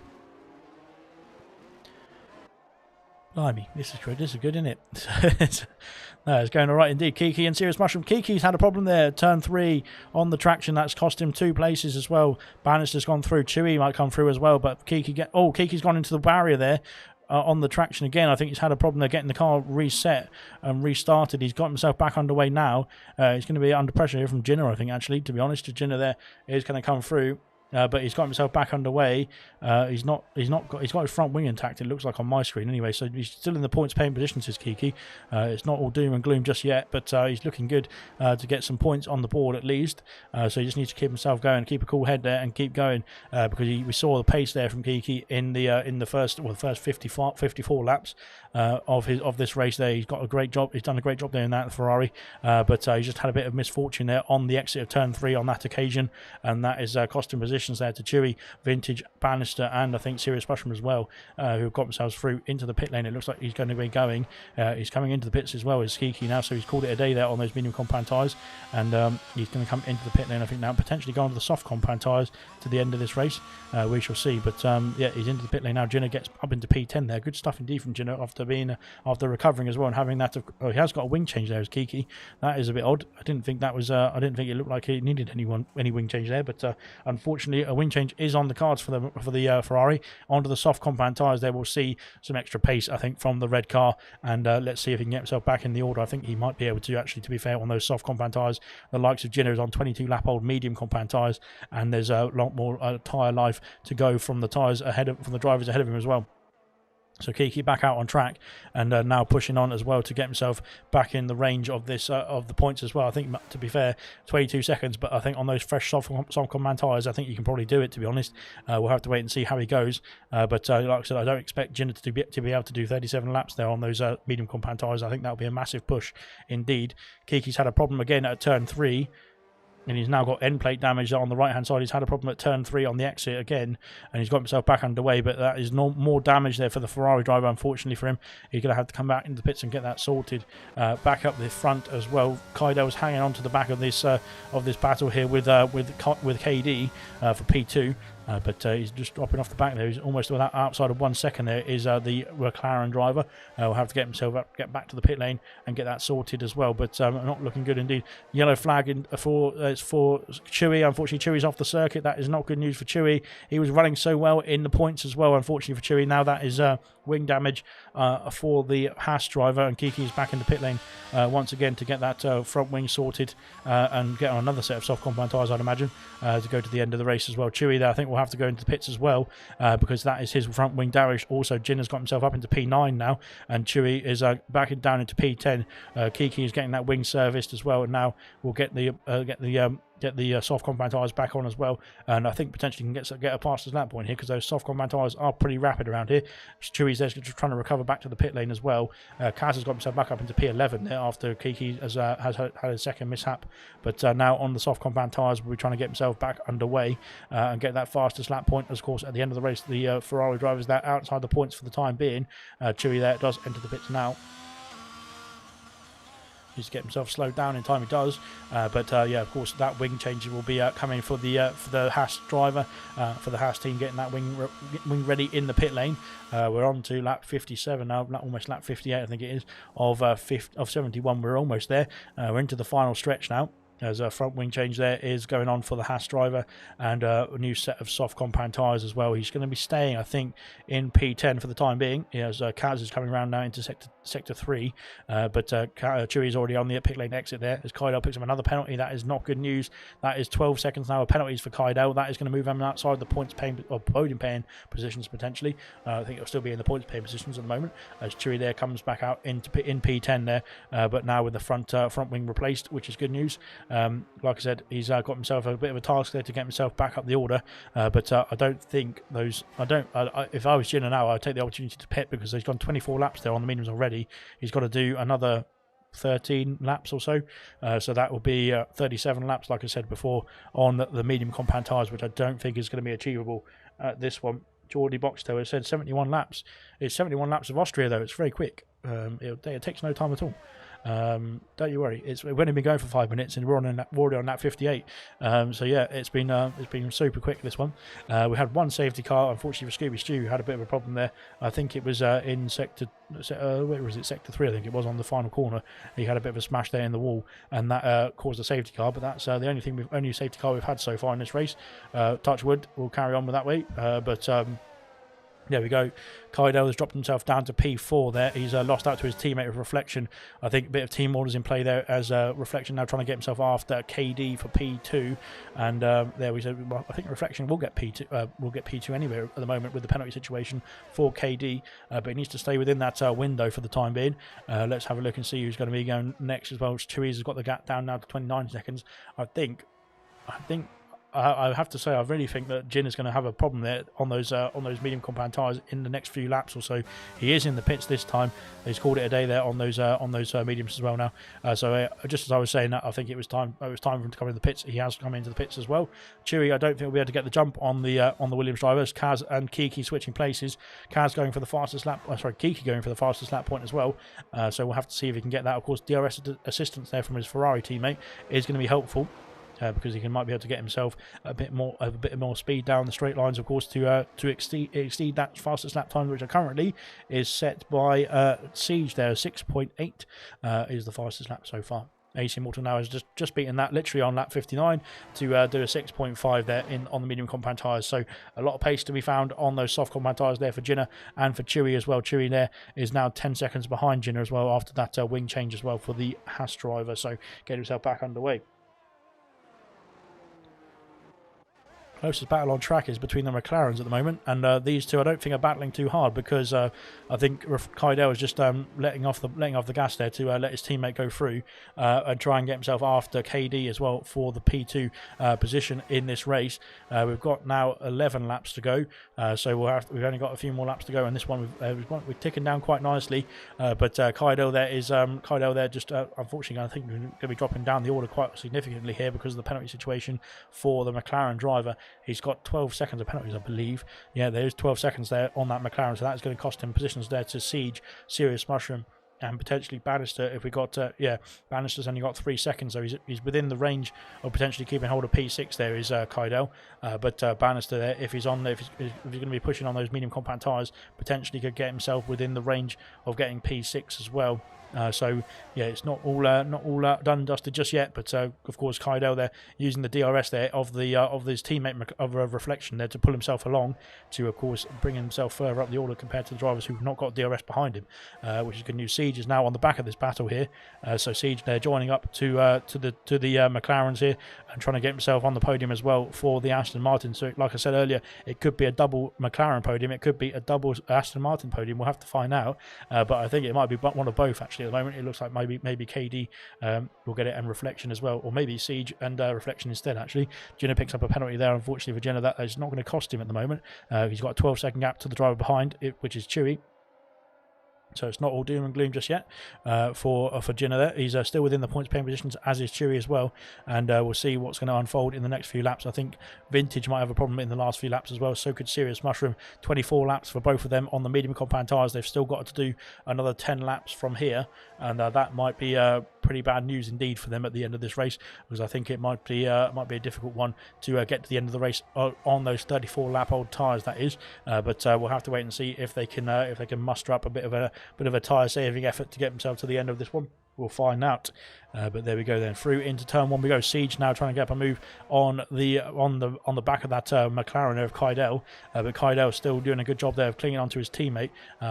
Blimey, this is good. This is good, isn't it? No, it's going all right indeed. Kiki and Serious Mushroom. Kiki's had a problem there. Turn 3 on the traction. That's cost him 2 places as well. Bannister's gone through. Chewy might come through as well, but Kiki's gone into the barrier there. On the traction again. I think he's had a problem there getting the car reset and restarted. He's got himself back underway now. He's going to be under pressure here from Jinner, I think, actually, to be honest. Jinner there is going to come through. But he's got himself back underway. He's got his front wing intact, it looks like on my screen anyway, so he's still in the points paying position, says Kiki. It's not all doom and gloom just yet, but he's looking good to get some points on the board at least. So he just needs to keep himself going, keep a cool head there and keep going, because we saw the pace there from Kiki in the first 54 laps of this race there. He's got a great job. He's done a great job there in that Ferrari, but he's just had a bit of misfortune there on the exit of turn 3 on that occasion, and that is cost him position there to Chewy, Vintage, Bannister, and I think Serious Mushroom as well, who have got themselves through into the pit lane. It looks like he's going to be going. He's coming into the pits as well as Kiki now, so he's called it a day there on those medium compound tyres, and he's going to come into the pit lane, I think, now, potentially going to the soft compound tyres to the end of this race. We shall see, but yeah, he's into the pit lane now. Jinner gets up into P10 there. Good stuff indeed from Jinner after recovering as well and having that. He has got a wing change there as Kiki. That is a bit odd. I didn't think that was. I didn't think it looked like he needed any wing change there, but unfortunately a wing change is on the cards for the Ferrari. Onto the soft compound tyres there, we'll see some extra pace, I think, from the red car, and let's see if he can get himself back in the order. I think he might be able to, actually, to be fair, on those soft compound tyres. The likes of Jinner is on 22 lap old medium compound tyres, and there's a lot more tyre life to go from the tyres from the drivers ahead of him as well. So Kiki back out on track, and now pushing on as well to get himself back in the range of this of the points as well. I think, to be fair, 22 seconds, but I think on those fresh soft compound tyres, I think you can probably do it, to be honest. We'll have to wait and see how he goes. But like I said, I don't expect Jinner to be able to do 37 laps there on those medium compound tyres. I think that will be a massive push indeed. Kiki's had a problem again at turn 3. And he's now got end plate damage on the right hand side. He's had a problem at turn 3 on the exit again, and he's got himself back underway, but that is more damage there for the Ferrari driver, unfortunately for him. He's going to have to come back into the pits and get that sorted. Back up the front as well. Kaido is hanging on to the back of this battle here with KD for P2. but he's just dropping off the back there. He's almost outside of 1 second. There is the McLaren driver. Will have to get himself up, get back to the pit lane and get that sorted as well, but not looking good indeed. Yellow flag for Chewy. Unfortunately, Chewy's off the circuit. That is not good news for Chewy. He was running so well in the points as well, unfortunately for Chewy. Now that is wing damage for the Haas driver, and Kiki's back in the pit lane once again to get that front wing sorted and get on another set of soft compound tyres, I'd imagine, to go to the end of the race as well. Chewy there, I think, will have to go into the pits as well because that is his front wing damage. Also, Jin has got himself up into P9 now, and Chewy is back down into P10. Kiki is getting that wing serviced as well, and now we'll get the soft compound tyres back on as well, and I think potentially can get a fastest lap point here because those soft compound tyres are pretty rapid around here. Chewy's there just trying to recover back to the pit lane as well. Kaz has got himself back up into P11 there after Kiki has had a second mishap, but now on the soft compound tyres we're trying to get himself back underway and get that fastest lap point. Of course, at the end of the race, the Ferrari drivers there outside the points for the time being. Chewy there does enter the pits now. Needs to get himself slowed down in time. He does, but yeah, of course, that wing change will be coming for the Haas driver, for the Haas team, getting that wing ready in the pit lane. We're on to lap 57 now, almost lap 58, I think it is, of 71. We're almost there. We're into the final stretch now. There's a front wing change there is going on for the Haas driver, and a new set of soft compound tyres as well. He's going to be staying, I think, in P10 for the time being. As Kaz is coming around now into sector 3, but Chewy is already on the pit lane exit there. As Kaidel picks up another penalty, that is not good news. That is 12 seconds now of penalties for Kaidel. That is going to move him outside the points paying or podium paying positions potentially. I think it'll still be in the points paying positions at the moment as Chewy there comes back out in P10 there, but now with the front wing replaced, which is good news. Like I said, he's got himself a bit of a task there to get himself back up the order, but I don't think those. If I was Gina now, I'd take the opportunity to pit because he's gone 24 laps there on the mediums already. He's got to do another 13 laps or so, so that will be 37 laps, like I said before, on the medium compound tyres, which I don't think is going to be achievable at this one. Geordie Boxtel has said 71 laps. It's 71 laps of Austria though. It's very quick. It takes no time at all. Don't you worry. We've only been going for 5 minutes, and we're already on that 58. So yeah, it's been super quick, this one. We had one safety car, unfortunately for Scooby Stew, had a bit of a problem there. I think it was in sector where was it? Sector 3, I think it was, on the final corner. He had a bit of a smash there in the wall, and that caused a safety car. But that's the only safety car we've had so far in this race. Touch wood, we'll carry on with that way. But there we go. Kaidel has dropped himself down to P4 there. He's lost out to his teammate with Reflection. I think a bit of team orders in play there as Reflection now trying to get himself after KD for P2. And there we said, well, I think Reflection will get P2 anyway at the moment with the penalty situation for KD. But he needs to stay within that window for the time being. Let's have a look and see who's going to be going next as well. Chewy's has got the gap down now to 29 seconds. I think I have to say, I really think that Jin is going to have a problem there on those medium compound tyres in the next few laps or so. He is in the pits this time. He's called it a day there on those mediums as well now. So just as I was saying that, I think it was time for him to come in the pits. He has come into the pits as well. Chewy, I don't think will be able to get the jump on the Williams drivers. Kaz and Kiki switching places. Kaz going for the fastest lap. Kiki going for the fastest lap point as well. So we'll have to see if he can get that. Of course, DRS assistance there from his Ferrari teammate is going to be helpful. Because he might be able to get himself a bit more speed down the straight lines, of course, to exceed that fastest lap time, which currently is set by Siege there. 6.8 is the fastest lap so far. AC Immortal now has just beaten that literally on lap 59 to do a 6.5 there on the medium compound tyres. So a lot of pace to be found on those soft compound tyres there for Jinner and for Chewy as well. Chewy there is now 10 seconds behind Jinner as well after that wing change as well for the Haas driver. So get himself back underway. Closest battle on track is between the McLarens at the moment, and these two I don't think are battling too hard because I think Kaidel is just letting off the gas there to let his teammate go through and try and get himself after KD as well for the P2 position in this race. We've got now 11 laps to go, so we've only got a few more laps to go, and this one we're ticking down quite nicely. But Kaidel there just unfortunately I think we're going to be dropping down the order quite significantly here because of the penalty situation for the McLaren driver. He's got 12 seconds of penalties, I believe. Yeah, there's 12 seconds there on that McLaren, so that's going to cost him positions there to Siege, Serious Mushroom, and potentially Bannister if we got, yeah, Bannister's only got 3 seconds, so he's within the range of potentially keeping hold of P6 there is Kydell, but Bannister there, if he's on there, if he's going to be pushing on those medium compact tyres, potentially could get himself within the range of getting P6 as well. So yeah, it's not all done and dusted just yet, but of course Kydell there using the DRS there of his teammate of Reflection there to pull himself along to of course bring himself further up the order compared to the drivers who've not got DRS behind him, which is good news. Siege is now on the back of this battle here, so Siege there joining up to the McLarens here and trying to get himself on the podium as well for the Aston Martin. So like I said earlier, it could be a double McLaren podium, it could be a double Aston Martin podium. We'll have to find out, but I think it might be one of both actually. At the moment, it looks like maybe KD will get it and Reflection as well, or maybe Siege and Reflection instead. Actually, Jenna picks up a penalty there. Unfortunately for Jenna, that is not going to cost him at the moment. He's got a 12-second gap to the driver behind it, which is Chewy. So it's not all doom and gloom just yet for Jenna there. He's still within the points paying positions, as is Chewy as well. And we'll see what's going to unfold in the next few laps. I think Vintage might have a problem in the last few laps as well. So could Serious Mushroom. 24 laps for both of them on the medium compound tyres. They've still got to do another 10 laps from here. And that might be pretty bad news indeed for them at the end of this race, because I think it might be a difficult one to get to the end of the race on those 34 lap old tyres, that is. But we'll have to wait and see if they can muster up a bit of a tyre saving effort to get themselves to the end of this one. We'll find out. But there we go then. Through into turn one we go. Siege now trying to get up a move on the back of that McLaren of Kydell. But Kydell still doing a good job there of clinging onto his teammate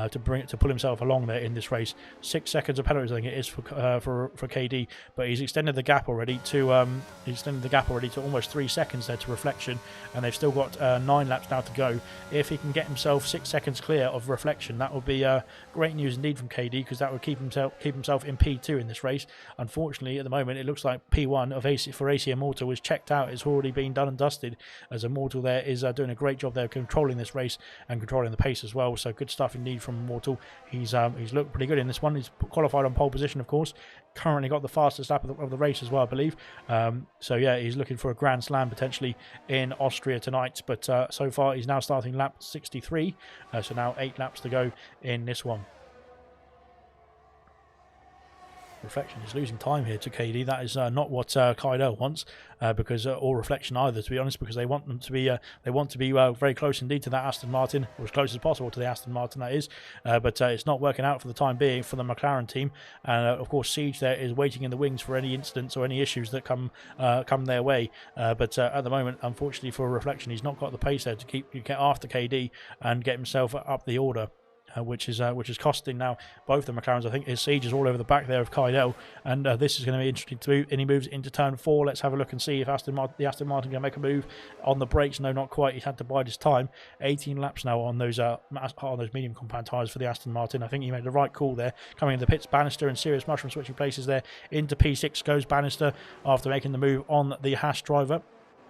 to pull himself along there in this race. 6 seconds of penalties I think it is for KD, but he's extended the gap already to almost 3 seconds there to Reflection, and they've still got 9 laps now to go. If he can get himself 6 seconds clear of Reflection, that would be great news indeed from KD, because that would keep himself in P2 in this race. Unfortunately, at the moment, it looks like P1 for AC Immortal is checked out. It's already been done and dusted, as Immortal there is doing a great job there controlling this race and controlling the pace as well. So good stuff indeed from Immortal. He's looked pretty good in this one. He's qualified on pole position, of course. Currently got the fastest lap of the race as well, I believe. So yeah, he's looking for a Grand Slam potentially in Austria tonight. But so far, he's now starting lap 63. So now 8 laps to go in this one. Reflection is losing time here to KD. That is not what Kydell wants, because or Reflection either, to be honest, because they want them to be very close indeed to that Aston Martin, or as close as possible to the Aston Martin, that is. But it's not working out for the time being for the McLaren team, and of course Siege there is waiting in the wings for any incidents or any issues that come their way. But at the moment, unfortunately for Reflection, he's not got the pace there to get after KD and get himself up the order. Which is costing now both the McLarens. I think his Siege is all over the back there of Kydell, and this is going to be interesting to move. And he moves into turn 4. Let's have a look and see if the Aston Martin can make a move on the brakes. No, not quite. He's had to bide his time. 18 laps now on those medium compound tyres for the Aston Martin. I think he made the right call there. Coming into the pits, Bannister and Serious Mushroom switching places there. Into P6 goes Bannister after making the move on the Haas driver.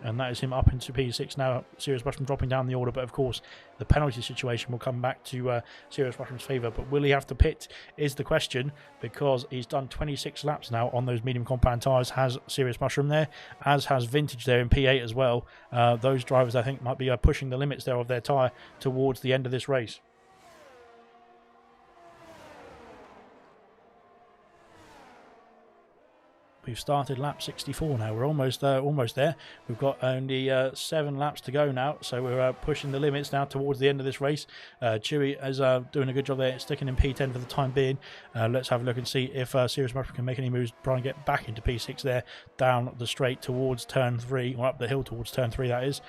And that is him up into P6 now. Serious Mushroom dropping down the order, but of course the penalty situation will come back to Serious Mushroom's favour. But will he have to pit is the question, because he's done 26 laps now on those medium compound tyres. Has Serious Mushroom there, as has Vintage there in P8 as well. Those drivers I think might be pushing the limits there of their tyre towards the end of this race. We've started lap 64 now. We're almost there. We've got only 7 laps to go now, so we're pushing the limits now towards the end of this race. Chewy is doing a good job there, sticking in P10 for the time being. Let's have a look and see if Serious Mushroom can make any moves, try and get back into P6 there, down the straight towards turn 3, or up the hill towards turn 3, that is.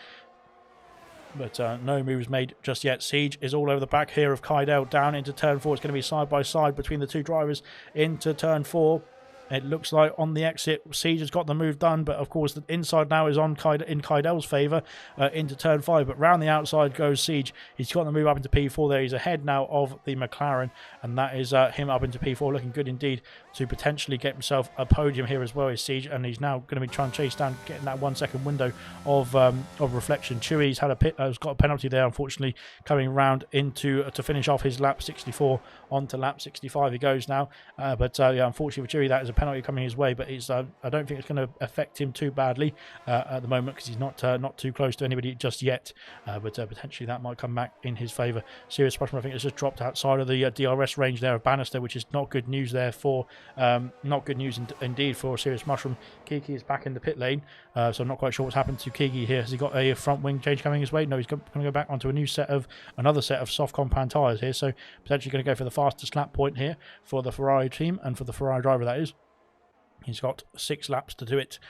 But no moves made just yet. Siege is all over the back here of Kydell, down into turn 4. It's going to be side by side between the two drivers into turn 4. It looks like on the exit, Siege has got the move done, but of course the inside now is in Kydell's favour into turn 5. But round the outside goes Siege. He's got the move up into P4 there. He's ahead now of the McLaren, and that is him up into P4, looking good indeed to potentially get himself a podium here as well as Siege. And he's now going to be trying to chase down, getting that 1 second window of Reflection. Chewy's has got a penalty there, unfortunately, coming round into to finish off his lap 64 onto lap 65. He goes now, but yeah, unfortunately for Chewy, that is a penalty coming his way, but it's I don't think it's going to affect him too badly at the moment, because he's not too close to anybody just yet, but potentially that might come back in his favour. Serious Mushroom, I think, has just dropped outside of the DRS range there of Bannister, which is not good news there for not good news indeed for Serious Mushroom. Kiki is back in the pit lane, so I'm not quite sure what's happened to Kiki here. Has he got a front wing change coming his way? No, he's going to go back onto another set of soft compound tyres here, so potentially going to go for the fastest lap point here for the Ferrari team, and for the Ferrari driver, that is. He's got 6 laps to do it,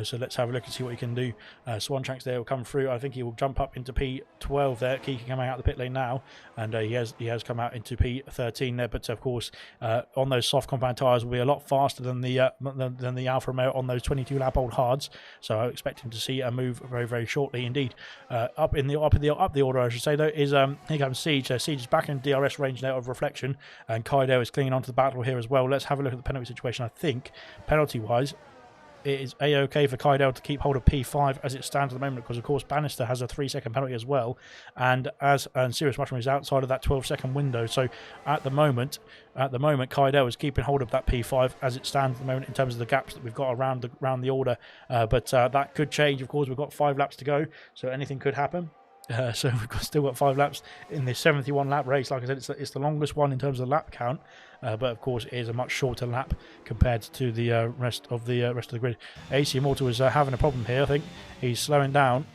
so let's have a look and see what he can do. Swan Shanks there will come through. I think he will jump up into P12 there. Kiki coming out of the pit lane now, and he has come out into P13 there. But of course, on those soft compound tyres will be a lot faster than the Alfa Romeo on those 22-lap-old hards. So I expect him to see a move very, very shortly indeed. Up the order, I should say, though, is here comes Siege. Siege is back in DRS range now of Reflection, and Kaido is clinging onto the battle here as well. Let's have a look at the penalty situation. I think penalty-wise, it is a-okay for Kaido to keep hold of P5 as it stands at the moment, because of course Bannister has a 3-second penalty as well, and Serious Mushroom is outside of that 12-second window. So at the moment Kaido is keeping hold of that P5 as it stands at the moment in terms of the gaps that we've got around the order, but that could change. Of course, we've got 5 laps to go, so anything could happen. So we've still got 5 laps in this 71-lap race. Like I said, it's the longest one in terms of lap count, but of course it is a much shorter lap compared to the rest of the grid. AC Immortal is having a problem here. I think he's slowing down,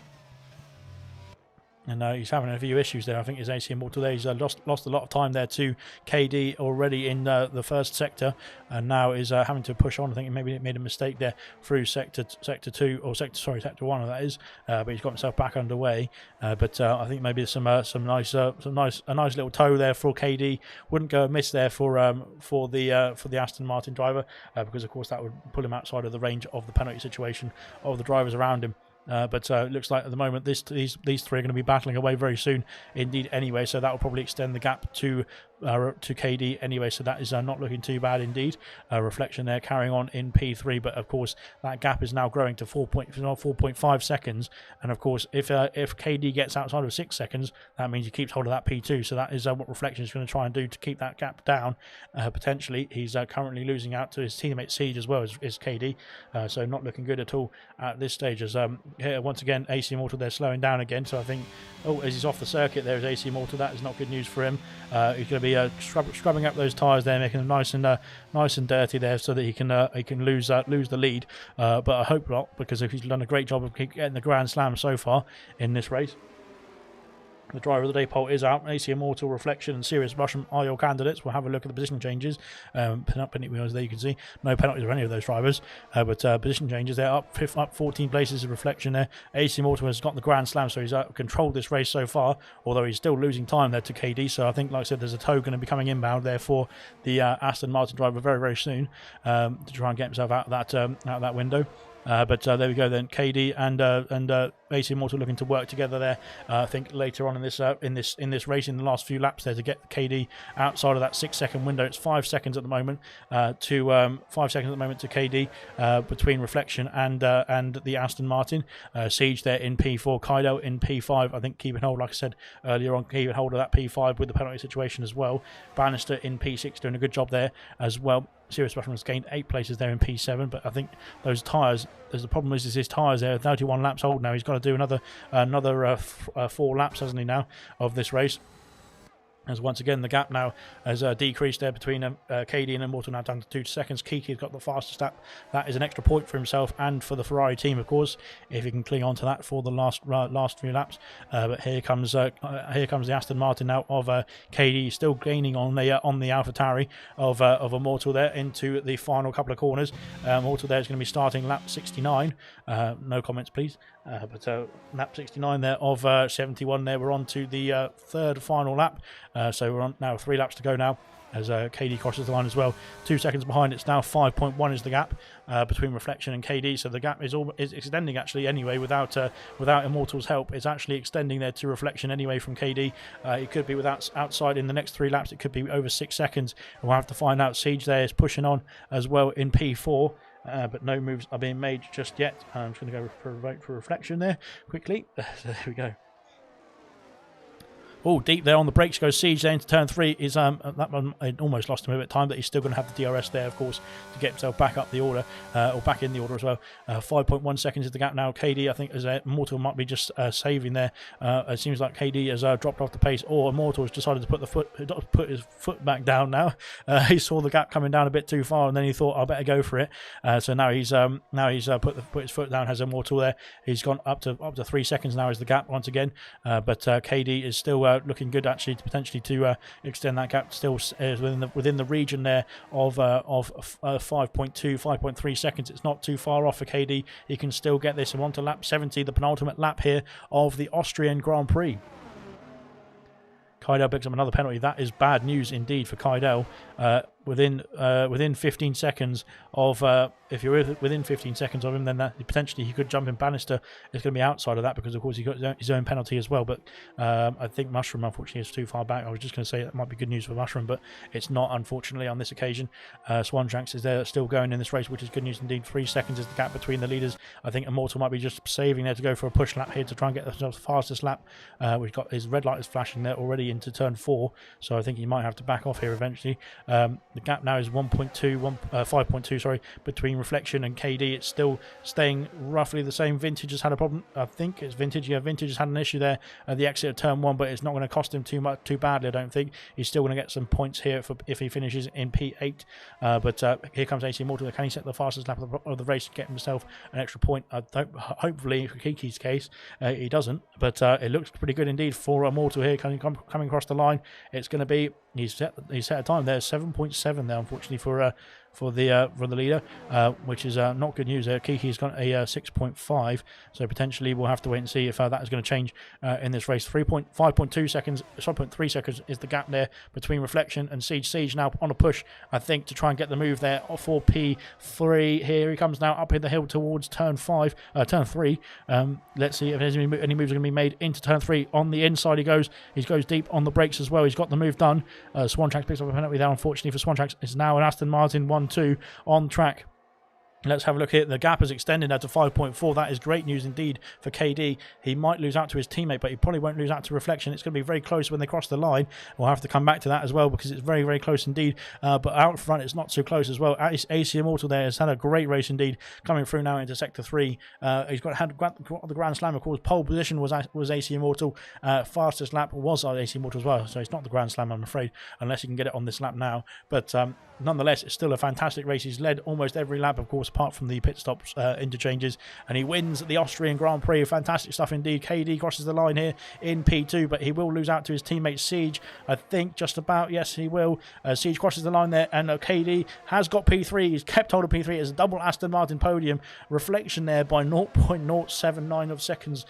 and he's having a few issues there. I think his AC Immortal there, he's lost a lot of time there to KD already in the first sector, and now is having to push on. I think maybe he made a mistake there through sector 2, or sector 1, that is, but he's got himself back underway. But I think maybe a nice little toe there for KD wouldn't go amiss there for the Aston Martin driver, because of course that would pull him outside of the range of the penalty situation of the drivers around him. But it looks like at the moment these 3 are going to be battling away very soon indeed anyway, so that will probably extend the gap to KD anyway, so that is not looking too bad indeed. Reflection there carrying on in P3, but of course that gap is now growing to 4.5 seconds, and of course if KD gets outside of 6 seconds, that means he keeps hold of that P2, so that is what Reflection is going to try and do to keep that gap down. Potentially he's currently losing out to his teammate Siege as well as KD, so not looking good at all at this stage, as here once again AC Immortal there slowing down again. So I think, as he's off the circuit there is AC Immortal, that is not good news for him. He's going to be scrubbing up those tyres there, making them nice and dirty there, so that he can lose the lead. But I hope not, because if he's done a great job of getting the Grand Slam so far in this race. The driver of the day poll is out. AC Immortal, Reflection, and Serious Mushroom are your candidates. We'll have a look at the position changes. Penalty wheels there, you can see no penalties for any of those drivers, but position changes. They're up 14 places of Reflection there. AC Immortal has got the Grand Slam, so he's controlled this race so far, although he's still losing time there to KD. So I think, like I said, there's a tow going to be coming inbound there for the Aston Martin driver very, very soon, to try and get himself out of that window. But there we go then. KD and AC Immortal looking to work together there. I think later on in this race, in the last few laps there, to get KD outside of that 6-second window. It's 5 seconds at the moment to KD between Reflection and the Aston Martin. Siege there in P4, Kaido in P5. I think keeping hold, like I said earlier on, keeping hold of that P5 with the penalty situation as well. Bannister in P6 doing a good job there as well. Serious Mushroom has gained 8 places there in P7, but I think those tyres, the problem is his tyres there are 31 laps old now. He's got to do another 4 laps, hasn't he, now, of this race. As once again the gap now has decreased there between KD and Immortal, now down to 2 seconds. Kiki's got the fastest lap. That is an extra point for himself and for the Ferrari team, of course, if he can cling on to that for the last few laps. But here comes the Aston Martin now of KD, still gaining on the AlphaTauri of Immortal there into the final couple of corners. Immortal there is going to be starting lap 69. No comments, please. But lap 69 there of 71 there. We're on to the third final lap. So we're on now 3 laps to go now, as KD crosses the line as well. 2 seconds behind. It's now 5.1 is the gap between Reflection and KD. So the gap is extending actually anyway without Immortal's help. It's actually extending there to Reflection anyway from KD. It could be outside in the next 3 laps. It could be over 6 seconds. And we'll have to find out. Siege there is pushing on as well in P4. But no moves are being made just yet. I'm just going to go for a vote for Reflection there quickly. So there we go. Oh, deep there on the brakes goes Siege there into turn 3. Is that one, I almost lost him a bit of time, but he's still going to have the DRS there, of course, to get himself back up the order, or back in the order as well. 5.1 seconds is the gap now. KD, I think, as Immortal might be just saving there. It seems like KD has dropped off the pace, or Immortal has decided to put his foot back down now. He saw the gap coming down a bit too far, and then he thought, I better go for it. So now he's put his foot down. Has Immortal there. He's gone up to 3 seconds now is the gap once again. But KD is still looking good actually to potentially to extend that gap. Still within the region there of 5.3 seconds. It's not too far off for KD. He can still get this and on to lap 70, the penultimate lap here of the Austrian Grand Prix. Kydell picks up another penalty. That is bad news indeed for Kydell. Within 15 seconds of if you're within 15 seconds of him, then potentially he could jump in. Bannister is going to be outside of that because of course he got his own penalty as well. But I think Mushroom unfortunately is too far back. I was just going to say that might be good news for Mushroom, but it's not unfortunately on this occasion. Swanshanks is there still going in this race, which is good news indeed. 3 seconds is the gap between the leaders. I think Immortal might be just saving there to go for a push lap here to try and get the fastest lap. We've got his red light is flashing there already into turn 4, so I think he might have to back off here eventually. The gap now is 5.2, sorry, between Reflection and KD. It's still staying roughly the same. Vintage has had a problem. I think it's Vintage. Yeah, Vintage has had an issue there at the exit of turn 1, but it's not going to cost him too badly, I don't think. He's still going to get some points here if he finishes in P8. But here comes AC Immortal. Can he set the fastest lap of the race to get himself an extra point? Hopefully, for Kiki's case, he doesn't. But it looks pretty good indeed for Immortal here coming across the line. It's going to be he's set a time there, 7.7 there, unfortunately for the leader, which is not good news there. Kiki's got a 6.5, so potentially we'll have to wait and see if that is going to change in this race. 5.2 seconds, 5.3 seconds is the gap there between Reflection and Siege. Siege now on a push, I think, to try and get the move there for P3. Here he comes now up in the hill towards turn 3. Let's see if there's any moves are going to be made into turn 3. On the inside he goes deep on the brakes as well. He's got the move done. Swanshanks picks up a penalty there, unfortunately for Swanshanks. It's now an Aston Martin 1-2 on track. Let's have a look here. The gap has extended now to 5.4. That is great news indeed for KD. He might lose out to his teammate, but he probably won't lose out to Reflection. It's going to be very close when they cross the line. We'll have to come back to that as well because it's very, very close indeed. But out front, it's not too close as well. AC Immortal there has had a great race indeed, coming through now into Sector 3. He's had the Grand Slam, of course. Pole position was AC Immortal. Fastest lap was AC Immortal as well. So it's not the Grand Slam, I'm afraid, unless he can get it on this lap now. But nonetheless, it's still a fantastic race. He's led almost every lap, of course, apart from the pit stops, interchanges, and he wins the Austrian Grand Prix. Fantastic stuff indeed. KD crosses the line here in P2, but he will lose out to his teammate Siege, I think, just about. Yes, he will. Siege crosses the line there, and KD has got P3. He's kept hold of P3. It's a double Aston Martin podium. Reflection there by 0.079 of seconds.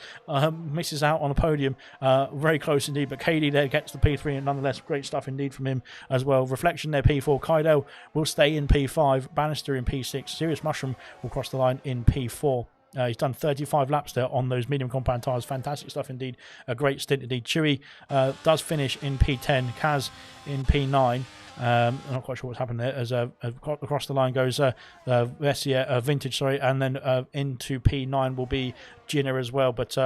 Misses out on a podium. Very close indeed, but KD there gets the P3, and nonetheless, great stuff indeed from him as well. Reflection there, P4. Kydell will stay in P5. Bannister in P6. Serious Mushroom will cross the line in P4. He's done 35 laps there on those medium compound tyres. Fantastic stuff indeed. A great stint indeed. Chewy does finish in P10. Kaz in P9. I'm not quite sure what's happened there as across the line goes Vintage, sorry, and then into P9 will be Ginner as well. But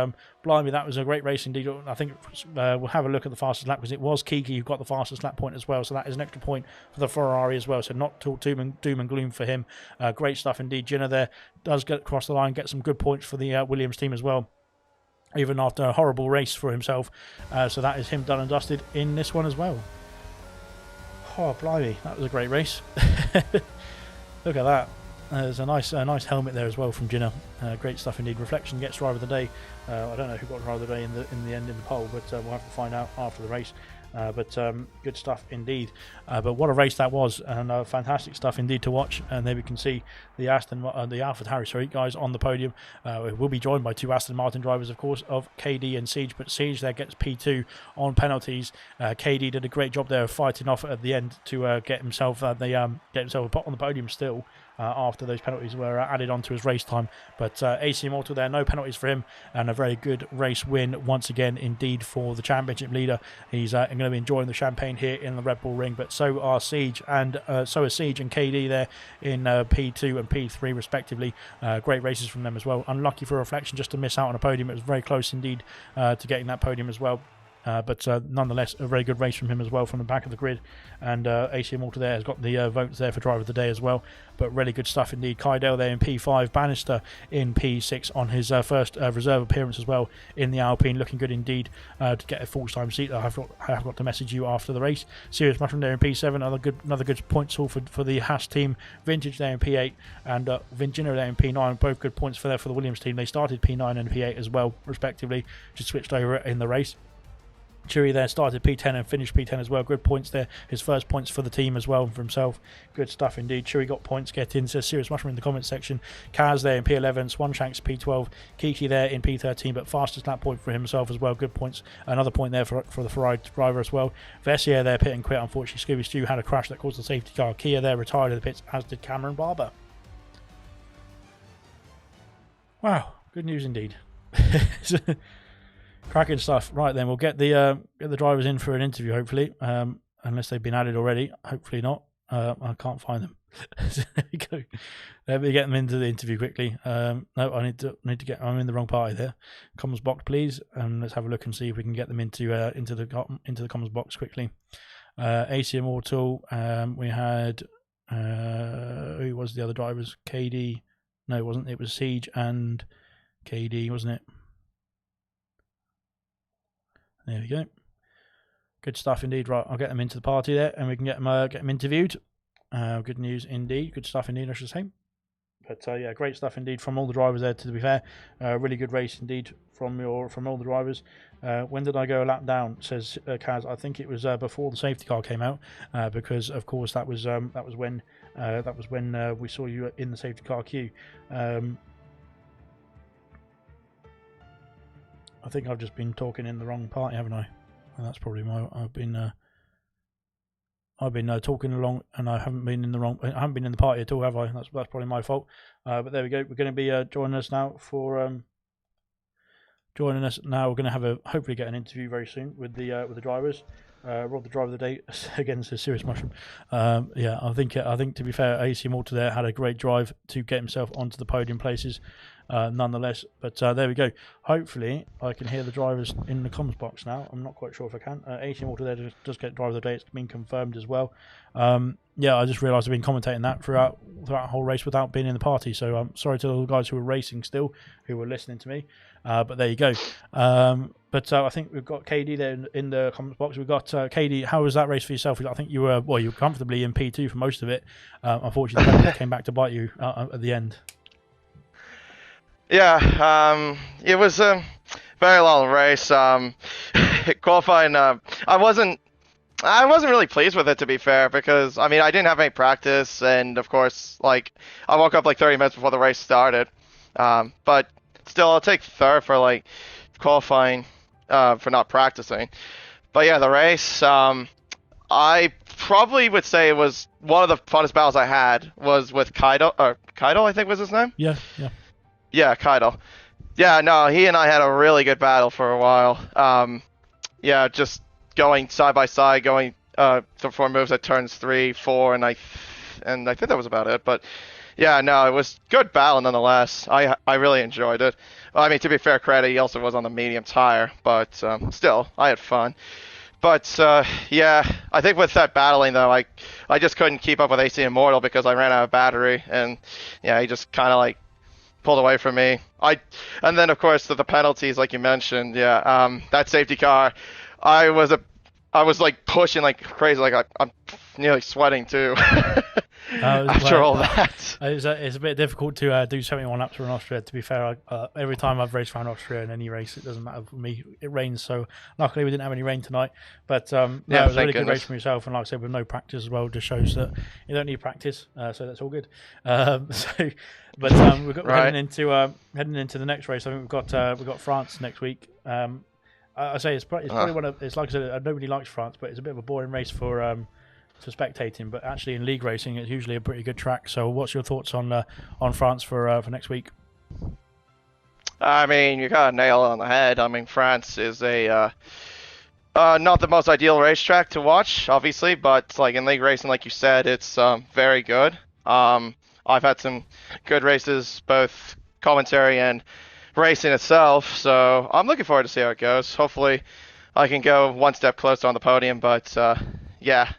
blimey, that was a great race indeed. I think we'll have a look at the fastest lap because it was Kiki who got the fastest lap point as well, so that is an extra point for the Ferrari as well, so not doom and gloom for him. Great stuff indeed. Ginner there does get across the line, get some good points for the Williams team as well, even after a horrible race for himself. So that is him done and dusted in this one as well. Oh, blimey, that was a great race. Look at that. There's a nice helmet there as well from Ginner. Great stuff indeed. Reflection gets driver of the day. I don't know who got driver of the day in the end in the poll, but we'll have to find out after the race. But good stuff indeed. But what a race that was, and fantastic stuff indeed to watch. And there we can see the AlphaTauri guys on the podium. We'll be joined by 2 Aston Martin drivers, of course, of KD and Siege. But Siege there gets P2 on penalties. KD did a great job there of fighting off at the end to get himself a pot on the podium still. After those penalties were added onto his race time. But AC Immortal there, no penalties for him, and a very good race win once again indeed for the championship leader. He's going to be enjoying the champagne here in the Red Bull Ring, but so are Siege and KD there in P2 and P3 respectively. Great races from them as well. Unlucky for Reflection just to miss out on a podium. It was very close indeed to getting that podium as well. But nonetheless, a very good race from him as well from the back of the grid. And ACM Water there has got the votes there for driver of the day as well. But really good stuff indeed. Kydell there in P5, Bannister in P6 on his first reserve appearance as well in the Alpine. Looking good indeed to get a full-time seat. I have got to message you after the race. Serious Mushroom there in P7, another good points haul for the Haas team. Vintage there in P8 and Vingino there in P9. Both good points for the Williams team. They started P9 and P8 as well, respectively. Just switched over in the race. Chewy there started P10 and finished P10 as well. Good points there. His first points for the team as well for himself. Good stuff indeed. Chewy got points. Get in. Says Serious Mushroom in the comments section. Kaz there in P11. Swanshanks P12. Kiki there in P13, but fastest lap point for himself as well. Good points. Another point there for the Ferrari driver as well. Vessier there pit and quit. Unfortunately, Scooby Stew had a crash that caused the safety car. Kia there retired in the pits, as did Cameron Barber. Wow, good news indeed. Cracking stuff. Right then, we'll get the drivers in for an interview, hopefully, unless they've been added already. Hopefully not. I can't find them. There we go. Let me get them into the interview quickly. No, I need to get. I'm in the wrong party there. Comms box, please, and let's have a look and see if we can get them into the comms box quickly. AC Immortal. We had who was the other drivers? KD. No, it wasn't. It was Siege and KD, wasn't it? There we go. Good stuff indeed. Right, I'll get them into the party there, and we can get them interviewed. Good news indeed. Good stuff indeed, I should say. But yeah, great stuff indeed from all the drivers there. To be fair, really good race indeed from all the drivers. When did I go a lap down? Says Kaz. I think it was before the safety car came out, because of course that was when we saw you in the safety car queue. I think I've just been talking in the wrong party, haven't I? And that's probably I've been talking along, and I haven't been in the party at all, have I? That's probably my fault. But there we go. We're going to be joining us now. We're going to hopefully get an interview very soon with the drivers. Rob, the driver of the day, again, says Serious Mushroom. Yeah, I think to be fair, AC Malta there had a great drive to get himself onto the podium places. Nonetheless, but there we go. Hopefully I can hear the drivers in the comms box now. I'm not quite sure if I can. 18 Water there does get driver of the day. It's been confirmed as well. Yeah, I just realised I've been commentating that throughout the whole race without being in the party, so I'm sorry to all the guys who were racing still, who were listening to me, but there you go. But I think we've got KD there in the comments box. We've got KD. How was that race for yourself? I think you were comfortably in P2 for most of it. Unfortunately, it came back to bite you at the end. Yeah, it was a very long race. Qualifying, I wasn't really pleased with it, to be fair, because I mean I didn't have any practice, and of course, like I woke up like 30 minutes before the race started. But still, I'll take third for like qualifying for not practicing. But yeah, the race, I probably would say it was one of the funnest battles I had was with Kydell, I think was his name. Yeah. Yeah, Kydell. Yeah, no, he and I had a really good battle for a while. Yeah, just going side by side, going the 4 moves at turns 3, 4, and I think that was about it. But yeah, no, it was good battle nonetheless. I really enjoyed it. I mean, to be fair credit, he also was on the medium tire, but still, I had fun. But yeah, I think with that battling though, I just couldn't keep up with AC Immortal because I ran out of battery, and yeah, he just kind of like pulled away from me. And then of course the penalties, like you mentioned, yeah, that safety car, I was like pushing like crazy, like I'm nearly sweating too. After all that, it's a bit difficult to do 71 laps around Austria. To be fair, every time I've raced around Austria in any race, it doesn't matter for me. It rains, so luckily we didn't have any rain tonight. But yeah, it was a really good race for yourself, and like I said, with no practice as well, just shows that you don't need practice. So that's all good. We've got right. heading into the next race. I think we've got France next week. I say it's probably one of, it's like I said, nobody likes France, but it's a bit of a boring race for spectating. But actually, in league racing, it's usually a pretty good track. So, what's your thoughts on France for next week? I mean, you got a nail on the head. I mean, France is a not the most ideal racetrack to watch, obviously, but like in league racing, like you said, it's very good. I've had some good races, both commentary and racing itself, so I'm looking forward to see how it goes. Hopefully, I can go one step closer on the podium. But yeah,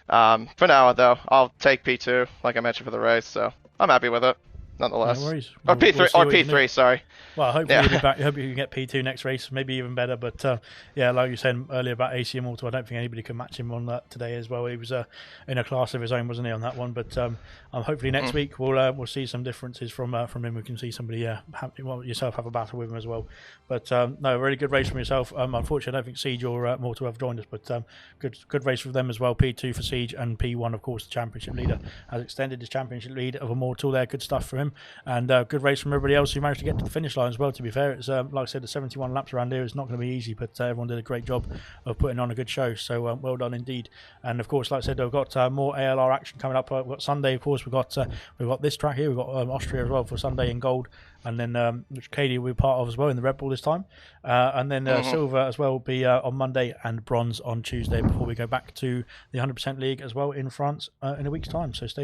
for now though, I'll take P2 like I mentioned for the race. So I'm happy with it, nonetheless. No worries. Or P3 we'll see or what you can do. P3. Sorry. Well, hopefully Yeah. you'll be back. I hope you can get P2 next race, maybe even better. But yeah, like you said earlier about AC Immortal, I don't think anybody can match him on that today as well. He was in a class of his own, wasn't he, on that one? But hopefully next week we'll see some differences from him. We can see somebody, yourself have a battle with him as well. But no, really good race from yourself. Unfortunately, I don't think Siege or Mortal have joined us, but good race for them as well. P2 for Siege and P1, of course, the championship leader has extended his championship lead of Immortal there. Good stuff for him, and good race from everybody else who managed to get to the finish line as well. To be fair, it's like I said, the 71 laps around here is not going to be easy, but everyone did a great job of putting on a good show. So well done indeed. And of course, like I said, we've got more ALR action coming up. We've got Sunday, of course. We've got this track here. We've got Austria as well for Sunday in gold, and then which Katie will be part of as well in the Red Bull this time. And then silver as well will be on Monday, and bronze on Tuesday before we go back to the 100% league as well in France in a week's time. So stay